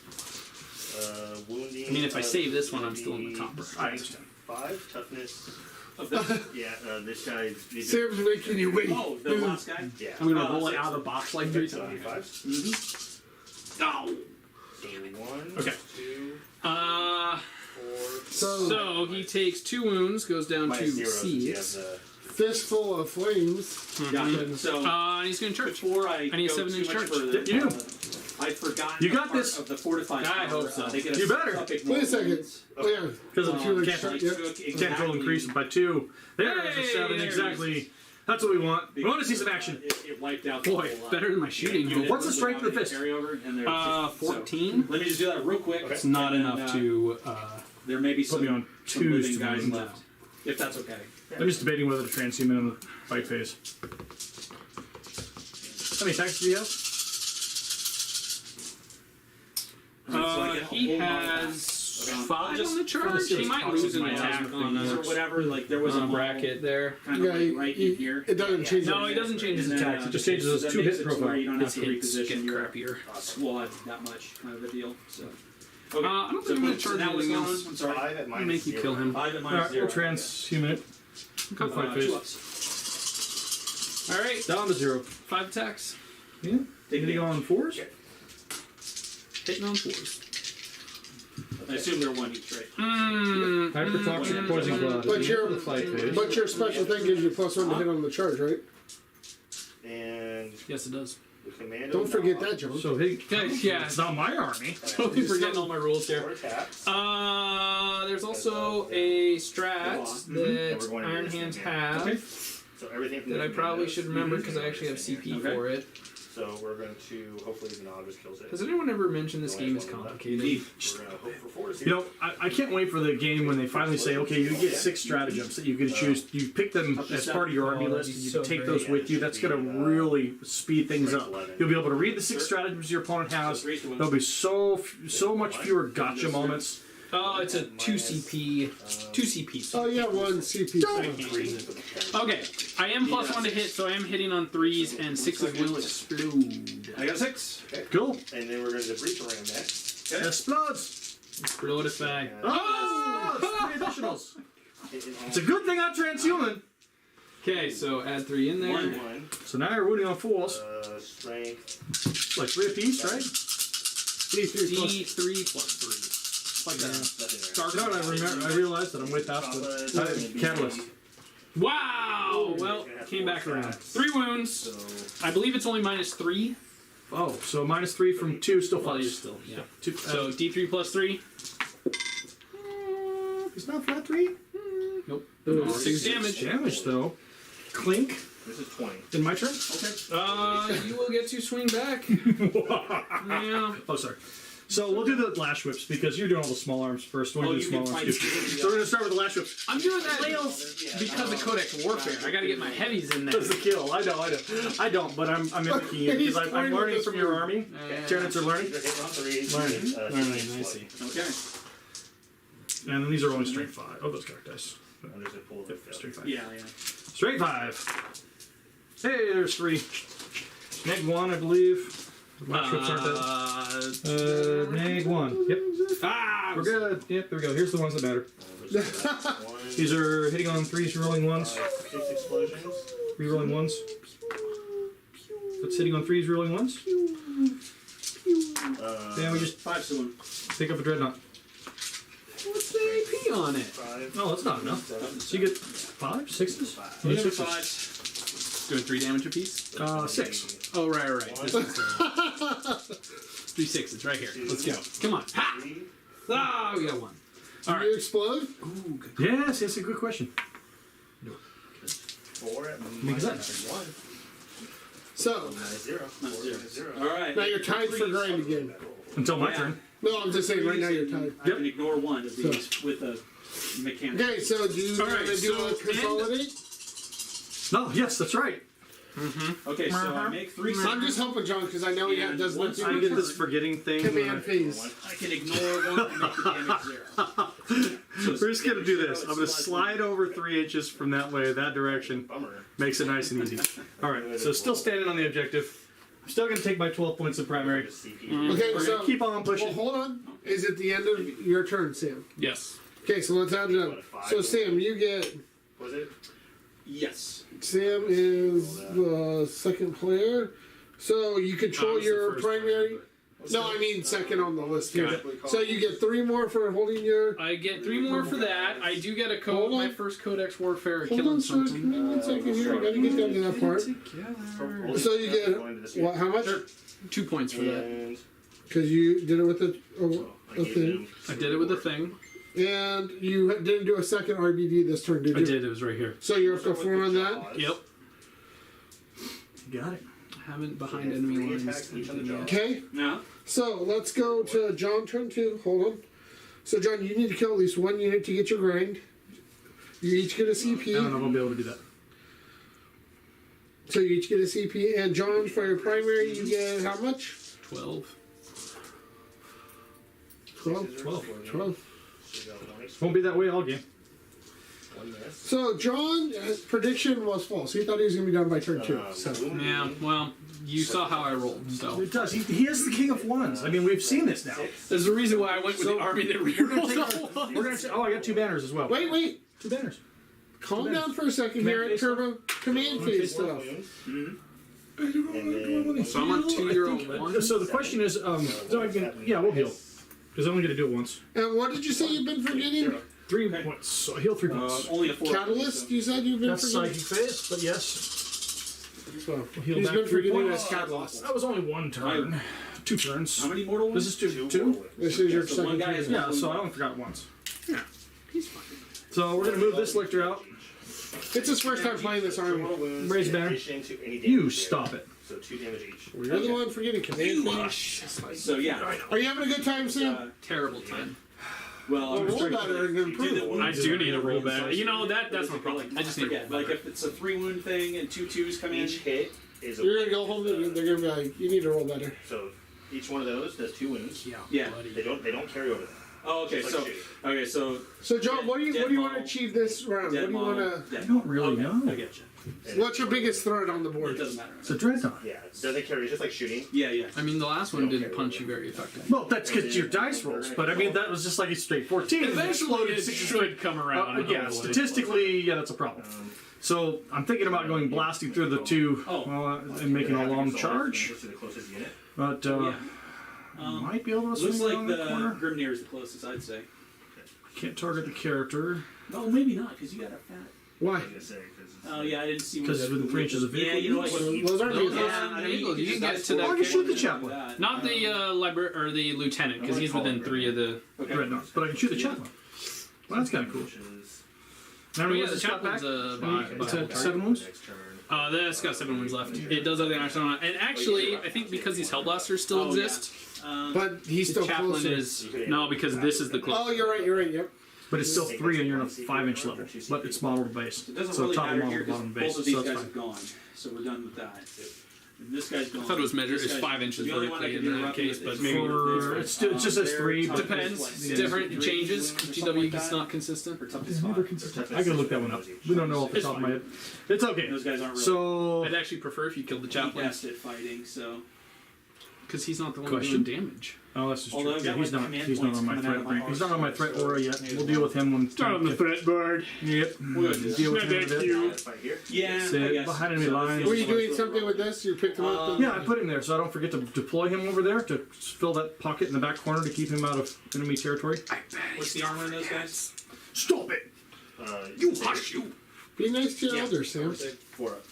Wounding. I mean, if I save this one, I'm still in the top. I understand. 5 toughness. of this. Yeah, this guy. Sam's making you wait. Oh, the last guy. Yeah. I'm going to roll it 6. out of the box like 3 So times. 5s. No. 1. Okay. 2. 4. 4. So he takes 2 wounds, goes down to Minus 0 since he 6. has the. Fistful of flames. Gotcha. So And he's going to charge. before I need a go 7-inch too much charge. further, You do. I'd forgotten. You the got part this. Of the fortified. I power, hope so. They get a You better. epic Wait a second. moments. Oh yeah. Because of Two can't inch, roll. yep. Took Can't roll increase it by 2. There's a 7 there it exactly. That's what we want. We want to see some action. It wiped out the Boy, whole, better than my shooting. unit What's the strength of the without fist? any carryover, and they're 14. So, let me just do that real quick. It's not and then, enough to. There may be Put me some, on some twos living to guys move left, if that's okay. I'm just debating whether to transhuman in the fight phase. How many attacks do you have? He has 5 Just on the charge. He might lose an attack on or whatever. Like there was a bracket there. kind of like right in here. It doesn't change. No, he doesn't change his And then, attacks. It just changes his that 2 makes hit it to where profile. You don't have his to hits get reposition your crappier. squad that much, kind of a deal. So. Okay. I don't think I'm gonna charge now what's anything going else. on? I'm sorry. 5 at minus Make you 0. kill him. 5 at minus Alright, 0. we'll transhuman it. Go fight 2 phase. ups. All right, Down to 0. 5 attacks. Yeah. Hitting on 4s? Hitting on 4s. I assume they're 1 each, right? Hypertoxic poison cloud. But your the fight phase. but your special thing gives you +1 to hit on the charge, right? And Yes, it does. the commando. Don't forget that, John. So hitting. Okay, yeah. It's not my army. Totally forgetting all my rules here. 4 attacks. There's also a strat And that we're going to Iron this Hands thing, have So everything from that the I probably commandos should remember because I is actually have going to CP Okay. for it. So we're going to hopefully the Nog just kills it. Has anyone ever mentioned this game is complicated? We're going to hope for 4 You know, I can't wait for the game when they finally say, okay, you get 6 stratagems that you can choose. You pick them as part of your army list, and you can take those with you. That's going to really speed things up. You'll be able to read the 6 stratagems your opponent has. There'll be so much fewer gotcha moments. Oh, it's a 2 CP. 2 CP. Oh yeah, 1 CP. Okay, I am +1 to hit, so I am hitting on 3s, and 6s will explode. I got a 6. Cool. And then we're going to breach around next. Explodes. Explodify. Oh! 3 additionals. It's a good thing I'm transhuman. Okay, so add 3 in there. 1. So now you're wounding on fools. Strength. Like 3 apiece, right? D3 plus 3. Like that. Nothing You know what I realized that I'm way past the catalyst. Wow! Well, came back around. 3 wounds. So I believe it's only -3. Oh, so -3 from 2 still Well, you're flies. still, yeah. So So D3 plus 3. it's not flat 3. Nope. Oh, 6 damage. Damage though. Clink. this is 20. In my turn. You will get to swing back. Yeah. Oh, sorry. So we'll do the lash whips because you're doing all the small arms first. We'll do the you small can arms. fight So we're gonna start with the lash whips. I'm doing that because of Codex Warfare. I gotta get my heavies in there. That's the kill. I know. I don't, but I'm mimicking you because I'm learning from your army. Tyranids are learning. They're hitting on 3. Learning. I see. Okay. And these are only straight 5. Oh, those character dice. And there's a pool of Straight 5. Yeah, yeah. Straight 5. Hey, there's 3. Neg 1, I believe. Lash whips aren't that. Neg 1. Yep. We're good. Yep, there we go. Here's the ones that matter. These are hitting on 3s, rolling 1s. 6 explosions. Rerolling 1s. That's hitting on 3s, rolling 1s. Then we just 5 soon. pick up a dreadnought. What's the AP on it? 5. No, that's not enough. So you get 5, 6s? You need Whatever 6s. 5. Doing 3 damage apiece? 6. Oh, right. This is 3 6s right here. Let's go. Come on. Ha! 3. Ah, we got 1. Do you explode? Ooh, good. Yes, that's a good question. 4 at Makes minus sense. 1. So Minus 0. 4 minus 0. Alright. now you're tied for grind again. Until my Yeah. turn. No, I'm just saying right now you're tied. I can ignore 1 of these with a mechanic. Okay, so do you All want right, to do so a consolidate? No, yes, that's right. Okay, so I make 3 I'm just helping John because I know he And doesn't once do I get this forgetting thing. command phase. I can ignore 1 and make the damage 0. We're just gonna do this. I'm gonna slide over 3 inches from that way, that direction. Bummer. Makes it nice and easy. Alright, so still standing on the objective. I'm still gonna take my 12 points of primary. CP. Okay, We're so gonna keep on well, pushing. hold on. Is it the end of your turn, Sam? Yes. Okay, so let's add it up. So Sam, you get. Was it? Yes. Sam is the second player, so you control was the your first primary. No, I mean second on the list here. Got So you get 3 more for holding your. I get 3 more for that. I do get a Hold on. my first Codex Warfare Hold killing on, sir. Give something. me 1 second here. I gotta get down to that part. So you get what? How much? 2 points for that. And Because you did it with the I a gave thing, him I did it with a thing. and you didn't do a second RBD this turn, did I you? did, it was right here. So you're up to 4 on that. Yep. You got it. I haven't behind So enemy 3 lines. attacks each on the jaw. Okay, No. so let's go to John turn 2. Hold on. So John, you need to kill at least 1 unit to get your grind. You each get a I don't know CP. if I'll be able to do that. So you each get a CP. And John, for your primary, you get how much? 12. 12. 12. Won't be that way all game. So John's prediction was false. He thought he was going to be done by turn 2. So. Yeah, well, you saw how I rolled, so. It does. He is the king of ones. I mean, we've seen this now. There's a reason why I went with the army that rerolled all We're gonna say, oh, I got 2 banners as well. Wait. 2 banners. Calm down for a second here at Turbo. Command phase stuff. So I'm on 2-year-old. So the question is, so I can, yeah, we'll heal. Because I'm only going to do it once. And what did you say you've been forgetting? 3 points. So heal 3 points. Only a 4. Catalyst, you said you've been That's forgetting? psychic phase, but yes. So, We'll heal he's back been 3 forgetting points. as Catalyst. That was only 1 turn. 2 turns. How many mortal ones? This is 2. This is your So second one guy turn. is- Yeah, so I only forgot once. Yeah. So we're going to move this lictor out. It's his first time playing this army. Raise banner. You stop it. So 2 damage each. You're the one forgetting command phase. So yeah. Are you having a good time, Sam? Terrible time. Well, Well, roll better and improve. I do need a roll better. You know, that's my problem. I just need to roll Like better. if it's a 3 wound thing and 2 2s come in. Each hit is You're going to go home and they're going to be like, you need to roll better. So each one of those does 2 wounds. Yeah. They don't carry over that. Oh, okay. It's So like shooting. so So, John, what do you want to model. achieve this round? What dead do you model. want Dead I don't really model. know. I get you. What's your biggest threat on the It board? doesn't matter. It's a dreadnought. Yeah, it doesn't carry. It's just like shooting. Yeah. I mean, the last one didn't punch you very effectively. Well, that's because your dice rolls, but I mean, that was just like a straight 14. Eventually, it 6 should come around. yeah, statistically, yeah, that's a problem. So I'm thinking about going blasting through the 2 and making a long charge, To the closest unit. but Yeah. might be able to Looks swing like around the the corner. Grimnir is the closest, I'd say. Can't target the character Oh, maybe not, because you got a fat. Why? Oh, yeah, I didn't see. because it's within 3 inches of Yeah, vehicle. you know what? Those aren't No, vehicles. yeah, vehicles. You can get to I that. can shoot the chaplain. Not the or the lieutenant, because he's within 3 of the. Okay. Dreadnoughts, but I can shoot the chaplain. Well, that's kind of cool. How many Yeah, was the it shot back? chaplain's It's at 7 wounds. That's got 7 wounds left. It does have the action on it, and actually, I think because these Hellblasters still Oh, yeah. exist, But he's the still chaplain closer. is no, because this is the Oh, closest. you're right, yep. But it's still 3 and you're in a 5-inch level. But it's modeled base. It doesn't So really top matter model, here because bottom both base. of these So guys that's are fine. gone, so we're done with that. And this guy's gone. I thought it was measured This as guy's- 5 inches the only one I vertically can in do that roughly case, is but this maybe one. For, it just says 3. But depends. Yeah. Different it changes. Or something GW like is that. not consistent. For toughest It's spot. never consistent. I gotta look that one up. We don't know off the It's top of my fine. head. It's okay. Those guys aren't really So, I'd actually prefer if you killed the chaplain, best at fighting, so. because he's not the one Question? doing damage. oh, that's just Although true. I've Yeah, got he's my not. command He's not points on my coming out of threat. my He's not on my arsenal, threat so aura yet. maybe We'll deal with him when. threat board. Yep. Deal with him in a bit. Fight here. Yeah, I Sit guess. behind enemy So lines. this Were you feels doing something with this? You picked him up? Yeah, I put him there so I don't forget to deploy him over there to fill that pocket in the back corner to keep him out of enemy territory. What's the armor in those guys? Stop it! You hush you. Be nice to your Yeah. elders, Sam. 4 up.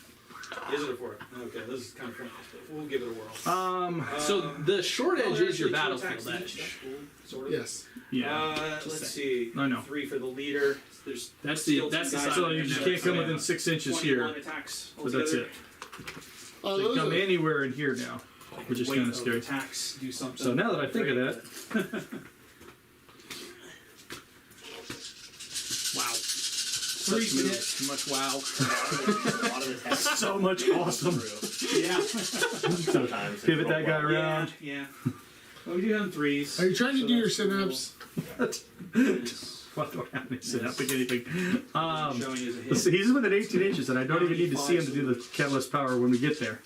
Is it a 4 up? Okay, this is kind of pointless, but we'll give it a whirl. So the short edge they're is your actually 2 battlefield attacks edge. each. That's cool, sort of. Yes. Yeah. Let's see. I know. 3 for the leader. There's That's the skeleton guys guys So in you there. just So can't it's, come within 6 inches 21 here, attacks but that's altogether. it. Oh, So you those come are, anywhere in here now, which is Weight kind of scary. Attacks do something. So now that I think of that, Wow. Three Such hits. too much wow. A lot of attacks. so much awesome. Yeah. Sometimes. Pivot that guy around. Yeah. Well, we do have 3s. are you trying to so do your that's cool. synapse? What do I have to say? I think anything. Showing as a hit. So he's within 18 inches, and I don't even need to see him to do the catalyst power when we get there.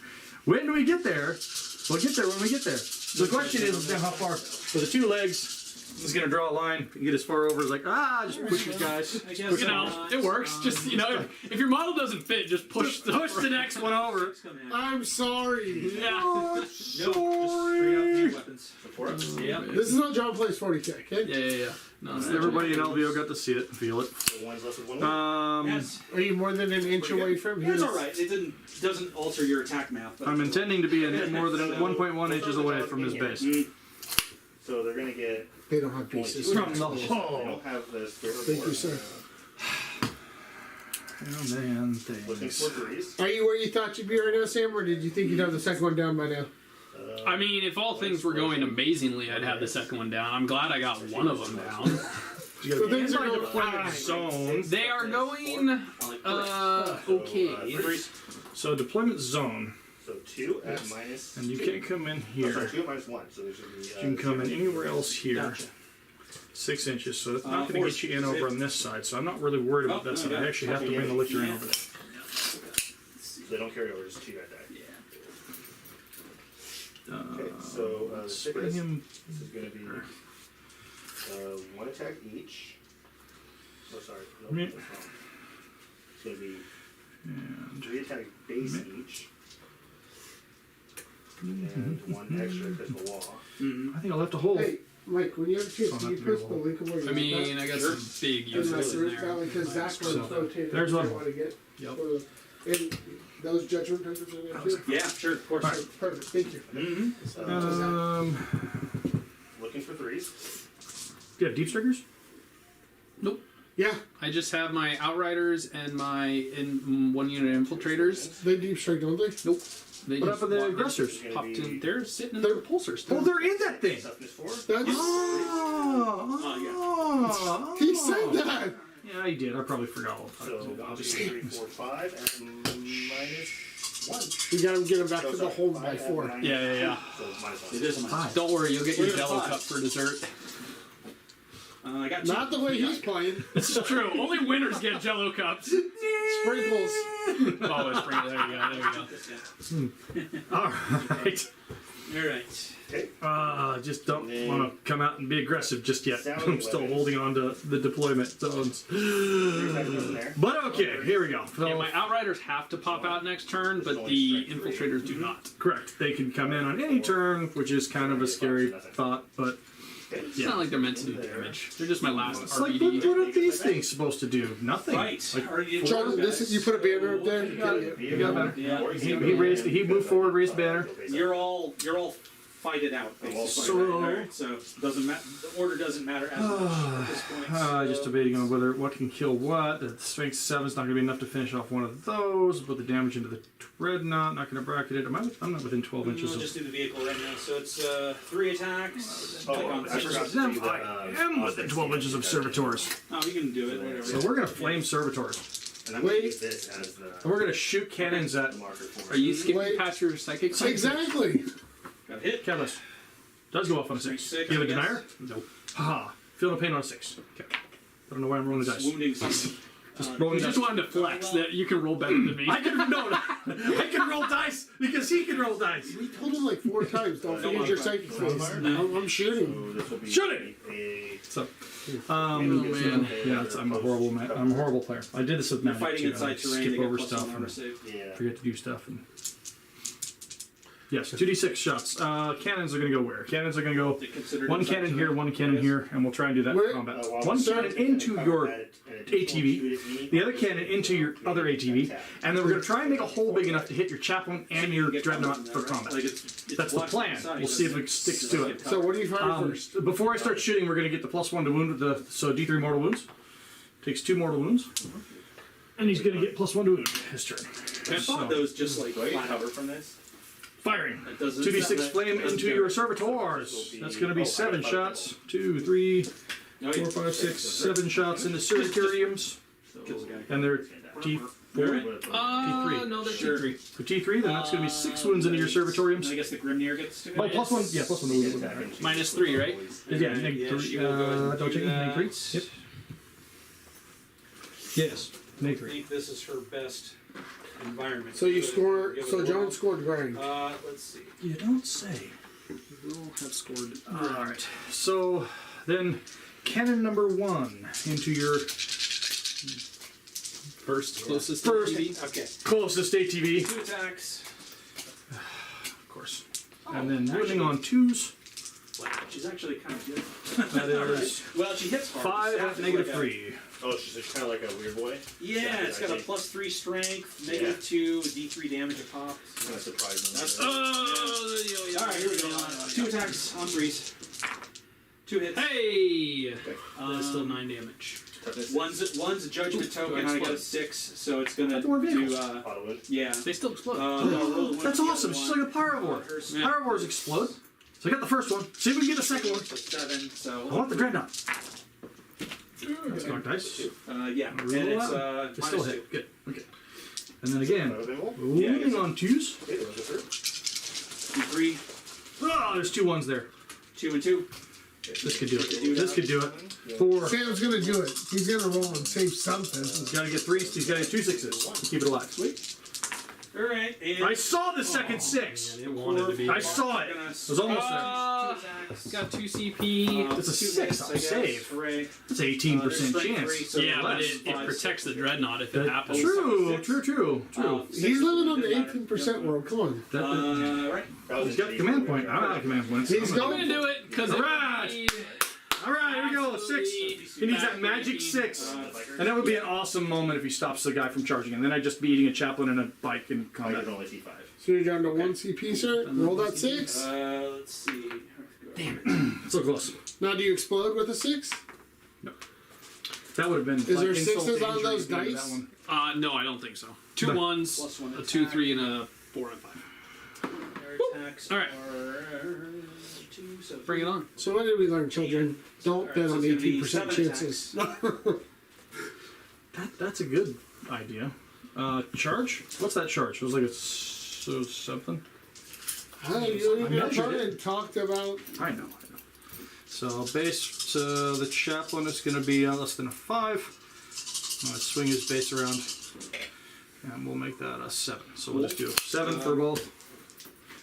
When do we get there? We'll get there when we get there. So the question is now how far. So the 2 legs, he's going to draw a line, get as far over as like, just push these guys. I guess You know, it works. Just if your model doesn't fit, just push the next one over. I'm sorry. Yeah. No, just straight out hand weapons. 4 up. Yeah. This is how John plays 40k, okay? Yeah. No, it's Everybody in LVO got to see it, feel it. So one's left with 1 wound. Yes. Are you more than an inch away from him? It's alright. It doesn't alter your attack math. But I'm intending to be more than 1.1 inches away from his base. So they're gonna get. They don't have pieces. From the They hole. don't have the spirit of Thank war. you, sir. And then Looking things. for threes. Are you where you thought you'd be right now, Sam, or did you think you'd have the second one down by now? I mean, if all things were going amazingly, I'd have the second one down. I'm glad I got one of them down. So things are going Deployment fine. zone. They are going okay. Threes. So deployment zone, So 2 at minus. and you can't come in Oh, sorry, here. 2 at minus 1. So there should be. You can come in anywhere else here. Gotcha. 6 inches, so it's not going to Force. get you in over on this side. So I'm not really worried about Oh, that side. okay. I actually have to bring the lichter in over there. They don't carry over, just 2 at that. Okay, so the Bring thickness, him. this is going to be 1 attack each. Oh, sorry. No, Me- that's wrong. It's going to be And 3 attack base each. And 1 extra because of the wall. I think I'll have to hold. Hey, Mike, when you have a chance, So can you not to be post the able- link of where you I mean, I got some big in uses my in search there. valley, because that's where it's So, rotated. there's I one. want to get. Yep. And those judgment papers in there too? Yeah, sure, of course. Perfect, thank you. Looking for threes. Do you have deep strikers? Nope. Yeah, I just have my Outriders and my one unit infiltrators. they deep strike, don't they? Nope. They What just happened to the walked- aggressors? Popped in. They're sitting in They're- the repulsors. Oh, Still. they're in that thing. Toughness 4. That's, Oh, he said that. Yeah, I did. I probably forgot all So about it. 1, 2, 3, 4, 5 at minus 1. We gotta get him back So to the sorry, home 5 by at 4. minus- Yeah. So minus 1. It is a minus. Don't worry, you'll get your We're at Jello 5. cup for dessert. I got 2. Not the way he's playing. This is true. Only winners get Jello cups. Sprinkles. Oh, it's pretty. There you go. All right. Alright. Okay. Just don't want to come out and be aggressive just yet. Sounding I'm still weapons. holding on to the deployment zones. 3 attacks in there. But okay, here we go. So, Yeah, my Outriders have to pop out next turn, but the Infiltrators do not. correct. They can come in on any turn, which is kind of a scary thought, but It's not like they're meant to do damage. They're just my last it's like, what RBD. are these things supposed to do? Nothing. Right. Like, Are you John, this, you put a banner up there. you got better. Yeah. He moved forward, raised the banner. You're all fight it out, basically. So- Alright, so doesn't matter. The order doesn't matter as much at this point. Just debating on what can kill what. The strength 7 is not going to be enough to finish off one of those. Put the damage into the dreadnought. Not going to bracket it. I'm not within 12 inches We'll of just do the vehicle right now. So it's 3 attacks. Click Oh, on I forgot to them. do I that. am within 12 inches of servitors. Oh, you can do it. Whatever. So we're going to flame servitors. And I'm going to use this as the And we're going to shoot cannons at marker for Are you skipping Wait. past your psychic? sign? Exactly. Got hit. Catalyst. Does go off on a 6. Six, You have a I guess. denier? Nope. Haha. Feel no pain on a 6. Okay. I don't know why I'm rolling the dice. Wounding something. Rolling You dice. just wanted to flex that you can roll better than me. I can I can roll dice because he can roll dice. We told him like 4 times, don't forget your psychic phase. I'm shooting. So this will be Shoot it! a So, man. yeah, I'm a horrible man. I'm a horrible player. I did this with You're Magic fighting too. I inside terrain. skip They got over plus stuff one armor and save. yeah. forget to do stuff. And yes, 2d6 shots. Cannons are going to go where? Cannons are going to go They considered one inside cannon here, terrain. one cannon here, and we'll try and do that in Where- combat. While One we're cannon starting, into add your an additional ATV, shoot at me. the other cannon into your other ATV, and then we're going to try and make a hole big enough to hit your chaplain and your Get dreadnought combos in for there, right? combat. Like it's That's the blocked plan. inside, We'll see if doesn't it sticks to it. So what do you find first? Before I start shooting, we're going to get the +1 to wound with the D3 mortal wounds. Takes 2 mortal wounds, and he's going to get +1 to wound his turn. I thought those just like Do I get flat cover out. from this? Firing. It doesn't- 2d6 that- flame doesn't into get your it. servitors. That's going to be 7 shots. 2, 3, No, 4, 5, 6, 7 shots into servitoriums, Kills a guy. and they're T4. No, they're Sure. T3. For T3, then that's going to be 6 wounds into your And I servitoriums. guess the Grimnir gets to Oh, it. +1, yeah, +1 to wound. Right. -3, right? Yeah, negative she 3. will go ahead and Don't do take that. negative 3. Yep. Yes, negative I 3. think this is her best environment. So you Good. score. Give it So a John roll. scored grind. Let's see. You don't say. Will have scored. Alright, so then cannon number 1 into your First closest to First. TV. Okay. closest ATV, 2 attacks. of course. And then wounding on 2s, Wow, she's actually kind of good. that is Well, she hits hard. 5 Staff at is negative like a- 3. Oh, she's just kind of like a weird boy. Yeah, it's got a +3 strength, -2, D3 damage a pop. Kind of surprising. That's- Oh, Alright, here we go. 2 attacks on 3s. 2 hits. Hey! That's still 9 damage. One's a judgment token. I got a 6, so it's gonna More do. vehicles. Auto wound. Yeah. They still explode. That's awesome. It's just like a Pyro War. Yeah. Pyro Wars explode. So I got the first one. See if we can get the second one. So 7. So I want the Dreadnought. Let's go dice. yeah, and Roll it's out. It's still -2. hit. Good. Okay. And then again, Yeah, leaning on twos. Okay, those are through. 3, Oh, there's 2 ones there. 2 and 2. This could do it. This could do it. 4. Sam's gonna do it. He's gonna roll and save something. He's got to get 3. He's got to get 2 6s to keep it alive. Sweet. All right, and I saw the second 6. It wanted to be. I saw it. It was almost there. Got 2 CP. It's a 6 on save. Right. That's an 18% strength chance. 3, so Yeah, but less. it protects the dreadnought if it happens. True. He's living on the 18% world. Come on. Right. He's got the command point. I'm out of command points. He's I'm gonna do it because Alright. All right, here we go. 6. He needs that magic 6. And that would be an awesome moment if he stops the guy from charging. And then I'd just be eating a chaplain and a bike in I combat. can only see 5. So you're down to 1 CP, sir. Roll that 6. Let's see. So close. Now, do you explode with a 6? That would have been. Is there insult to 6s on injury those if you did dice? that one. No, I don't think so. 2 No. ones, Plus 1 a 2, attack. 3, and a 4 and 5. Their attacks All right. are 2, so Bring it on. So what did we learn, children? Don't Alright, bet so on it's gonna be 18% 7 chances. That's a good idea. Charge? What's that charge? It was like a something. You and your measured opponent talked about. I know. So base the chaplain is going to be less than a 5. I'm going to swing his base around, and we'll make that a 7. So we'll just do 7 for both.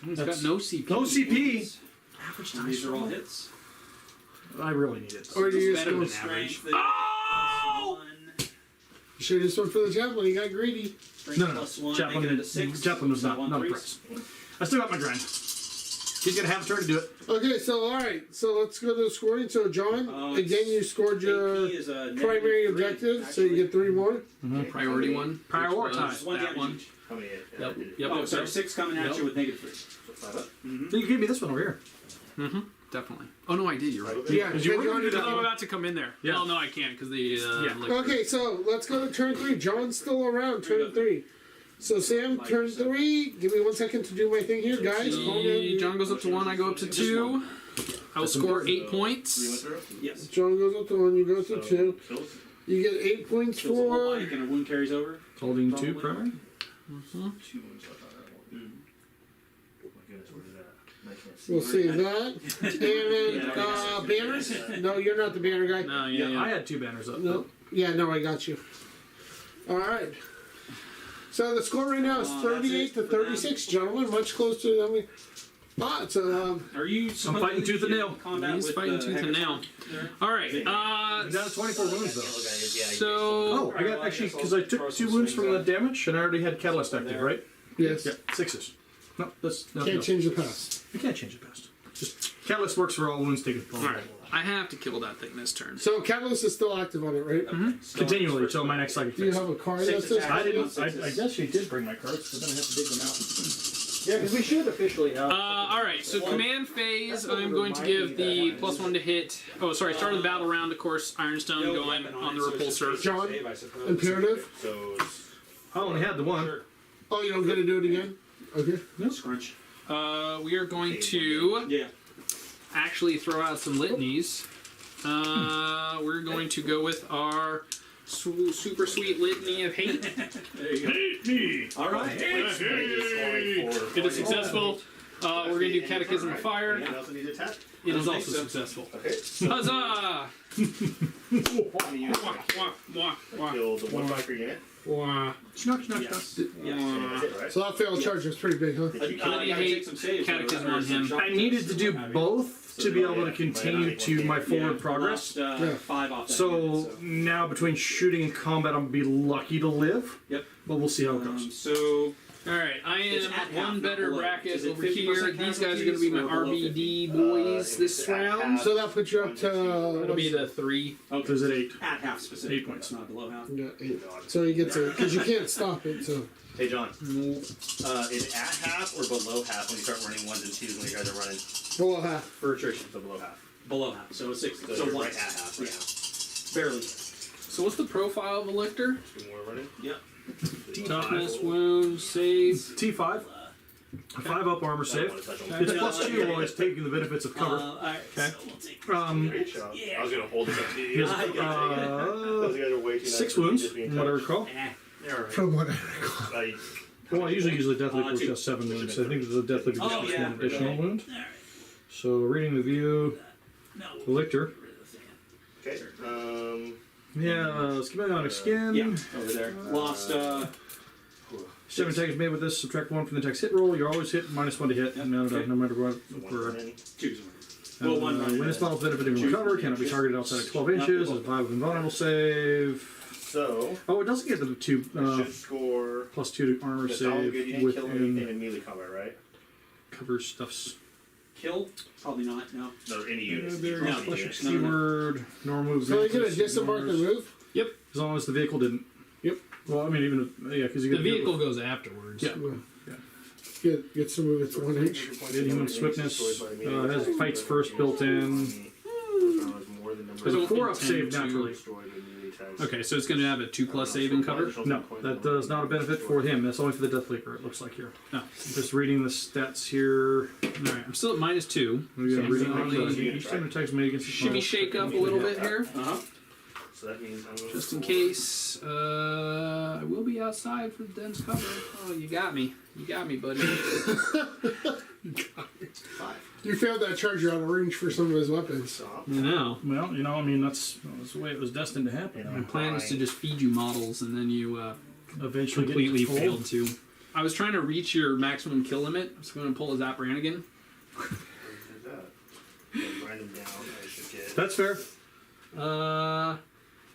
He's got no CP. No CP. Average and dice these are all roll. hits. I really need it. Or do you just better go? than average. Strength. Oh! Should have just went for the javelin. You got greedy. No, Plus 1, Chaplain, make it a 6. Chaplain was So not 1 a price. I still got my grind. He's going to have a turn to do it. Okay, so alright, so let's go to the scoring. So John, again you scored your AP is a primary -3, objective, so you actually. get 3 more. Priority one. Prioritize. Which was One that damage one. each. How many? Yep. Did it? Yep. Oh, sorry, 6 coming at Yep. you with -3. So 5 up? So you gave me this one over here. Definitely. Oh no, I did. You're right. Yeah, Because you were John gonna do did that I'm one. about to come in there. Yeah. Well, no, I can't because the Yeah. like, Okay, so let's go to turn 3. John's still around, turn 3. So Sam, turn 3. Give me 1 second to do my thing here, guys. Hold on. John goes up to 1. I go up to 2. I will score 8 points. 3 went through? Yes. John goes up to 1, you go to So, 2. kills. You get 8 points Kills the whole for. bike and a wound carries over. Holding 2 Probably. primary. 2 wounds left on that one. Oh my goodness, where did that? I can't see. We'll save that. And then, banners? No, you're not the banner guy. No, Yeah, I had 2 banners up. No. Yeah, no, I got you. Alright. So the score right now is That's 38 it to for them. 36, gentlemen. Much closer than we thought. So, Are you fighting tooth and nail. Combat He's with fighting the tooth and nail. there? All right. I'm down to 24 wounds though. So Oh, I got actually because I took 2 wounds from the damage and I already had Catalyst active, right? yes. Yeah, 6s. No, that's no. Can't no. change the past. You can't change the past. Just Catalyst works for all wounds taken. all right. I have to kill that thing this turn. So Catalyst is still active on it, right? Continually until my next psychic Do you phase. have a card Six that says attacks. I didn't. Catalyst? I guess you did bring my cards, but then I have to dig them out. Yeah, because we should officially have. All right. So command phase. I'm going to give the +1 to hit. Oh, sorry. Start of the battle round. Of course, Ironstone going on the repulsor. John, imperative. So, I only had the one. Oh, you don't get to do it again? Okay. Scrunch. We are going to Yeah. actually throw out some litanies. We're going to go with our super sweet litany of hate. There you go. Hate me. All right. It is successful. We're going to do Catechism of Fire. anything else I need to attack? It is think also so. successful. Okay. Huzzah! Let me use Wah, wah, wah, wah, kill the 1 5 per unit. wah. Schnuck, schnuck, Yes. schnuck. And that's it, right? So that failed charge was pretty big, huh? Did you I kill Litany of gotta Hate, take some saves. Catechism or on him. some I needed to do both to be able to Yeah. continue to my forward progress. Lost, Yeah. 5 off that So unit, now between shooting and combat, I'm gonna be lucky to live. Yep. But we'll see how it goes. So All right, I It's am at half, one not better below. bracket Is it over 50% here. These guys are going to be my casualties or below RBD boys this it's at round. half. So that puts you up It'll to. be the 3. okay. Is it 8? At half specific. 8 points. Not below half. Yeah, 8. So he gets it, because you can't stop it, so. Hey, John. Is it at half or below half when you start running 1s and 2s when you guys are running Below half. for attrition? So below half. Below half. So 6. So So you're 1. right at half right now. Barely. So what's the profile of a lictor? 2 more running. Yep. Toughness, wound, save. T5. 5 up armor I don't save. wanna touch him. It's +2 while he's taking the benefits of cover. Alright, Okay. so we'll take Great shot. I was gonna hold this up to He you. has Those guys are way too nice 6 for me wounds, just being from what I touched. recall. They're alright. From what I recall. I- Well, usually the Death Leap was 2. just 7 wounds. I think the Death Leap was Oh, just yeah. 1 additional wound. Alright. So, reading the view, No. the lictor. Okay. Yeah, schematic skin. Yeah, over there. Lost, 7 attacks made with this, subtract 1 from the attack's hit roll. You're always hit, -1 to hit, Yep. no matter what. One For, running. 2. Well, 1 run. when this model's benefiting from cover, cannot be targeted outside of 12 inches. It's a 5 invulnerable save. So, Oh, it doesn't get the 2 should score. +2 to armor That's all save good. You didn't kill anything within in melee combat, right? cover stuffs. Kill? Probably not, no. No, any units. There Any no. flesh units. No, no, no. keyword, normal movement. So they get a disembark and move? Yep, as long as the vehicle didn't. Yep. Well, I mean, even if, yeah, because you The get vehicle goes afterwards. Yeah. Get some move, it's 1 inch. Human swiftness has fights first built in. There's a 4 up save naturally. Okay, so it's going to have a 2+ save in cover. No, that does not a benefit for him. That's only for the Death Leaper. It looks like here. No. Just reading the stats here. All right, I'm still at -2. We got reading only each time attacks made against Shimmy shake up a little bit here, Uh-huh. So that means I'm gonna just in score- case. I will be outside for the dense cover. Oh, you got me. You got me, buddy. You failed that charge, you're out of range for some of his weapons. Stop. You know. Well, I mean, that's the way it was destined to happen. My plan is to just feed you models, and then you Eventually get completely full. failed to. I was trying to reach your maximum kill limit. I was going to pull a Zap Brannigan. Where did that? Grind them down. I should get. That's fair.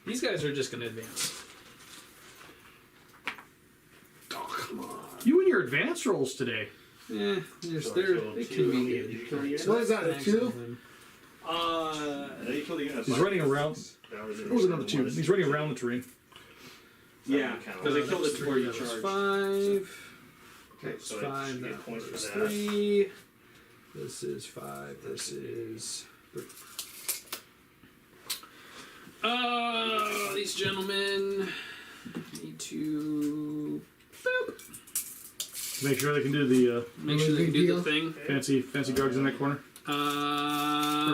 These guys are just going to advance. Oh, come on. You and your advance rolls today. Yeah, So I they killed can 2. be Did you kill the unit? What is that, a 2? No, you killed the unit. He's running around. That was What was another 2? He's running around the terrain. Yeah, because I killed it before you That was charged. 5. Okay, so I 5. should That get points was for that. 3. This is 5. This is 3. These gentlemen need to Make sure they can do the make sure they can do the thing. fancy guards in that corner. We're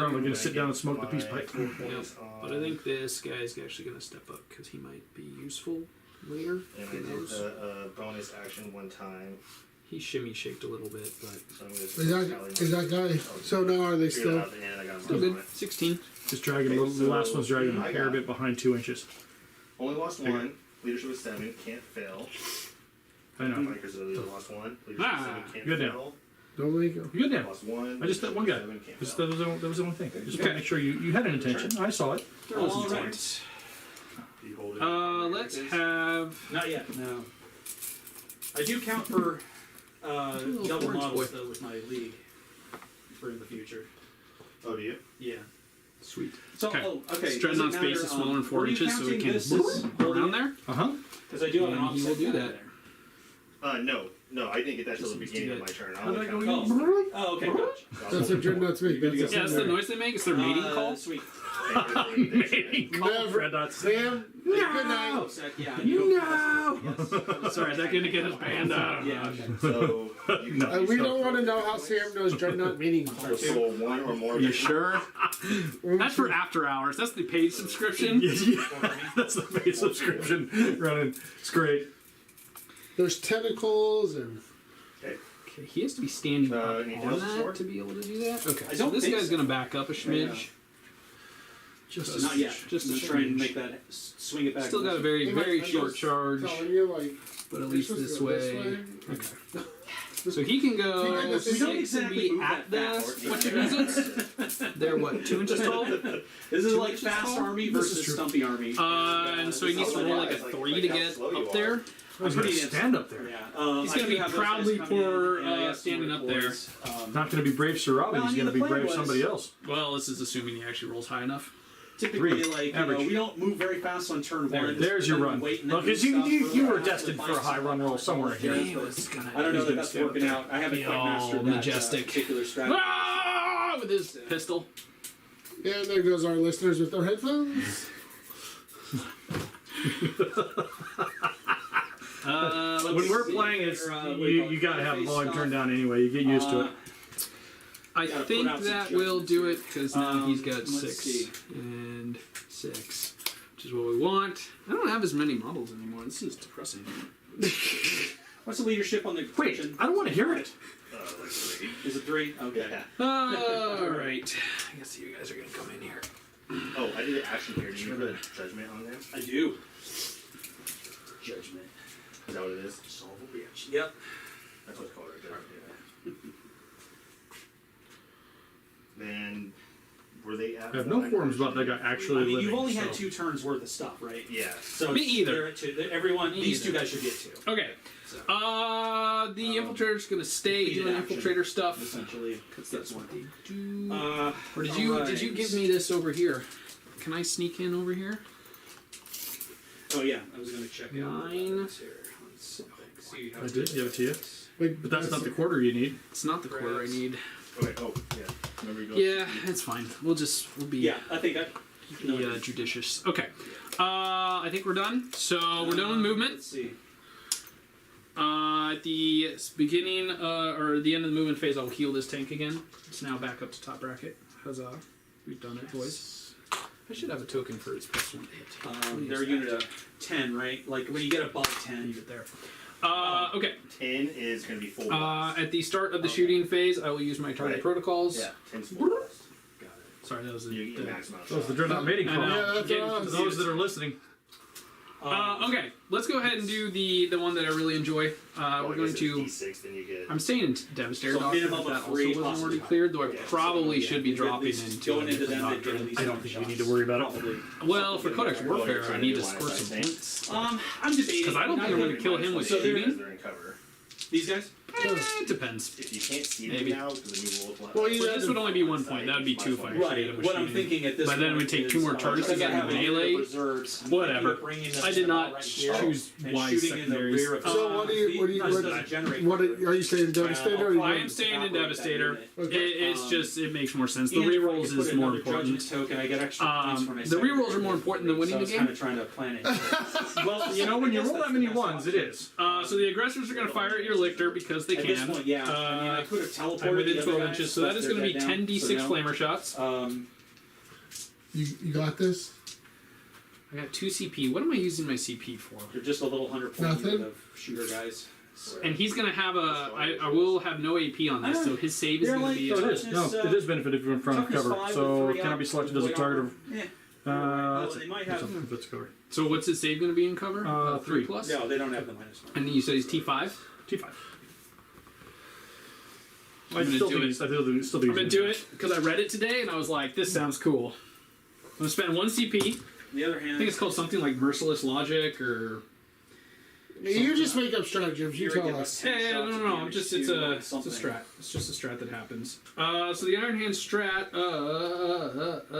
only going to sit down and smoke the peace pipe. But I think this guy's actually going to step up because he might be useful later. And I Who did knows? the bonus action 1 time. He shimmy shaked a little bit, but So I'm gonna Is that guy? So now are they figure it still? out at the end. I got still marks on good. it. 16. Just dragging the last one's dragging a I hair got- bit behind 2 inches. Only lost 1. Leadership is 7. Can't fail. I know. Micers lost 1. Leadership is 7. Can't good now. fail. Don't make him. Good now. Lost 1. I just that one guy. 7, can't Just, fail. that was the only thing. Just want to make sure you had an intention. I saw it. There was All some right. points. You hold it. Let's have. Not yet, no. I do count for little double orange models boy. though with my league for the future. Oh, do you? Yeah. Sweet. So, Okay. okay. Dreadnought's base is smaller than 4 inches, so we can go around there. Because I do have an And he offset will do counter that. there. No, I didn't get that till the Just beginning do of my that. turn. I How did only I go? counted. Oh, okay, gotcha. That's what dreadnoughts make. That's Yeah, that's the noise they make. It's their mating call. Sweet. Mating call, Never. Dreadnoughts. Sam, good night. Oh, yeah. I do. No! Sorry, is that going to get his band out? Yeah. Okay. So, We don't want to know how Sam knows dreadnought meaning. So sold 1 or more. Are you sure? That's for after hours. That's the paid subscription. Yeah, that's the base subscription running. It's great. There's tentacles and Okay, he has to be standing up any on deals that for? to be able to do that. Okay, I so don't this think guy's so. going to back up a smidge. Yeah. Just Not yet. Just I'm a trying to smidge. make that swing it back. Still got a very, very short charge, telling you like. but at you're least supposed this to go way. Okay. So he can go We don't 6 exactly and be move at that the fast. what your visits. They're what, 2 inches tall? This is like inches fast tall? army This is versus true. stumpy army. And so he needs to roll like a 3 to get up there. I was going to stand up there. Yeah. He's I gonna do be have those proudly guys come in, for, and I have standing some up there. boys. Not going to be brave Sir Robbie. Well, I He's mean, going to the be plan brave was- somebody else. Well, this is assuming he actually rolls high enough. Typically, 3, like average. we don't move very fast on turn 1. There's your Then run. wait and Well, then do because you, stuff you, for you a were while destined to for a find high run roll somewhere here. Yeah, I don't know that that's working out. I haven't quite mastered that majestic. particular strategy. With his pistol. And there goes our listeners with their headphones. When we're playing, it's you gotta have the volume turned down anyway. You get used to it. I Gotta put think out some that will judgments do here. it because now he's got Let's 6 see. and 6, which is what we want. I don't have as many models anymore. This is depressing. What's the leadership on the Wait, kitchen? I don't want to hear it. Like 3. Is it 3? Okay. Yeah. All right. I guess you guys are gonna come in here. Oh, I did action here. Do you put judgment on there? I do. Judgment. Is that what it is? Solve a bitch. Yep. That's what it's called right there. Yeah. Then, were they at I have no forums about that guy actually I mean, living. you've only had so- 2 turns worth of stuff, right? Yeah. So Me it's- either. they're at 2. Everyone, Me these either. 2 guys should get 2. Okay. So, The infiltrator's gonna stay completed doing action, infiltrator stuff. essentially. Because that's what they do. Or Or did you give me this over here? Can I sneak in over here? Oh yeah, I was gonna check out 9. this here. Let's see how I did give it to you, Wait, but that's not the quarter you need. It's not the quarter I need. Oh, wait, yeah. Remember you go. Yeah, it's fine. We'll be Yeah, I think I. judicious. Okay. I think we're done. So we're done with movement. Let's see. At the beginning or the end of the movement phase, I'll heal this tank again. It's now back up to top bracket. Huzzah. We've done it, boys. I should have a token for its +1 hit. They're a unit of 10, right? Like when you get above 10. Leave it there. Okay. 10 is going to be full blast. At the start of the shooting phase, I will use my target Right. protocols. Yeah, 10's full blast. Got it. Sorry, that was You get the max amount of Those shot. the Dreadnought mating I call. know. Yeah, that's Getting what I was- For those that are listening, Okay, let's go ahead and do the one that I really enjoy. Well, We're I going guess to. it's D6, then you get... I'm staying in Devastator. So Doctrine, minimum if of that 3, also wasn't possibly already higher. cleared, though I Yeah, probably Yeah, should be you'd at dropping least into going a into different them. They'd get at doctrine. least I don't 10 think you shots. need to worry about it. Probably. Well, for Codex Well, you're Warfare, I trying need to to do line score of some sight points. I'm debating. Because I don't think I'm going to kill him with So they're- shooting. They're in cover. These guys? It depends. If you can't see Maybe. them now, because the new rules will have... Well, you But had this to- would only be 1 point. That would be 2 if I actually hit Right. him with What I'm shooting. thinking at this But then point we take is, 2 more charges because I and have a melee. unit of reserves, I'm Whatever. bringing them I did not right here choose and wise shooting in the secondaries. rear of So what do you This doesn't generate what are cover. you saying, Devastator? Or you I want- am staying in Operate that Devastator. unit. Okay. It's just, it makes more sense. The And if I rerolls could put is more another important. judgment token, I get extra points for my The secondary rerolls are more important than winning so I the was game. kind of trying to plan it. well, you know, when you roll that many ones, it is. So the aggressors are going to fire at your lictor because they At can. this point, yeah. I mean, I could have teleported I'm within the 12 other inches, guys, so that but is they're going to be dead down, 10d6 so no. flamer shots. You got this? I got 2 CP. What am I using my CP for? They're just a little 100 point Nothing? unit of shooter guys. And he's going to have I will have no AP on this, so his save is They're going to like be. So it is. No, Toughness, it is benefited from front of toughness cover. 5 So with it 3 cannot be up, selected as a way target up. of. Yeah. That's they it. might That's have- it. That's cover. So what's his save going to be in cover? 3. plus? No, they don't have the -1. And you said he's T5? T5. I'm I gonna still do think it. it's- I still think I'm going to do it because I read it today and I was like, this sounds cool. I'm going to spend 1 CP. On the other hand, I think it's called something like Merciless Logic or. You just make up stratagems. You Here we tell give us. Yeah, no. I'm damage just to it's a something. strat. It's just a strat that happens. So the Iron Hand strat of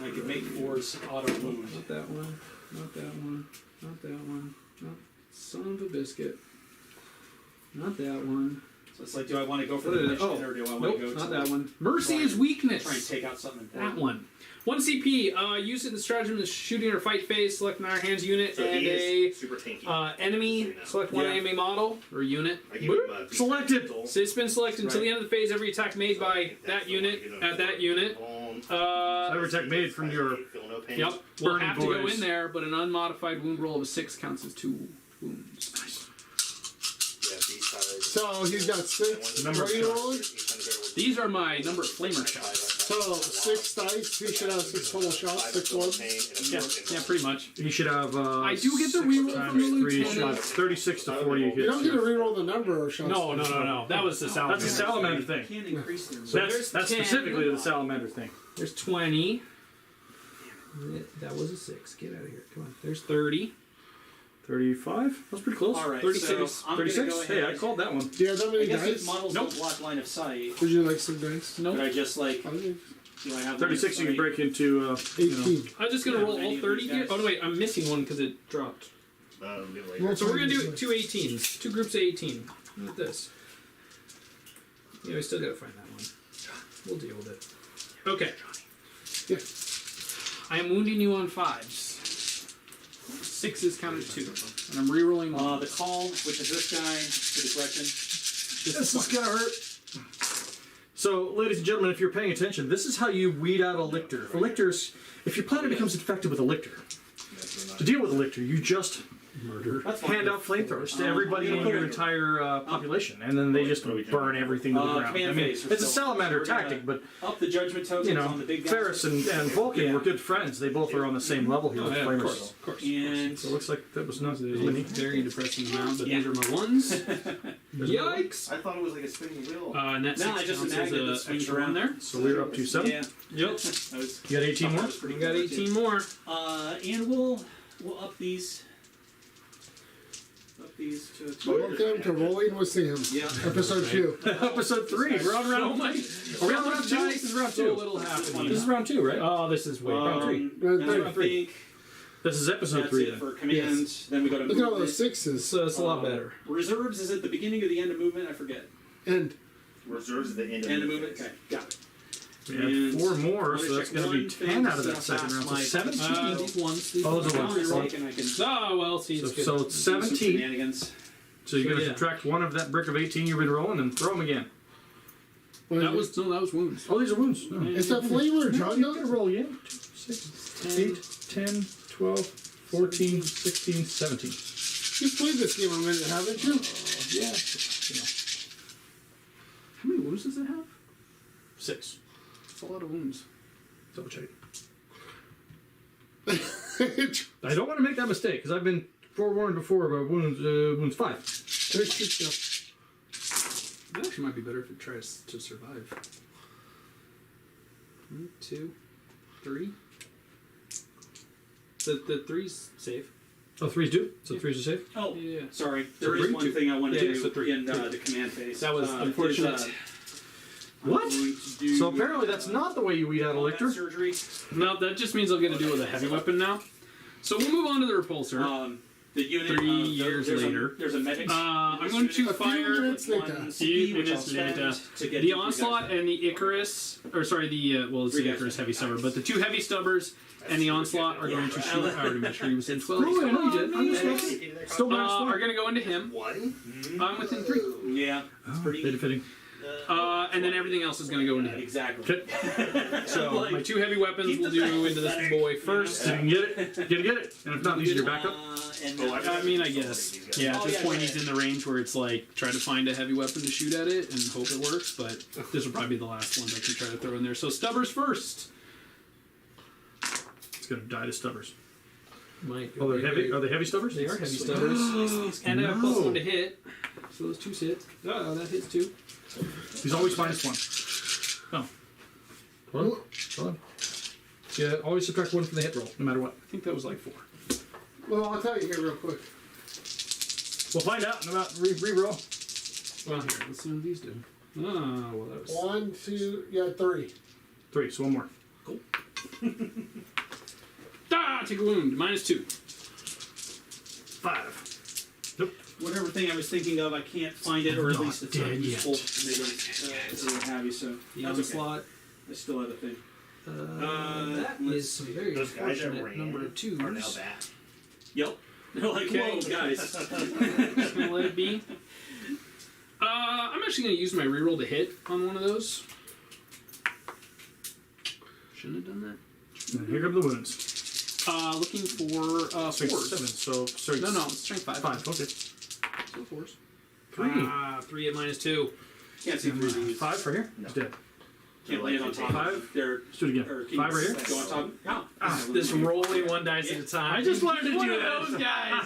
I could make 4s auto wound. not that one, not that one, not that one, not son of a biscuit, not that one. So it's like, do I want to go for What the is it? mission or do I want Nope, to go not to that one. Mercy try is and- weakness. try and take out something That important? one. 1 CP. Use it in the stratagem in the shooting or fight phase. Select an Iron Hands unit So and he a is super tanky. enemy. Select one Yeah. enemy model or unit. I give him a piece of Selected. mental. So it's been selected until Right. the end of the phase. Every attack made by That's that the unit one, you know, at that unit. Every tech made from your. Feel no pain. Yep. Will Burning have to go boys. in there, but an unmodified wound roll of a 6 counts as 2 wounds. Yeah, these sides. So he's got 6. Number What are you of rolling? These are my number of flamer shots. So 6 dice. He should have 6 total shots. 6 ones. Yeah, pretty much. He should have. I do get the 6 reroll times from the 3 lieutenant. shots. 36 to 40 You hits. don't get to reroll the number of shots. No. That was the salamander. That's a salamander thing. Can't increase them. That's 10. specifically the salamander thing. There's 20. That was a 6. Get out of here. Come on. There's 30. 35. That's pretty close. All right, 36. so I'm going to 36. go Hey, ahead. I called that one. Do you have that I many guess if dice? models Nope. don't block line of sight, Would you like some dice? Nope. could I just like, Okay. do I have 36 you can break into. You know, 18. I'm just going to Yeah, roll any all of 30 these here. guys. Oh, no, wait. I'm missing one because it dropped. Roll So we're going to do 26. 2 18s. 2 groups of 18. Look at this. Yeah, we still got to find that one. We'll deal with it. Okay. Yeah. I am wounding you on 5s. 6s counted 2. And I'm rerolling The call, which is this guy, to the collection. This is gonna hurt. So, ladies and gentlemen, if you're paying attention, this is how you weed out a lictor. If your planet becomes infected with a lictor, to deal with a lictor, you just hand out flamethrowers to everybody in your entire population, and then they just burn everything to the ground. I mean, phase, it's a so salamander we're gonna tactic, but Up the judgment tokens you know, on the big guys. Ferris and Vulcan were good friends. They both are on the same level here with yeah, flamers. of course. And So it looks like that was not A many. very depressing amount, but Yeah. these are my 1s. Yikes! I thought it was like a spinning wheel. And that 6 No, I just counts as imagine a it swings extra around one there. So we're up to 7. yeah, Yep. that was, You got 18 more? that was pretty We got cool, 18 too. more. And we'll up these. Up these to. Welcome to Rolling with Sam. Yeah. Episode 2. Episode 3. We're on round. Are we on round 2? This is round 2. So little happening. This is round 2, right? Oh, this is way round 3. And Round I three. think This is episode that's 3. it Then. for command. Then we go to Look at all movement. those 6s. So it's a lot better. Reserves is at the beginning or the end of movement? I forget. And Reserves at the end of End of the movment. phase. Okay, got it. We have And 4 more, wanna so that's check going to be one 10 thing out of to that see second how round. So fast 17. These ones. These Oh, those are If I'm ones. not mistaken, I can do Oh, well, see, it's good. So it's some 17. shenanigans. So you're going to Yeah. subtract 1 of that brick of 18 you've been rolling and throw them again. that was wounds. Oh, these are wounds. No. It's a flavor, John. You're going to roll again. 2, 6, 8, 10, 12, 14, 16, 17. You've played this game a minute, haven't you? Yeah. How many wounds does it have? 6. It's a lot of wounds. Double check. I don't want to make that mistake because I've been forewarned before about wounds 5. That actually might be better if it tries to survive. 1, 2, 3. The 3's safe. Oh, 3's do? So 3's are safe? Oh, Yeah. sorry. So There is three, one two. thing I wanted Yeah, to so do three. in the command phase. That was unfortunate. is, What? I'm going to do, So apparently that's not the way you weed out a combat lictor. surgery. No, that just means I'll get to deal with a heavy weapon now. So we'll move on to the repulsor. The unit. 3 years there's later. There's a medic. I'm going to A few fire minutes later. one few CP, which I'll minutes later. spend to get the you guys onslaught back. and the Icarus, or sorry, the well, it's Three the guys. Icarus heavy stubber, but the 2 heavy stubbers and the onslaught are going to shoot. I already made sure he was in 12. No, I know you did. I'm just Uh, making. Still minus are 4. going to go into him. One? I'm within 3. Yeah, it's pretty. Bit fitting. And then everything else is going to go into him. Exactly. Okay. So my 2 heavy weapons keep will the do into this back. boy first. So you can get it. Get it. And if not, these are your backup. And Oh, I mean, I guess. Yeah, at Oh, this yeah, point yeah. he's in the range where it's like, try to find a heavy weapon to shoot at it and hope it works, but this will probably be the last ones I can try to throw in there. So stubbers first. It's going to die to stubbers. Might Oh, they're heavy. Are they heavy stubbers? They are heavy stubbers. And I have plus 1 to hit. So those 2 hits. Oh, that hits 2. He's always minus 1. Oh. Hold on. Hold on. Yeah, always subtract 1 from the hit roll, no matter what. I think that was like 4. Well, I'll tell you here real quick. We'll find out in about re-roll. Well, here, let's see what these do. Oh, well, that was. 1, 2, yeah, 3. 3, so 1 more. Take a wound. Minus 2. 5. Nope. whatever thing I was thinking of, I can't find it, or at Not least it's not dead useful. yet. Maybe, or what have you. So The that's okay. onslaught. I still have a thing. That is some very Those guys that unfortunate ran number of 2s. are now back. Yep. They're like, Okay. whoa, guys. Just gonna let it be. I'm actually gonna use my reroll to hit on one of those. Shouldn't have done that. And here come the wounds. Looking for Strength 4s. 7, so strength No, strength 5. 5, okay. So 4s. 3. 3 at minus 2. Can't see through these. 5 for here? He's dead. Can't land on top. Five? of their. Let's do it Or again. can 5 you right here? Go on top. Oh. This rolling 1 dice at a time. I just wanted to One do of that. those guys.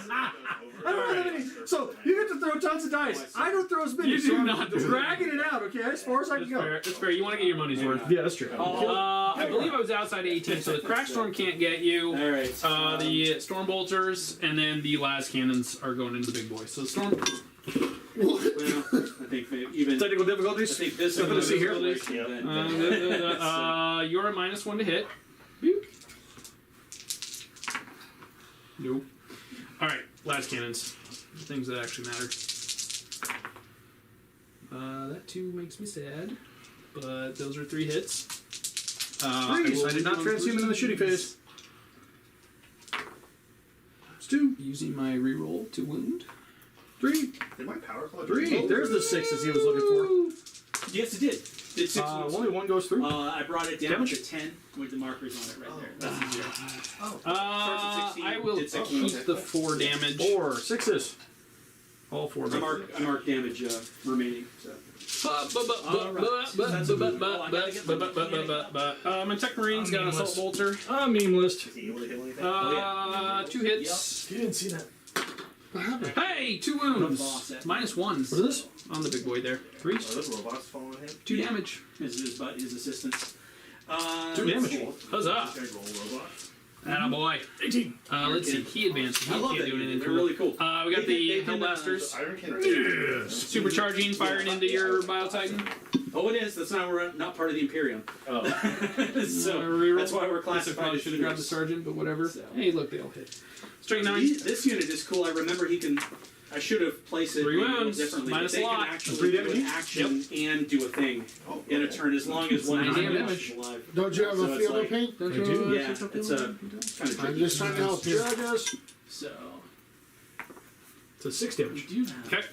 I don't have any. So you get to throw tons of dice. I don't throw as many. You do so I'm not do dragging it out, okay? As far as I That's can go. fair. That's fair. You want to get your money's worth. Yeah, that's true. I believe I was outside 18, so the Crackstorm can't get you. All right. The Storm Bolters and then the Las Cannons are going into the big boys. So Storm. Well, I think maybe even. Technical I difficulties. think this Nothing to see here. You're a minus 1 to hit. Boop. Nope. All right, Las Cannons. Things that actually matter. That 2 makes me sad, but those are 3 hits. Threes. I did not transhuman in the shooting phase. It's 2. Using my reroll to wound. 3. Did my power club? 3. There's the 6s he was looking Yes, it did. Did 6 for. wounds. Only 1 goes through. I brought it down Damage? to 10 with the markers on it right there. That's easier. I will did 16. keep the 4 damage. 4. 6s. All 4. I marked damage remaining. So. My Tech Marine's got an Assault Bolter. Meme list. Is he able to hit anything? 2 hits. You didn't see that. Hey, 2 wounds. -1 What is this? on the big boy there. 3. Are those robots following him? 2 damage. His assistant. 2 damage. Huzzah. These guys roll robots. Attaboy. 18. Let's see. He advances. I He love can't that do unit. anything They're cool. really cool. We got the Hellblasters. Iron King. Supercharging, firing into your Biotitan. Oh, it is. That's not part of the Imperium. Oh. So Reroll. that's why we're Guess I classified probably as should have grabbed the shooters. Sergeant, but whatever. So. Hey, look, they all hit. Straight 9. This unit is cool. I remember he can. I should have placed it 3 maybe a little wounds, differently. minus but they a lot. can actually 3 do damage? an action and do a thing in a turn as long as one 9 damage damage. is alive. Don't you have So a it's field like- of paint? Don't I you do. Yeah, it's a kind of I'm tricky. just trying to help you. Judges. So It's a 6 we damage. do have. Okay.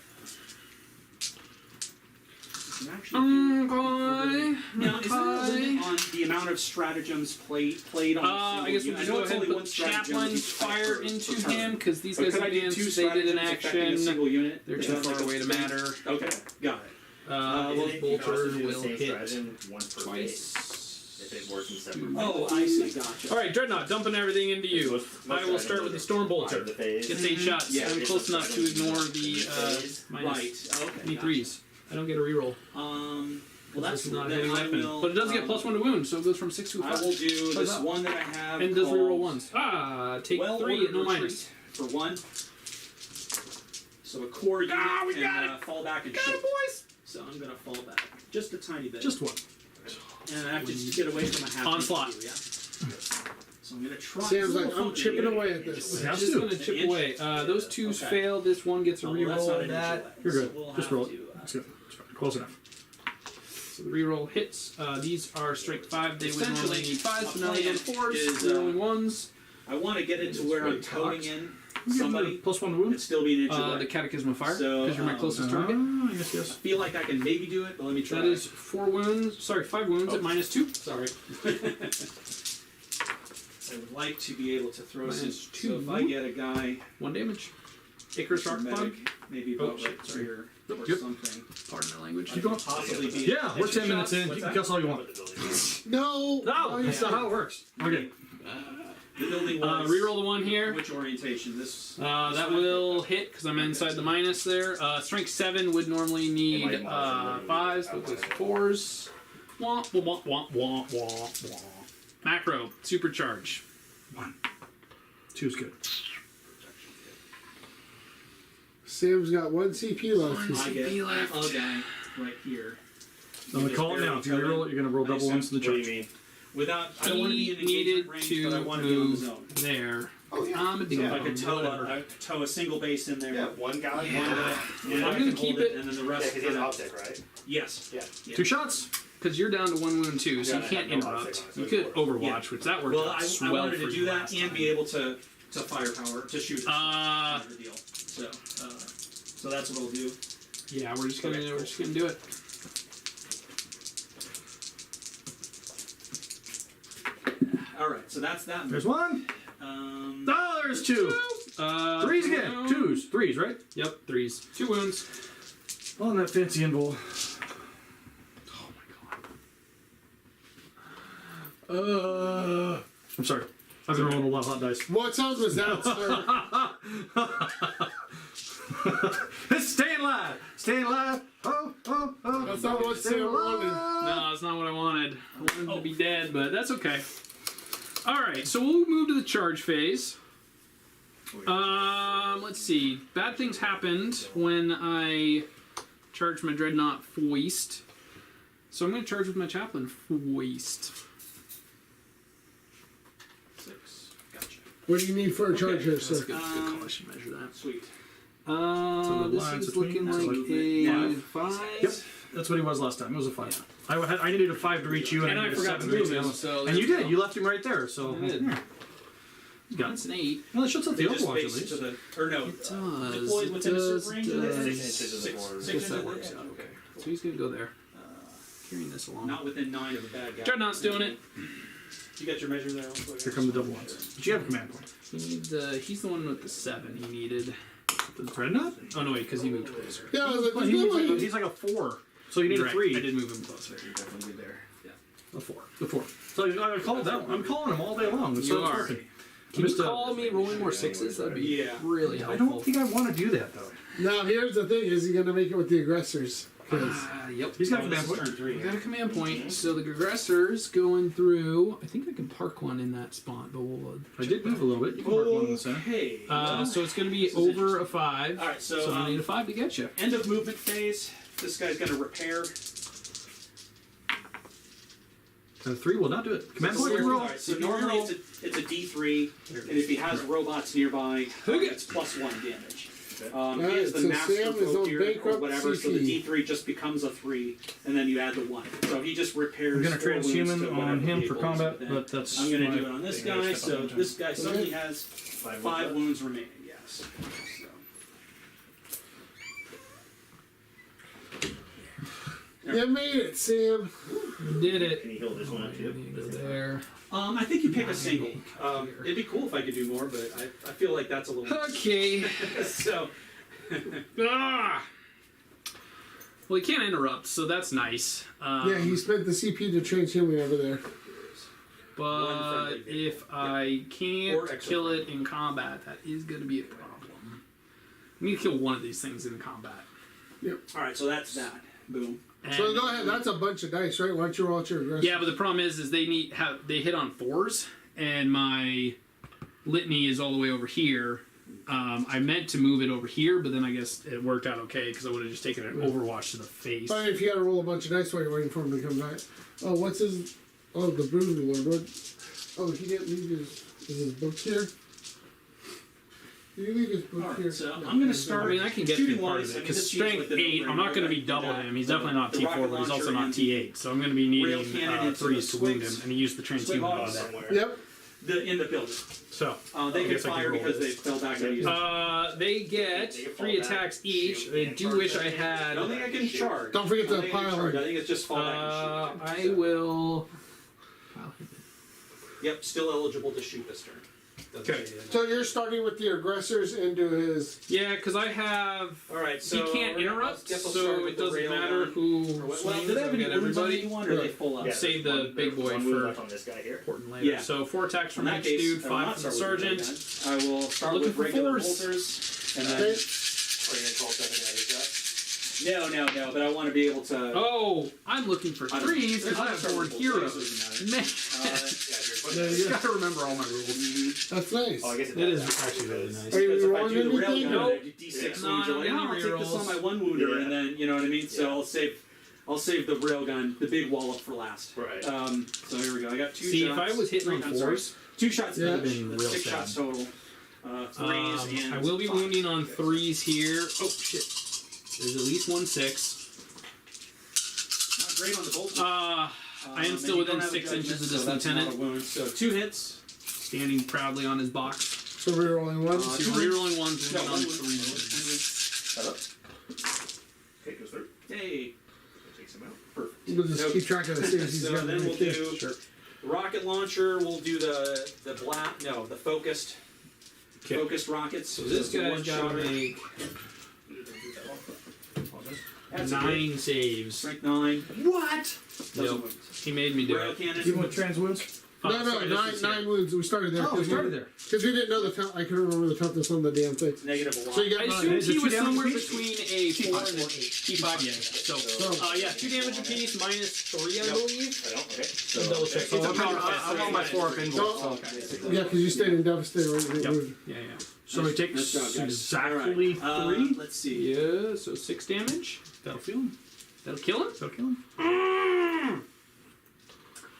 You can actually do- Okay. Now, is there a limit on the amount of stratagems played on a single I guess we unit? just know go it's ahead only and one put stratagem Chaplain each type fire per into turn. him, because these But guys could I do advanced, 2 they did an stratagems affecting a action. single unit? They're Is too that far like a away to thing? matter. Okay, got it. Those bolters will hit once per twice. phase. If it works in separate. Oh, I see. Gotcha. Alright, Dreadnought, dumping everything into you. Most I will start with the Storm Bolter. The phase. Gets 8 shots. Yeah, I'm close enough to ignore the minus Right. Okay. any gotcha. 3s. I don't get a reroll. Well, that's This is not a then heavy I weapon. will, But it does get +1 to wound, so it goes from 6 to 5. I will do this up? one that I have. And does called reroll 1s. Take 3 Well-ordered at no retreat minus. for 1. So a core unit we can got fall back and Got shoot. it, boys! So I'm gonna fall back just a tiny bit. Just 1. and I have to just get away from a half. Onslaught. Yeah. So I'm gonna try. Sam's it's a like, little I'm funky. chipping away at this. Yeah. Just to. gonna chip An inch? away. Those 2s Okay. fail. This one gets a Oh, well, that's not reroll an of that. inch away, You're so good. we'll Just have roll it. to, It's good. It's fine. Close enough. So the reroll hits. These are strength 5. They would normally Essentially, need 5, so now they go to my 4s. plan is, Rerolling 1s. I want to get it to where I'm Very toting cocked. in You give him somebody a +1 to wound. and still be an inch away. The Catechism of Fire, So, because you're my closest target. Yes, yes. I feel like I can maybe do it, but let me try. That is 4 wounds. Sorry, 5 wounds at -2. Sorry. I would like to be able to throw some. Minus So if I 2. get a guy, 1 damage. Icarus Arc Plug. medic, maybe Oh, about shit, right sorry. here or Yep. something. Pardon my language. Keep going. Possibly be. Yeah, we're 10 minutes in. You What's can that? cuss all you want. No! No, that's not how it works. Okay. The building was. Reroll the 1 here. Which orientation? This. That will hit because I'm inside the minus there. Strength 7 would normally need 5s, but with 4s. Wah, wah, wah, wah, wah, wah, wah. Macro, supercharge. 2's good. Sam's got 1 CP left. He's- I get CP left. a guy right here. I'm gonna call it now. If you reroll it, you're gonna roll double ones in the What do you charge. mean? Without, I don't want to be in He needed engagement range, but I to want to be on the move zone. there. Oh, yeah. I'm a ding If I could dong. tow a single base in there. Yeah, one guy. And, One guy. and I'm I gonna can keep hold it. and then the Yeah, rest. because he has optic, right? Yes. Yeah. 2 shots. Because you're down to 1 wound too, so Yeah, you I can't have no interrupt. object on it, so You it could works. Overwatch, which that worked Well, out I swell wanted for to you do that last and time. be able to firepower to shoot. Uh, the deal. So that's what I'll do. Yeah, we're just gonna Okay, do it. All right. So that's that. There's 1. Oh, there's 2. 3s again. 2s. 3s, right? Yep, 3s. 2 wounds. On that fancy invul. Oh my god. I'm sorry. I've been rolling a lot of hot dice. What sound was that, sir? Staying alive. Staying alive. Oh, oh, oh. That's not what Sam wanted. No, that's not what I wanted. I wanted him to be dead, but that's okay. Alright, so we'll move to the charge phase. Let's see. Bad things happened when I charged my Dreadnought Foist. So I'm going to charge with my Chaplain Foist. 6. Gotcha. What do you need for a charge here, That's sir? a good call. I should measure that. Sweet. the This lines is between looking us, like like a 5. 5. Yep. That's what he was last time. It was a 5. I needed a 5 to reach you, and I I needed a forgot 7 to to reach move him, him. so And you there we did. go. You left him right there. So I did. Got That's an 8. well, it should set the Just Overwatch at face least. to the, or no, Does. deployed within a certain range of does. it? 6 inches of more. Six That inches, works yeah. out, okay. So he's gonna go there. Carrying this along. Not within 9 of a bad guy. Dreadnought's doing it. You got your measure there? Here come the double ones. But you have a command point. He needs, he's the one with the 7 he needed. The Dreadnought? Oh no, wait, because he moved closer. Yeah, I was like, Well, he's like a 4. So you need You're a right, 3. I did move him closer. You're definitely there. Yeah. A 4. The 4. So I called that. I'm calling him all day long. So You it's are. working. Can you Just, call me rolling more 6s? That'd be Yeah. really I helpful. don't think I want to do that though. now here's the thing: is he gonna make it with the aggressors? 'Cause Yep. He's got a Oh, command this is point. turn 3. We got a command point. So the aggressors going through. I think I can park one in that spot, but we'll. I did move a little bit. You can mark one in the center. Okay. So it's going to be This is over a 5. Alright, So so, I need a 5 to get you. end of movement phase. This guy's going to repair. And a 3 will not do it. Command point roll. Alright, so normally it's a D3, and if he has robots nearby, it's +1 damage. He is the so master Sam is on focus or bankrupt whatever, so the CP. D3 just becomes a 3, and then you add the 1. So he just repairs. I'm gonna 4 wounds transhuman to on whatever him for vehicles, combat, then but that's. I'm gonna my- do it on this guy. So this guy suddenly has 5 wounds remaining. Yes. So. you made it, Sam. Did it. Can you heal this one up too? Go there. I think you pick a single. It'd be cool if I could do more, but I feel like that's a little. Okay. So. Ah! Well, he can't interrupt, so that's nice. Yeah, he spent the CP to transhuman over there. But One friendly vehicle. if I Or can't extra kill it in combat, that is going to be a problem. I need to kill one of these things in combat. All right, so that's that. Boom. So And- go ahead. That's a bunch of dice, right? Why don't you roll out your aggressors? Yeah, but the problem is they hit on 4s, and my litany is all the way over here. I meant to move it over here, but then I guess it worked out okay because I would have just taken an Overwatch to the face. Fine if you gotta roll a bunch of dice while you're waiting for him to come back. Oh, what's his? Oh, the Brood Lord. What? Oh, he didn't leave his book here. Did you leave his book All here? right, so Yeah. I'm gonna start. I mean, I can get through shooting part wise, of I it mean, because this strength usually 8. I'm not going to be double him. He's definitely not the T4, rocket but he's also launcher not and T8. So I'm going to be needing rail cannon into 3s the to wound him, swigs. and he used the Swig transhuman hogs. on that. Somewhere. Yep. In the building. So They I can guess I can fire roll because they this. fell back and used. They get 3 attacks each. I do wish I I had. don't think I can charge. Don't forget I don't to think I can pile charge. in. I think it's just fall back and shoot. I will. Yep, still eligible to shoot this turn. Doesn't Okay. say that. So you're starting with the aggressors into his. Yeah, because I have. All right, so he can't we're gonna- interrupt, guess I'll so start it with the doesn't rail matter gun. who Well, swings. do they have I'll any get wounds on everybody. anyone, or are they full up? Yeah, Save there's the one- big there's boy one move for- left on this guy here. Important later. Yeah. So 4 attacks In from that each case, dude, I will 5 not from the start with the sergeant. rail gun. I will start Looking with for regular 4s. bolters, and Okay. then Are you gonna call 7 out of that? no, but I want to be able to. Oh, I'm looking for I don't- 3s because I I'll have start 4 with bolters, heroes. doesn't matter. Man, Yeah, here's one. There you go. gotta remember all my rules. That's nice. Oh, I guess It is does. actually really nice. Are you Because if I rolling do the rail anything? gun, Nope. I do D6 No, wounds. You're I like, don't oh, I'll need take this rerolls. on my 1 wounder, Yeah. and then you know what I mean. So I'll save the rail gun, the big wallop for last. Right. So here we go. I got 2 See, if shots. I was hitting on I'm sorry, 4s, 2 shots. Yeah. each. Been That's real 6 sad. shots total. 3s and I will be 5. wounding on 3s here. Oh shit! There's at least 1 6. Not great on the bolt. I am And still you within don't have a 6 inches judgment, of this so that's not lieutenant, a wound. So 2 hits. standing proudly on his box. So we're rolling one. So rerolling 1s, No, wounding 1 on wound. 3s. Shut up. Okay, goes through. Hey, Takes him out. perfect. We'll just keep track of the saves he's So got. then we'll do Sure. the rocket launcher. We'll do the focused. Okay. Focused rockets. So this it's a guy's one-shotter. got to make That's a 9 saves. Strength 9. What? Doesn't Yep. wound. He made me do Rail it. cannon. Even with trans wounds? No, sorry, this is here. nine wounds. We started there. Oh, we started there. Because we didn't know the I couldn't remember the toughness on the damn thing. Negative a lot. So you I got nine. assumed Is it he 2 was damage somewhere apiece? between a 4 and an 8. T5, yeah. So, yeah, 2 damage apiece, minus 3, I believe. I don't. Okay. So double check. So I'm on my 4 up in So- gold. Yeah, because you stayed in devastator. Right? Yep. Yeah, yeah. So he takes Nice job, guys. exactly All 3. right, let's see. Yeah, so 6 damage. That'll kill him. That'll kill him? That'll kill him.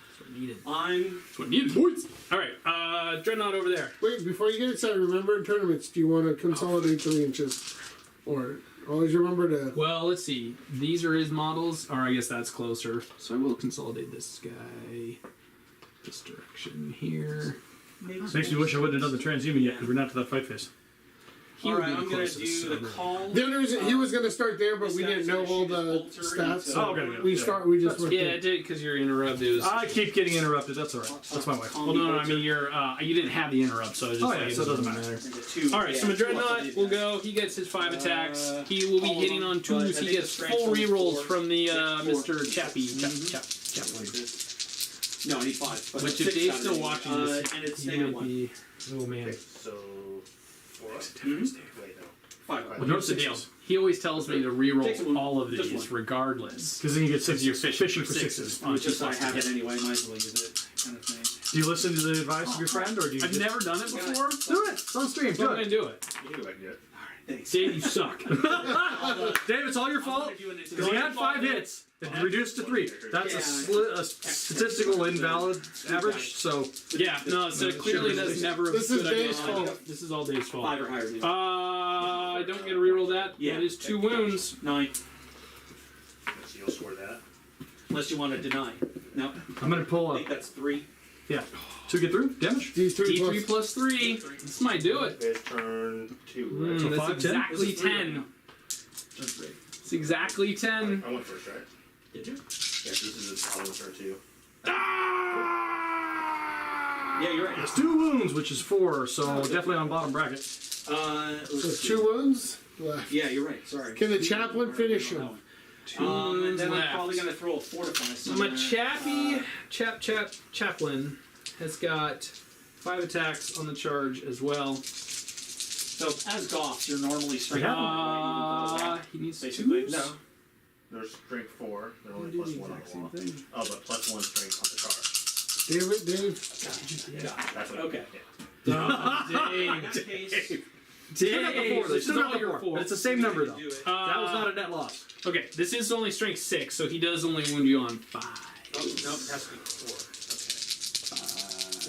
That's what needed. I'm. That's what needed, boys. Alright, Dreadnought over there. Wait, before you get excited, remember in tournaments, do you want to consolidate 3 inches? Or Always remember to. Well, let's see. These are his models, or I guess that's closer. So I will consolidate this guy. This direction here. Makes me wish I wouldn't have done the transhuman yet because we're not to that fight phase. He All would right, be the I'm gonna closest, do so the call. The only reason he was gonna start there, but This we guy's didn't know gonna all shoot the his bolter stats. into- So Oh, okay, we yeah. start. We just went. Yeah, it did because you're interrupted. I keep getting interrupted. That's all right. That's my wife. Well, no, I mean you didn't have the interrupt, so it's just Oh, yeah, like so it doesn't There's a 2. All right, so Yeah, my 2 dreadnought plus will these go. He gets his 5 attacks. He will be all of hitting them, on but 2s. I He think gets the strength full on his rerolls 4. from the Yeah, 4. Mr. Chappie. No, I need 5. But Which it's if 6 Dave's out still of it. watching this, and it's he negative might 1. be. Oh man. So 4 up. Mhm. Wait, no. 5. Well, Well, no here's the deal. sixes. He always tells me to Takes reroll one. all of Just these, one. regardless. Because then you get Because you're fishing for sixes. on It's just 2 I plus have it together. anyway, might as well use it, kind of thing. Do you listen to the advice of your friend, or do you? I've just... never done it before. Do it. It's on stream. So I'm Do gonna it. do it. You can go back and do it. Thanks. Dave, you suck. Dave, it's all your fault. Because he had 5 hits. It reduced to 3. That's a statistical invalid average. So Yeah, no, so clearly that's never. This is good idea. Dave's fault. This is all Dave's fault. 5 or higher. Dude. I don't get to reroll that. Yeah. That is 2 wounds. 9. So you'll score that. Unless you want to deny. No, I'm gonna pull I up. think that's 3. Yeah. 2 get through damage. D3 D3 plus 3. This might do it. It's turn 2, right? So That's 5, 10? exactly This is 3 right 10. now. That's 3. It's exactly 10. I went first, right? Did you? Yeah, this is a problem turn 2. Yeah, you're right. It's 2 wounds, which is 4. So definitely on bottom bracket. Let's So see. 2 wounds left. Yeah, you're right. Sorry. Can the chaplain finish him? Two And wounds then I'm left. probably gonna throw a fortify. So my somewhere. chaplain has got 5 attacks on the charge as well. So as Goths, you're normally strength. He needs Basically, 2s. no. There's strength 4. They're only Do plus the 1 on exact the same wall. thing. Oh, but plus 1 strength on the card. Dave. That's what Okay. Dang. In that case, Still got the 4. They This still is got all the your 4. 4. But it's the same number though. do it. That was not a net loss. Okay, this is only strength 6, so he does only wound you on 5. Oh, no, it has to be 4.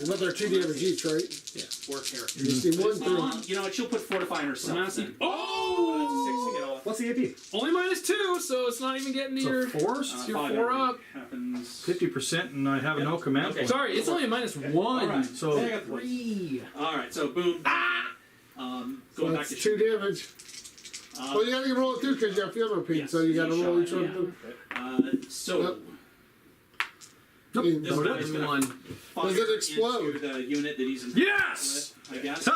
But they're 2 damage each, right? Okay. 4 characters. You see 1 through. You know what? She'll put fortify on herself. Massive- then. Oh! 6 to get off. What's the AP? Only -2, so it's not even getting to So your. 4? You're 5 4 up. Happens. 50%, and I have no command. Okay. Sorry, it's only a -1. Alright. So I got 3. All right. So boom. So Going back that's to 2 damage. Well, you gotta roll it through because you have field pain, Yes, so you gotta each roll shot, each one yeah. through. So Yep. Nope. In- this Nope. guy's gonna One. fire Does it explode? into the unit that he's in. Yes! With, I guess.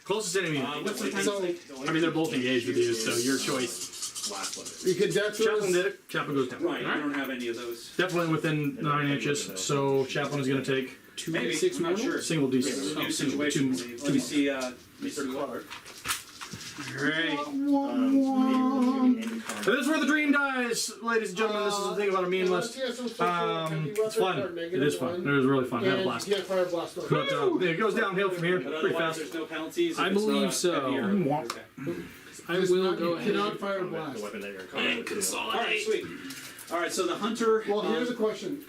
Closest enemy. What's the time? So- I mean, they're both engaged with you, so your choice. Last one. You can death Chaplain throws. did it. Chaplain goes down. Right. I don't have any of those. Definitely within 9 inches. So Chaplain is going to take Maybe. 2d6 I'm not mortal? sure. single It's a d6. new Oh, situation. two- Let me see. Mr. Clark. Alright. And this is where the dream dies, ladies and gentlemen. This is the thing about a meme list. It's fun. It is fun. It is really fun. I had a And blast. you can't fire blast on. But it goes downhill from here But pretty otherwise, fast. there's no penalties. I if it's believe not so. heavier. Mwah. Okay. I Just will not- go you ahead. cannot fire The blast. weapon that you're in combat with. All right, sweet. All right, so the hunter. Well, here's a question.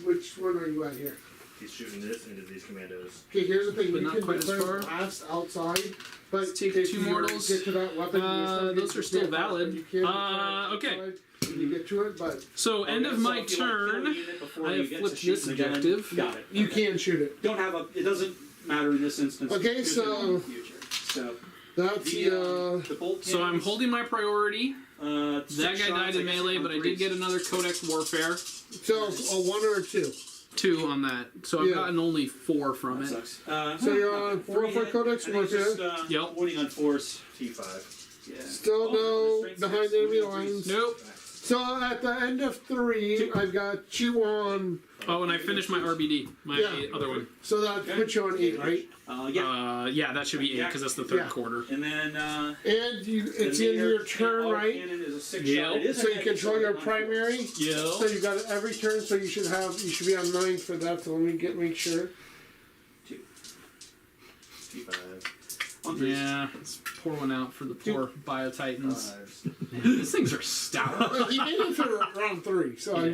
Which one are you at here? He's shooting this into these commandos. Okay, here's the thing. But You not can quite as declare far. blast outside, but Let's take if 2 you mortals. get to that weapon, you start Those getting are still hit, but valid. you can't declare Okay. outside when you get to it, but So, end Okay, of so my if you, like, kill a turn. unit before I you have get to flipped shoot this the gun, objective. Got it. you okay. can't shoot it. Don't have a. It doesn't matter in this instance. Okay, Use it so- in the future. So That's the bolt. So I'm cannons, holding my priority. That 6 guy shots, died in I guess, melee, on but I threes. did get another Codex Warfare. so a 1 or a 2. 2 on that. So I've Yeah. gotten only 4 from That it. sucks. So you're on 4 three for hit. Codex I think it's Warfare. just, Yep. Winning on force. T5. Yeah. Still Oh, no strength behind 6, enemy winning on lines. threes. Nope. So at the end of 3, I've got you on. Oh, and I finished my RBD, my Yeah. other one. So that Okay. puts you on 8, right? Yeah. Yeah, that should be 8 because that's the 3rd Yeah. quarter. And then. And you, it's the in your air- turn, auto right? Cannon is a 6 Yep. shot. It is So a you heavy, control so your it's not primary. force. So you got it every turn. So you should be on 9 for that. So let me make sure. T5. On threes. Yeah, let's pour one out for the poor Biotitans. Fives. Man, these things are stout. Well, he made it through round 3, so I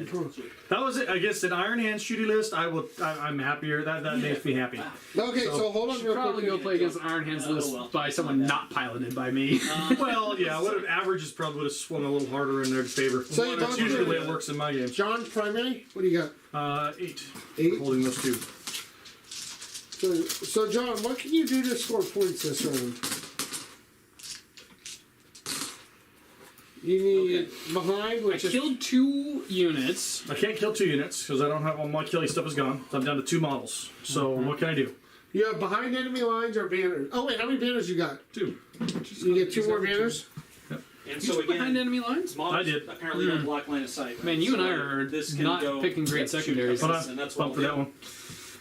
That was it. I guess an Iron Hands shooty list. I'm happier. That makes me happy. Okay, so hold on Should real probably quick. go play against an Iron Hands list by someone not piloted by me. Well, yeah. What averages probably would have swung a little harder in their favor. So you That's both usually the way do- it works in my games. John, primary? What do you got? 8. 8? Holding those 2. So John, what can you do to score points this round? You need behind, I which is killed 2 units. I can't kill 2 units because I don't have all my killing stuff is gone. So I'm down to 2 models. So what can I do? you have behind enemy lines or banners. Oh wait, how many banners you got? 2. You get 2 more banners. And So so behind again, enemy lines? models I did. apparently don't block line of sight. Man, you and I So are this can not go- picking great secondaries. Hold And on. that's Bump for that one.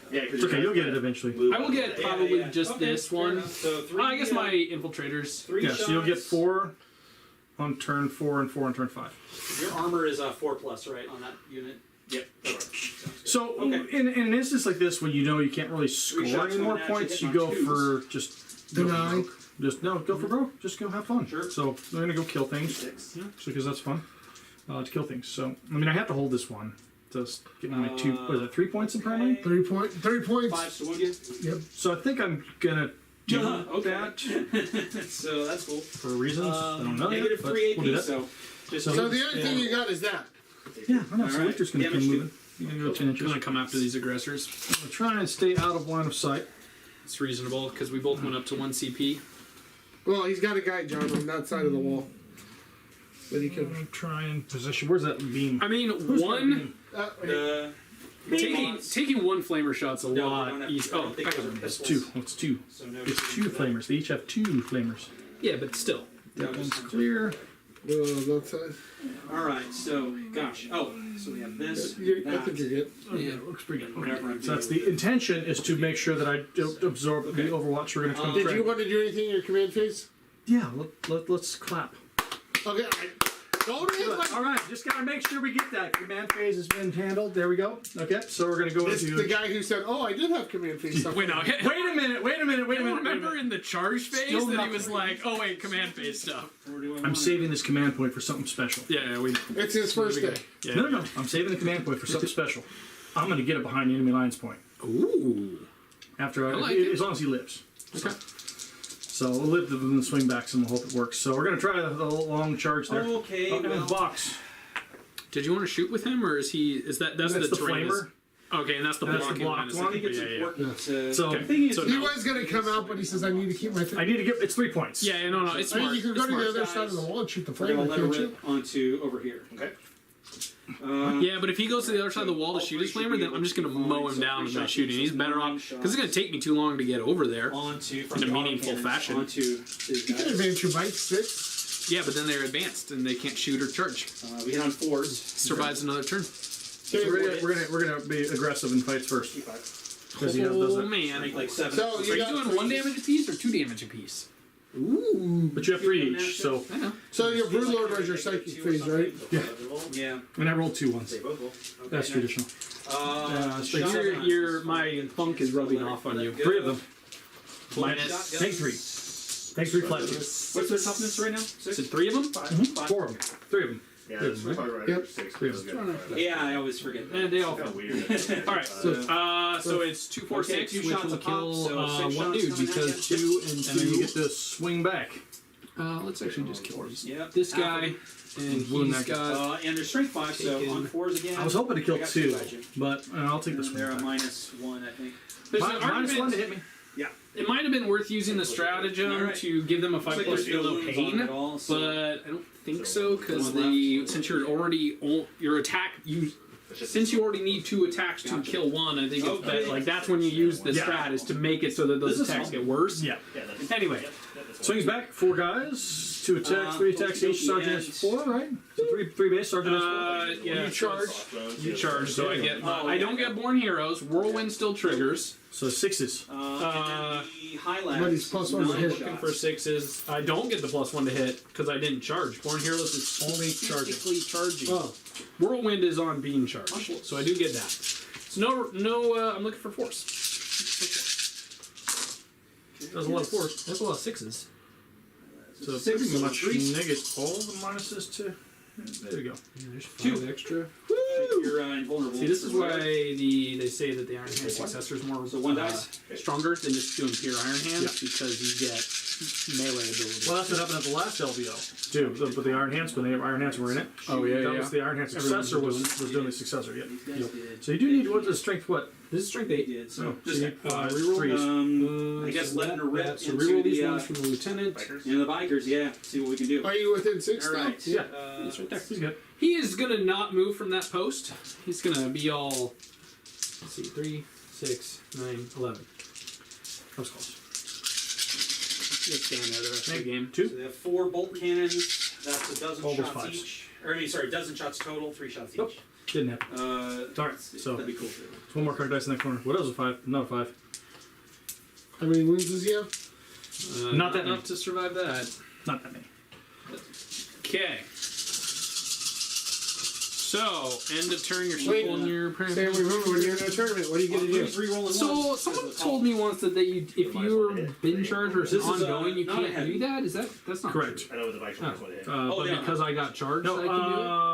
Yeah, because It's okay. You'll get it eventually. I will get probably just Okay, this fair one. enough. So 3. I guess my infiltrators. 3 Yeah. shots. So you'll get 4 on turn 4 and 4 on turn 5. Your armor is 4+, right, on that unit? Yep. So Okay. in an instance like this, when you know you can't really score shots any more coming at you, points, you hitting go on twos. for just go for Deny. broke. Just no, go for broke. Just go have fun. Sure. So we're gonna go kill things. 6. Just because that's fun to kill things. So I mean, I have to hold this one to get my 2. What is it? 3 points in primary. 3 points. 5s to wound you. Yep. So I think I'm gonna do Okay. that So that's cool. for reasons I don't know. Negative yet, but 3 AP, we'll do that. so just So- So the only thing you got is that. Yeah, I know. So Alright. Victor's gonna Damage come two. moving. You're gonna go 10 I'm inches. gonna come after these aggressors. I'm gonna try and stay out of line of sight. It's reasonable because we both went up to 1 CP. Well, he's got a guy, John, on that side of the wall. But he I'm can. gonna try and position. Where's that beam? I mean, Where's that one beam? taking 1 flamer shot's a No, we don't lot have- easier. I Oh, don't think I those are can- It's pistols. 2. It's 2. So no It's shooting 2 for that. flamers. They each have 2 flamers. yeah, but still. No, That one's just- clear. That side. Alright, so, gosh. Oh, so we have this, I that. think you're good. Yeah, it looks pretty good. Whatever I'm So that's doing. the intention is to make sure that I don't absorb the Overwatch we're going to come Did you train. want to do anything in your command phase? Yeah, let's clap. Okay. Don't hit like All right, just got to make sure we get that. Command phase has been handled. There we go. Okay, so we're going to go this. into... The guy who said, "Oh, I did have command phase stuff." Wait, no. Wait a minute. Remember in the charge phase Still that he nothing. was like, "Oh wait, command phase stuff." Or do I I'm want saving this command point for something special. Yeah, we. It's his first day. Yeah. No. I'm saving the command point for something special. I'm going to get it behind the enemy lines point. Ooh. After I like it. as long as he lives. Okay. So we'll live and swing backs and we'll hope it works. So we're going to try the long charge there. Okay, Oh, and well- a box. Did you want to shoot with him, or is he? Is that's That's the Tyranids? flamer. Okay, and that's the That's the blocking blocked minus one? I think it's yeah, yeah. important to... So- the thing is, So He no. was gonna come out, but he says, "I need to keep my thing." I need to get. It's 3 points. Yeah, no, it's I mean, smart. you can go It's to the smart. other side of the wall and shoot the we're going flamer, to let her can't you? rip onto over here. Okay. Yeah, but if he goes to the other side of the wall to shoot his flamer, then I'm just gonna mow him down and then shoot him. He's better off because it's gonna take me too long to get over there. Onto, from In a the meaningful autocannons fashion. Onto these You can guys. advance your bike 6. Yeah, but then they're advanced and they can't shoot or charge. We hit on 4s. Survives another turn. So we're gonna be aggressive in fights first because he does Oh that. man, Make like 7. So are you you got doing 1 damage apiece or 2 damage apiece? Ooh. But you have 3 each. So I know. So your Broodlord was your psychic phase, right? Yeah. and I rolled 2 ones. They both roll. That's traditional. Shotgun. My funk is rubbing off on you. 3 of them. Minus. Take 3. Take 3 flat 2. What's their toughness right now? Is it 3 of them? 4 of them. 3 of them. Yeah, that's Yep. probably right. Yep. After 6. Yep. Feels good. Yeah, I always forget that. And they all. Kind of weird. All right, so it's 2, 4, 6, two which shots will a pop, kill so 6 one shots dude coming at because you. 2 and And then you 2. get to swing back. Let's actually just kill these. Yep. This guy and Wound he's that guy. got. And they're strength 5, so Taken. on 4s again. I was hoping to kill I got 2, at you. but I'll take this They're a one. -1, I think. There's an Minus argument. 1 to hit me. It might have been worth using the stratagem Alright. to give them a 5 plus Looks like feel there's no no wounds on it pain, at all, so- but I don't think so because One left. since you're already your attack since you already need 2 attacks to kill 1, I think it's Okay. better. Like that's when you use the Yeah. strat is to make it so that those This is attacks fun. get worse. Yeah. Yeah, that's Anyway, Swings back, 4 guys, 2 attacks, 3 attacks each. Sergeant is 4, right? So 3 base. Sergeant is 4. yeah, You charge. you charge, so I get. I don't get Born Heroes. Whirlwind still triggers. So 6s. And then the Highlands. But he's +1 to hit. Looking for 6s. I don't get the +1 to hit because I didn't charge. Born Heroes is only technically charging. Oh, Whirlwind is on being charged, so I do get that. So no. I'm looking for force. Does a lot of force. That's a lot of sixes. So Six, pretty so much three. negate all the minuses to. There we go. Yeah, there's 5 Two. extra. You're invulnerable. See, this is why they say that the Iron Hand Successor is more So one dice. Stronger than just doing pure Iron Hands because you get melee ability. Well, that's what happened at the last LVO too. But the Iron Hands, when the Iron Hands were in it, Oh, yeah, that yeah. was the Iron Hand Everyone's Successor doing was doing the Successor. Yeah. These guys did. So you do need what's the strength? What? This is strength They 8. did. So So just you need reroll. threes. I guess so letting her rip so into reroll these the, ones from the lieutenant. the bikers. Yeah. See what we can do. Are you within 6 All now? right. Yeah. It's right there. He's good. He is gonna not move from that post. He's gonna be all. Let's see, 3, 6, 9, 11. That was close. You'll stand there the rest of the game. So they have 4 bolt cannons. That's a dozen All those shots fives. each. Or I mean, sorry, dozen shots total. 3 shots each. Nope. Didn't happen. Sorry. So that'd be cool. it's one more card dice in that corner. What else is a 5? Not a 5. How many wounds does he have? Not that enough many. to survive that. Not that many. Okay. So, end of turn, you're Wait, shuffling your Sam, remember when you're in a tournament, what are you gonna do? Rerolling So ones. someone told me once that you, if you're binge charge or This is, ongoing, you not can't heavy. do that. Is that's not Correct. I know the bike's Oh. one hit. Oh, but yeah. because I got charged, I No,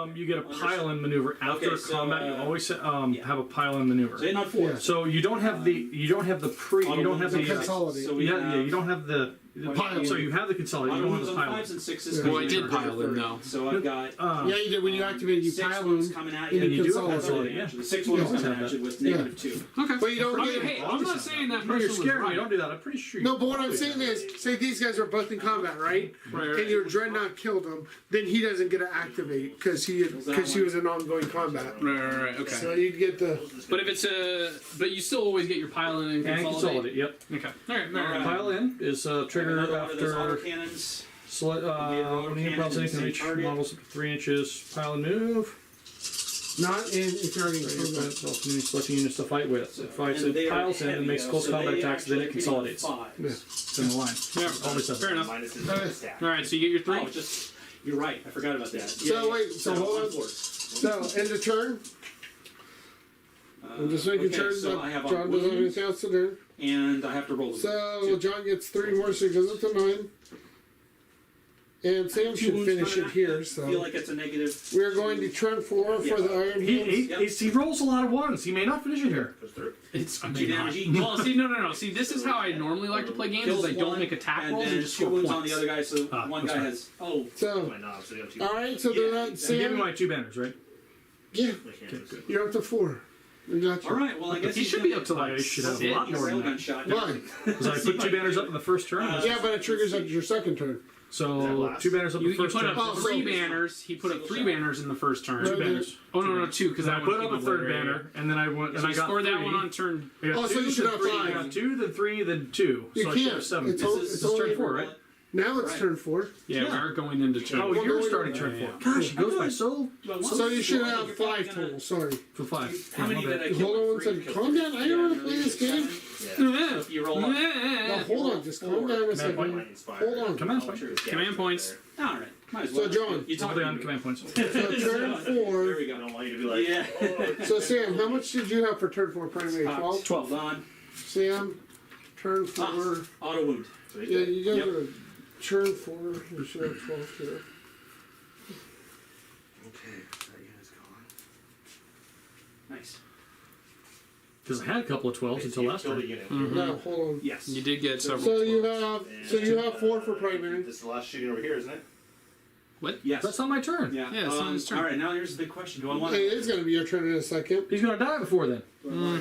can do it. you get a pile-in maneuver after Okay, so, combat. You always yeah. have a pile-in maneuver. So hitting on 4. Yeah. So you don't have the you don't have the pre you don't have The the consolidate. So we yeah, have you don't have the pile. so you have the consolidate. You auto don't wounds have on the pile. 5s and 6s. Yeah. Well, I did pile in, though. So I've got Yeah, you did. When you activate, you 6 pile wounds them. coming at and you. you do have consolidate. consolidate, yeah. The 6 wounds Yeah. coming at you with Yeah. -2. Okay. But you don't I mean, get. hey, I'm not saying that No, you're person was scared me. right. Don't do that. I'm pretty sure. No, but what I'm saying is, say these guys are both in combat, right? And your dreadnought killed him, then he doesn't get to activate because he was in ongoing combat. Right. Okay. So you'd get the. But if it's but you still always get your pile in and And consolidate. consolidate. Yep. Okay. All right. Pile in is trigger Another one of those auto after cannons. select when you cannons can and reach target. models up to 3 inches. Pile and move. Not in if you're already in combat. Selecting units to fight with. It fights. And It they are piles in and heavy, makes though, close so combat they attacks. Then it actually hit on consolidates. 5s. It's in the line. Yeah. Always does Fair that. enough. Minus his Okay. stack. All right. So you get your 3. Oh, just you're right. I forgot about that. So wait, so hold on. forward. So end of turn. I'm just making okay, sure so I that have John doesn't have wounds, anything else to do. and I have to roll. So John gets 3 more, so he goes up to 9. And Sam should finish it here. I feel So like it's a negative. we're going to turn 4 for the Iron Hands. He rolls a lot of ones. He may not finish it here. Goes through. It's Two damage each. well. See, no. See, this is how I normally like to play games. Is Kills I don't one, make attack and rolls then and just 2 score wounds points. on the other guy. So one that's guy right. has. Oh, So My knob, so you got 2. all right, so Yeah, then that exactly. Give me Sam, my 2 banners, right? yeah, Good. you're up to 4. We got you. all right. Well, I guess He he's should gonna be up to like I should have a 6. lot more than railgun that. shot. Why? Because I put 2 banners up in the first turn. Yeah, but it triggers at your second turn. So 2 banners up in You the first put turn. up Oh, 3 so- banners. He put up 3 banners in the first turn. 2 banners. Oh no, 2 because Because I put up a third banner, and then I went and So I you got scored 3. that one on turn. I got Oh, so 2, you should then have 3. 5. I got 2, then 3, then 2. You So I should can't. have 7. It's This all- is it's turn only- 4, right? Now it's turn 4. Yeah, we are going into turn. Oh, Well, you're no, starting no, turn yeah, 4. Gosh, it goes by so So you should have 5 total. Sorry. for 5. How many did I kill? Hold on one Three second. kills. Calm down. I don't want to play this game. So if you roll up. No, hold on. Just calm down a second. Hold on. Command point. Command points. All right. Might as So, well. John. you talk Totally on command points. So turn There 4. we I go. don't want you to be like, Yeah. So Sam, how much did you have for turn 4 primary? 12? 12 on. Sam, turn 4. Auto wound. Yeah, you guys Yep. are turn 4. You should have 12 here. okay, that unit's gone. Nice. Because I had a couple of 12s until last Kill the turn. unit. No, hold on. Yes. You did get several. So you have 4 for primary. This is the last shooting over here, isn't it? Yes. That's not my turn. Yeah. Yeah, it's not his turn. All right. Now here's the big question. Do I want Okay, to it's going to be your turn in a second. He's going to die before then.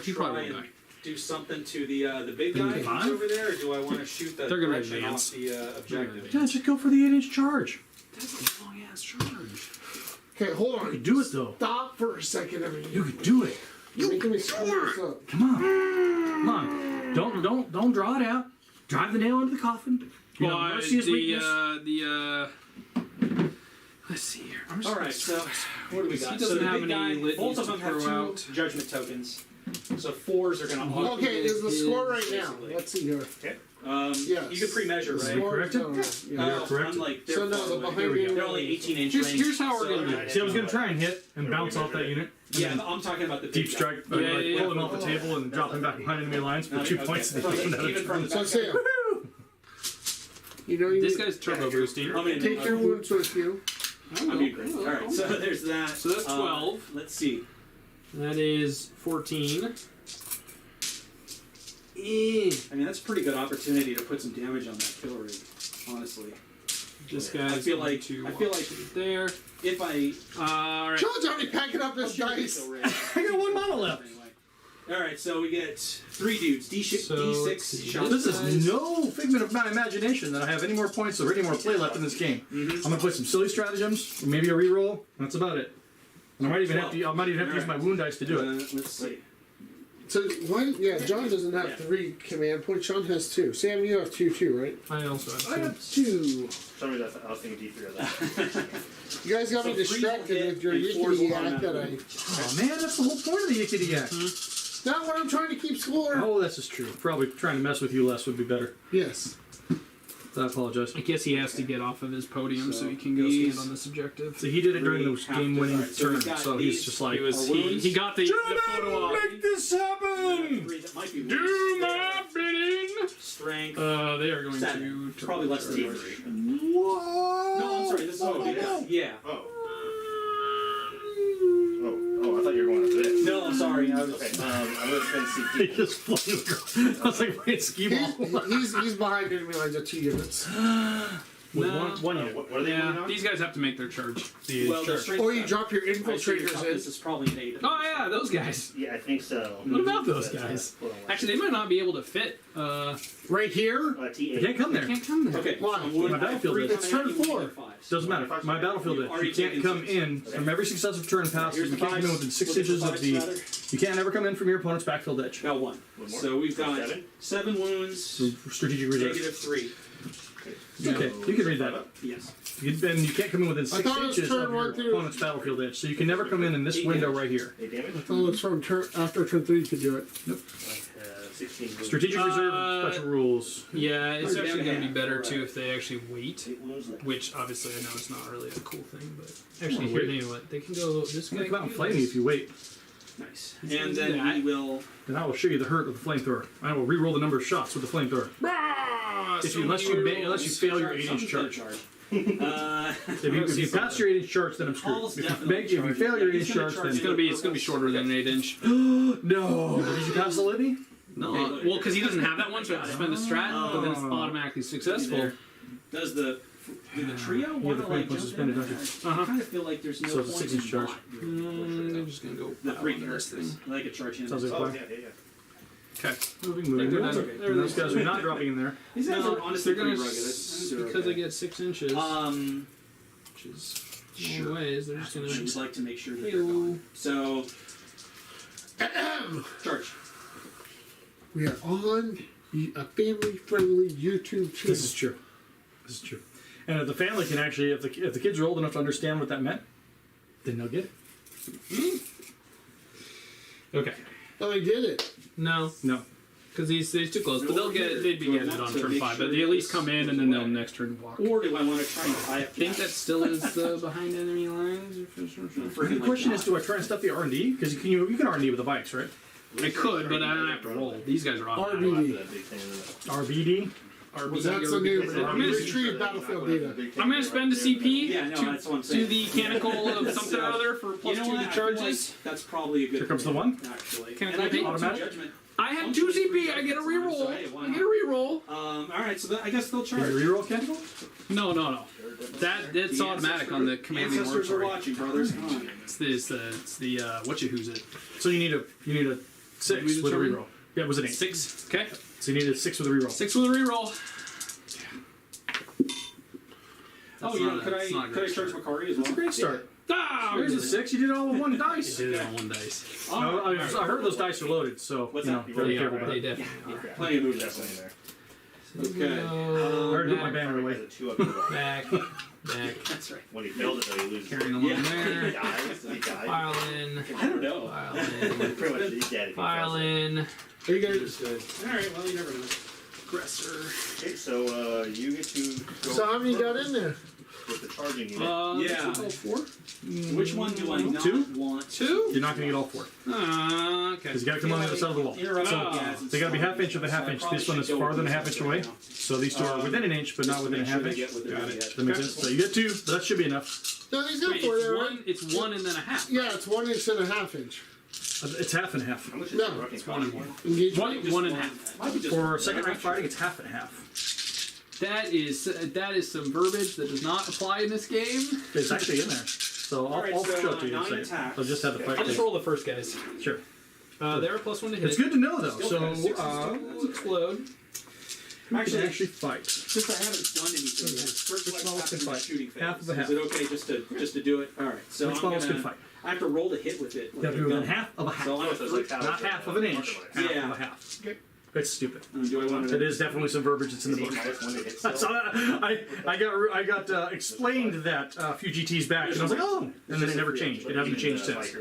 He probably will and die. do something to the big guy who's Fine. over there, or do I want to shoot the They're gonna direction advance. off the objective? Yeah, just go for the 8-inch charge. That's a long ass charge. Okay, hold You on. could do it though. Stop for a second, everybody. You could do it. You're making me screw this up. Come on. Come on. Don't draw it out. Drive the nail into the coffin. You know, Well, mercy is weakness. let's see here. I'm just All right. So what do we He got? doesn't So the have big any guy, litanies both of to them have throw 2 out. judgment tokens. So 4s are going to. Okay, is the score right now? Basically. Let's see here. You can pre-measure, The right? score correct is it? on- Yeah. yeah. You're correct. Unlike So no, the behind me. they're only 18-inch range. Here's how we're so- gonna do it. See, I was going to try and hit and bounce off that unit. Yeah, but I'm talking about the big Deep guy. strike, Yeah, like yeah, pull him yeah. off the table and drop him back behind enemy lines for 2 Okay. points. Even from the So back. Sam, You know, you This guy's turbo boosting. I'm gonna take your wounds with you. I'm being crazy. All right, so there's that. So that's 12. Let's see. That is 14. I mean, that's a pretty good opportunity to put some damage on that kill rig, honestly. This guy's I feel going like to there. If I Alright. John's already packing up his dice. kill rig. I got one model left. Anyway. All right, so we get 3 dudes. D6 So, let's see. shots. This is no figment of my imagination that I have any more points or any more play left in this game. I'm gonna play some silly stratagems, maybe a reroll, and that's about it. And I might even have to use my wound dice to do it. Let's see. So one, yeah, John doesn't have Yeah. 3 command points. Sean has 2. Sam, you have 2 too, right? I also have I two. have 2. For some reason, I was thinking D3 of that. You guys got me So 3 distracted will with your hit, and 4 will yickety yak that I. Oh man, that's the whole point of the yickety yak. Not when I'm trying to keep score. Oh, that's just true. Probably trying to mess with you less would be better. Yes. I apologize. I guess he has to get off of his podium so he can go these- stand on this objective. So he did it during Three those have to- game-winning alright, so we've turns, got so he's these. just like, He got the photo op. make this happen! 3 that might be Do wounds. my bidding! Strength. They are going 7. to Probably less than yours. What? No, I'm sorry. This is what it is. Yeah. Oh, I thought you were going to this. No, I'm sorry. I was. Okay, I'm gonna spend He CP. just flew across. I was like, wait, skee ball. He's behind enemy lines of 2 units. With No. one unit. What are they moving Yeah, on? these guys have to make their charge. Well, the strength. Or you drop your I see your infiltrators toughness in. is probably an 8. Oh yeah, those guys. Yeah, I think so. What about those But, guys? hold on one Actually, they might not be able to fit. Right here? second. You T8. can't come They there. can't come there. Okay. Why? So wound, My battlefield is. It's turn 4. Doesn't matter. My battlefield is. You can't come in from every successive turn passes. Here's You the can't come in fives. within 6 Look at the inches of fives, the. rather. You can't ever come in from your opponent's backfield edge. Got 1. One more? So we've got 7? 7 wounds. Strategic reserve. -3. Okay, you can read that. Yes. And you can't come in within 6 thought it was inches turn of your 1 through- opponent's battlefield edge. So you can never come in this window right here. 8 damage? Oh, it's from after turn 3 you could do it. 16 wounds. Strategic reserve special rules. Yeah, it's Or actually going to be damage. better too if they actually wait. 8 wounds left. Which obviously I know is not really a cool thing, but actually Wait. here, you know what? They can go. This I'm guy gonna come out can and do flame this. you if you wait. Nice. He's And gonna do then that. we will. And I will show you the hurt with the flamethrower. I will re-roll the number of shots with the flamethrower. Unless you fail your 8-inch charge. If you pass your 8-inch charge, then I'm screwed. Paul's If definitely you fail your 8-inch He's gonna charge, charge then It's gonna be shorter than an 8-inch. no. Did you pass the Libby? No, well, because he doesn't have that one, so I have to spend a strat, but then it's automatically successful. Does the trio want the to flame like points jump suspended, in? don't you? I kind of feel like there's no So it's a point 6-inch in charge. not doing I'm just gonna go. the 3 on this characters. thing. I like a charge in. Sounds like a Oh, plan. yeah. Okay. Moving. They're That's done. okay. And those guys are not dropping in there. These guys No, are honestly they're pretty gonna rugged. They're because okay. they get 6 inches, which is Sure. long ways. They're just I gonna. would like to make sure that they're Hey-o. gone. So, charge. We are on a family-friendly YouTube channel. This is true. This is true. And if the family can actually, if the kids are old enough to understand what that meant, then they'll get it. Okay. Oh, they did it. No, No. because he's too close. But they'd be getting it on turn 5. But they at least come in and then they'll next turn walk. Or do I want to try and tie up? I think that still is the behind enemy lines. The question is, do I try and stuff the R&D? Because you can R&D with the bikes, right? I could, but I don't have to roll. These guys are automatic. RBD. RBD. That's the new I'm gonna retrieve battlefield data. I'm gonna spend a CP Yeah, no, that's what I'm to saying. the canonical of something or other for You plus know 2 what? to I feel charges. like that's probably a good. Here comes the plan, 1. Actually. Can I And I take think automatic? judgment. I had 2 CP. I get a reroll. I get a reroll. All right, so I guess they'll Can charge. you reroll, Ken? No. That's The automatic on the commanding ancestors are oratory. watching, brothers. Come on. It's the what you who's it? So you need a 6 we with a determine? reroll. Yeah, it was an 8. 6. Okay. So you need a 6 with a reroll. 6 with a reroll. Oh, you know, could I charge Macari as well? That's a great start. Ah, There's a 6. You did it all with one dice. Did it on 1 dice. No, I heard those dice are loaded, so What's you know, that? very They careful are. about They it. definitely are. Plenty of moves. Definitely there. Okay. I already put my Back, banner away. Has a 2 up in the back. back. That's right. When he fails it, though, he loses. Carrying He along Yeah. there. dies. He dies. File in. I don't know. File in. Pretty much, he's dead if he File fails it. in. Are you guys? All right. Well, you never know. Aggressor. Okay, so you get to go. So how many got in there? with the charging unit. Yeah. all 4? Which one do I not Two? want? 2? You're not going to get all 4. Okay. Because you got to come on the other side of the wall. Interrupt. They got to be half inch of a half inch. This one is farther than a half inch away. So these two are within an inch, but not within a half inch. Got That makes sense. So you get 2, but that should be enough. No, he's got Wait, 4 it's there, one. right? It's 1 and then a half. Yeah, it's 1 inch and a half inch. It's half and half. How much is No, the rocking It's 1 and cost? 1. Engagement. One and a half. For second rank fighting, it's half and half. That is some verbiage that does not apply in this game. It's actually in there. So I'll Alright, so, show it to you in a 9 second. attacks. I'll just have the fight. I'll just take. roll the first guys. Sure. They're a +1 to hit. It's good to know though. So Let's explode. who can actually fight? Since I haven't done anything yet, first Which what models happens can in the fight? shooting phase? Half of a half. Is it okay just to do it? All right. So Which I'm models gonna, can fight? I have to roll to hit with it. You have to do half of a half. So I'm So it's like how Not it's half of an inch. Half Yeah. of a half. It's stupid. Do I want It to? is definitely some verbiage that's in Is the he book. minus 1 to hit I still? saw that. I got explained that a few GTs back, and I was like, oh, and then it never changed. It hasn't changed since.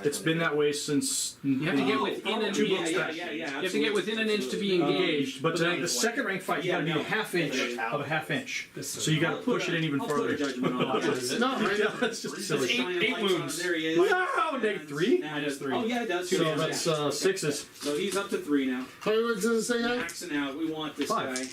It's been that way since You have to get within an two inch. books back. You have to get within an inch to be engaged. But the second rank fight, you got to do a half inch of a half inch. So you got to push it in even I'll put farther. a judgment on it. No, right? Yeah, that's just silly. Eight wounds. There he is. Wow, negative 3. Nah, it does 3. Oh yeah, it does. So that's 6s. So he's up to 3 now. How many ones does it say that? Maxing out. We want this 5. guy.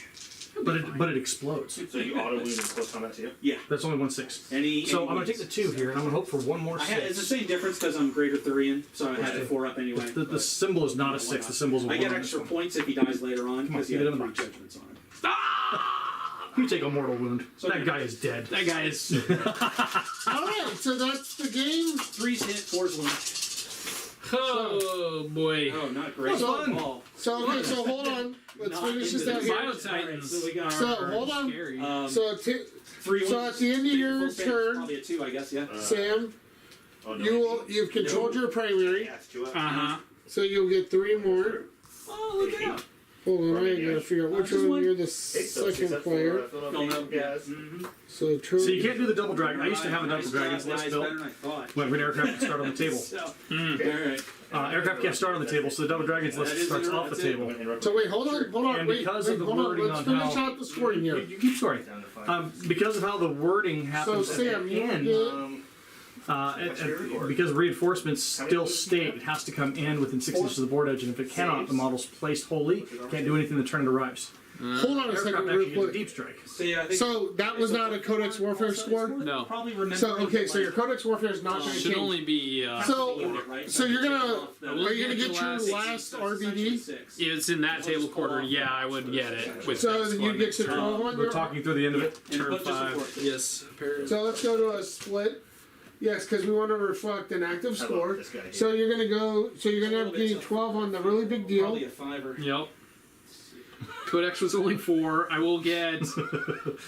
But it explodes. So you auto wound in close combat too? Yeah. That's only 1/6. Any. So I'm gonna take the 2 here, and I'm gonna hope for one more It's the 6. same difference because I'm greater Thurian, so I had the 4 up anyway. The but symbol is not a 6. The symbol's a 1. I get extra points if he dies later on because he get had in the 3 box. judgments on him. You take a mortal wound. So That guy is dead. That guy is. Alright, so that's the game. 3's hit, 4's wound. Oh boy. Oh, not great. That was fun. Oh. So, okay, so hold on. Let's Not finish this into out the here. Alright, Biotitans. so we got So, our, hold on. Scary. So, 3 so wounds. at the end of your Full save, turn, probably a 2, I guess. Yeah. Sam, Oh, no, you've controlled your primary, Yeah, it's 2 up. so you'll get 3 more. Oh, look out. Hold on, I gotta figure out which Just one one. you're the It's so second successful, player. Philadelphia guys. So, So you can't do the double dragon. I used to have a double Nice dragon job, list guys, built. better than I thought. When aircraft can start on the table. So, alright. Aircraft can't start on the table, so the double dragons That list is starts it, off the that's it. table. so wait, hold on, And wait, because of the hold on. wording Let's on finish how- out the scoring here. You keep scoring. Down to 5. Because of how the wording happens So, Sam, at the you end, get because reinforcements still state it has to come in within 6 inches of the board edge, and if it cannot, the model's placed wholly, can't do anything the turn it arrives. hold on a second, Aircraft real actually gets a quick. deep strike. So, yeah, I think So that was not a Codex Warfare score. No. Probably remember. So okay, so your Codex Warfare is not going to Should change. only be. So you're gonna are you gonna get your last- last RBD? It's in that table quarter. Yeah, I would get it. With So next you one, get next to turn. 12 on We're your. talking through the end of it. Turn 5. Yes. So let's go to a split. Yes, because we want to reflect an active I love score. this guy here. So you're gonna go. So you're gonna end up getting 12 on the really big deal. Probably a 5-er. Yep. Codex was only 4. I will get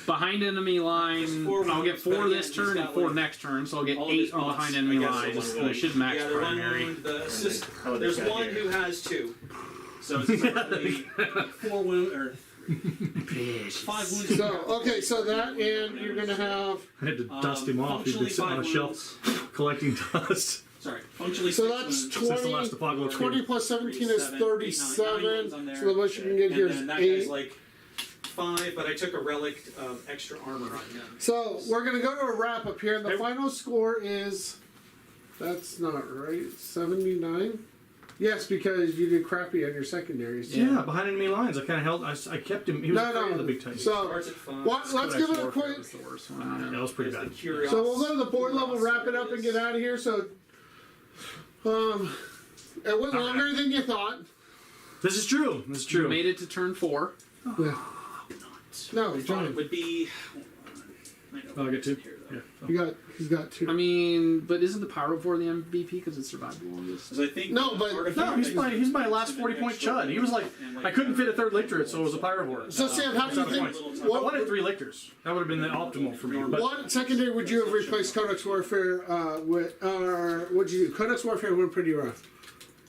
behind enemy line. I'll get 4 this turn and 4 next turn, so I'll get All of 8 his on bots, behind enemy I guess, lines. are And I should max Yeah, the one primary. wound, the assist, Oh, this there's guy one here. who has 2. So it's essentially 4 wounds or 5 wounds. So okay, so that and you're gonna have. I had to dust him off. He's been sitting on a shelf collecting dust. Sorry, functionally So 6 that's wounds. Since the 20. last apocalypse. 20 plus 17 is 37, 37. nine wounds on there. So the most you can get And here then is that 8. guy's like 5, but I took a relic of extra armor on him. So we're gonna go to a wrap up here, and the final score is. That's not right. 79. Yes, because you did crappy on your secondaries. Yeah, behind enemy lines. I kind of held. I kept him. He was afraid of the big titan. So Starts at 5. let's give it a quick. That's the worst one. That was pretty There's the bad. Curios. So we'll go to the board level, wrap it up, and get out of here. So, it went longer than you thought. This is true. This is You true. made it to turn 4. Yeah. No, I thought John, it would be. Oh, I get 2. Yeah. he's got 2. I mean, but isn't the power before the MVP because it survived the longest? Because I think No, but- No, he's my last 40-point chud. He was like, I couldn't fit a third lictorate, so it was a pyrivore. So Sam, how do you think? I wanted 3 lictors. That would have been the optimal for me. But What secondary would you have replaced Codex Warfare with? Or what'd you do? Codex Warfare went pretty rough.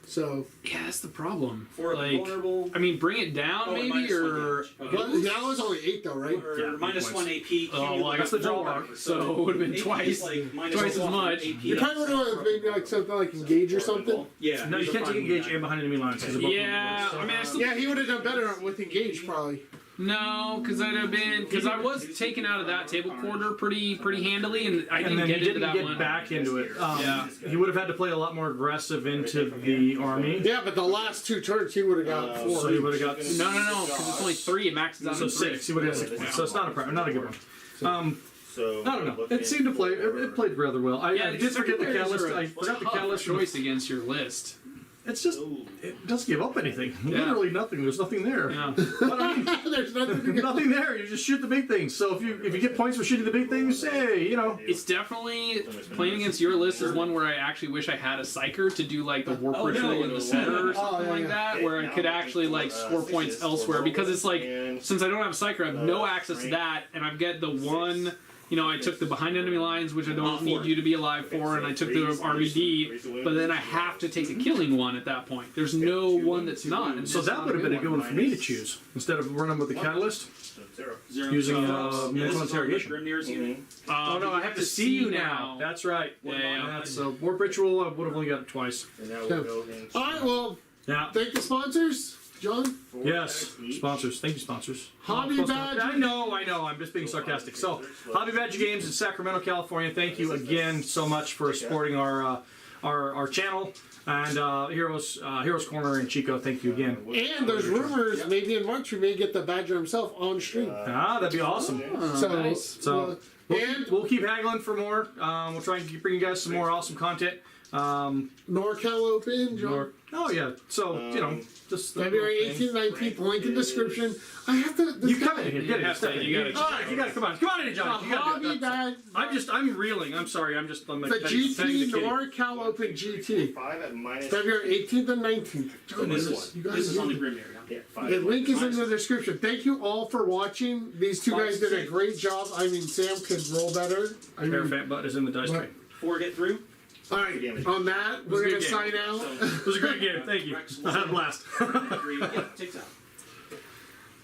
So, Yeah, that's the problem. For Like, vulnerable. I mean, bring it down Oh, maybe, minus or. 1 damage. well, that was only 8 though, right? Or Yeah, minus points. 1 AP. Oh, well, I guess the drawback. So it would have been AP is twice. like minus twice as 1 much. AP. You probably would have maybe like something like Engage or something. Yeah. no, you can't take engage and behind enemy lines. 'Cause they're both Yeah, vulnerable. I mean, I still. Yeah, he would have done better with Engage probably. No, because I'd have been because I was taken out of that table quarter pretty handily, and I didn't And then get he into didn't that get one. back into it. Yeah. He would have had to play a lot more aggressive into the army. Yeah, but the last 2 turns he would have got 4. So he would have got No, because it's only 3. It maxes out so at 3. 6. He would have got 6 points. So it's not not a good one. So I don't know. It seemed to play. It played rather well. I did forget the catalyst. I forgot the catalyst. choice against your list. It's just it doesn't give up anything. Yeah. Literally nothing. There's nothing there. Yeah. But I mean, There's nothing to get. nothing there. You just shoot the big things. So if you get points for shooting the big things, hey, you know. It's definitely playing against your list is one where I actually wish I had a psyker to do like the warp ritual in the center or something like that, where I could actually like score points elsewhere because it's like since I don't have a psyker, I have no access to that, and I've got the one. You know, I took the behind enemy lines, which I don't need you to be alive for, and I took the RBD, but then I have to take the killing one at that point. There's no one that's not. And So it's that not would have been a good good one for me to choose instead of running with the catalyst. Using, mental interrogation. Grimnir's unit. Oh no, I have to see you now. That's right. Yeah. So warp ritual, I would have only got it twice. And now we'll go into Alright, well, Yeah. thank the sponsors. John? Yes, sponsors. Thank you, sponsors. Hobby Close Badger. enough. I know. I'm just being sarcastic. So, Hobby Badger Games in Sacramento, California. Thank you again so much for supporting our channel and Heroes Corner in Chico. Thank you again. And there's rumors maybe in March we may get the Badger himself on stream. That'd be awesome. So, nice. So and we'll keep haggling for more. We'll try and keep bringing you guys some more awesome content. NorCal Open, John. Oh yeah. So you know, just the February thing. 18th, 19th, link in description. I have to. You come in here, get it. have to- you gotta- All right, you gotta come on in, Johnny. You gotta Hobby do it. Badger. I'm reeling. I'm sorry. I'm The GT NorCal Open GT. 5 at minus February 18th and 19th. And this is, You guys this is on the do- Grimnir, yeah? Yeah, 5 The link is in the description. Thank you all for watching. These two guys did a great job. I mean, Sam could roll better. I Fair mean, fat butt is in the dice tray. 4 get through. all right. On that, we're a gonna good sign out. It was a great game. Thank you. I had a blast. 3, yeah, takes out.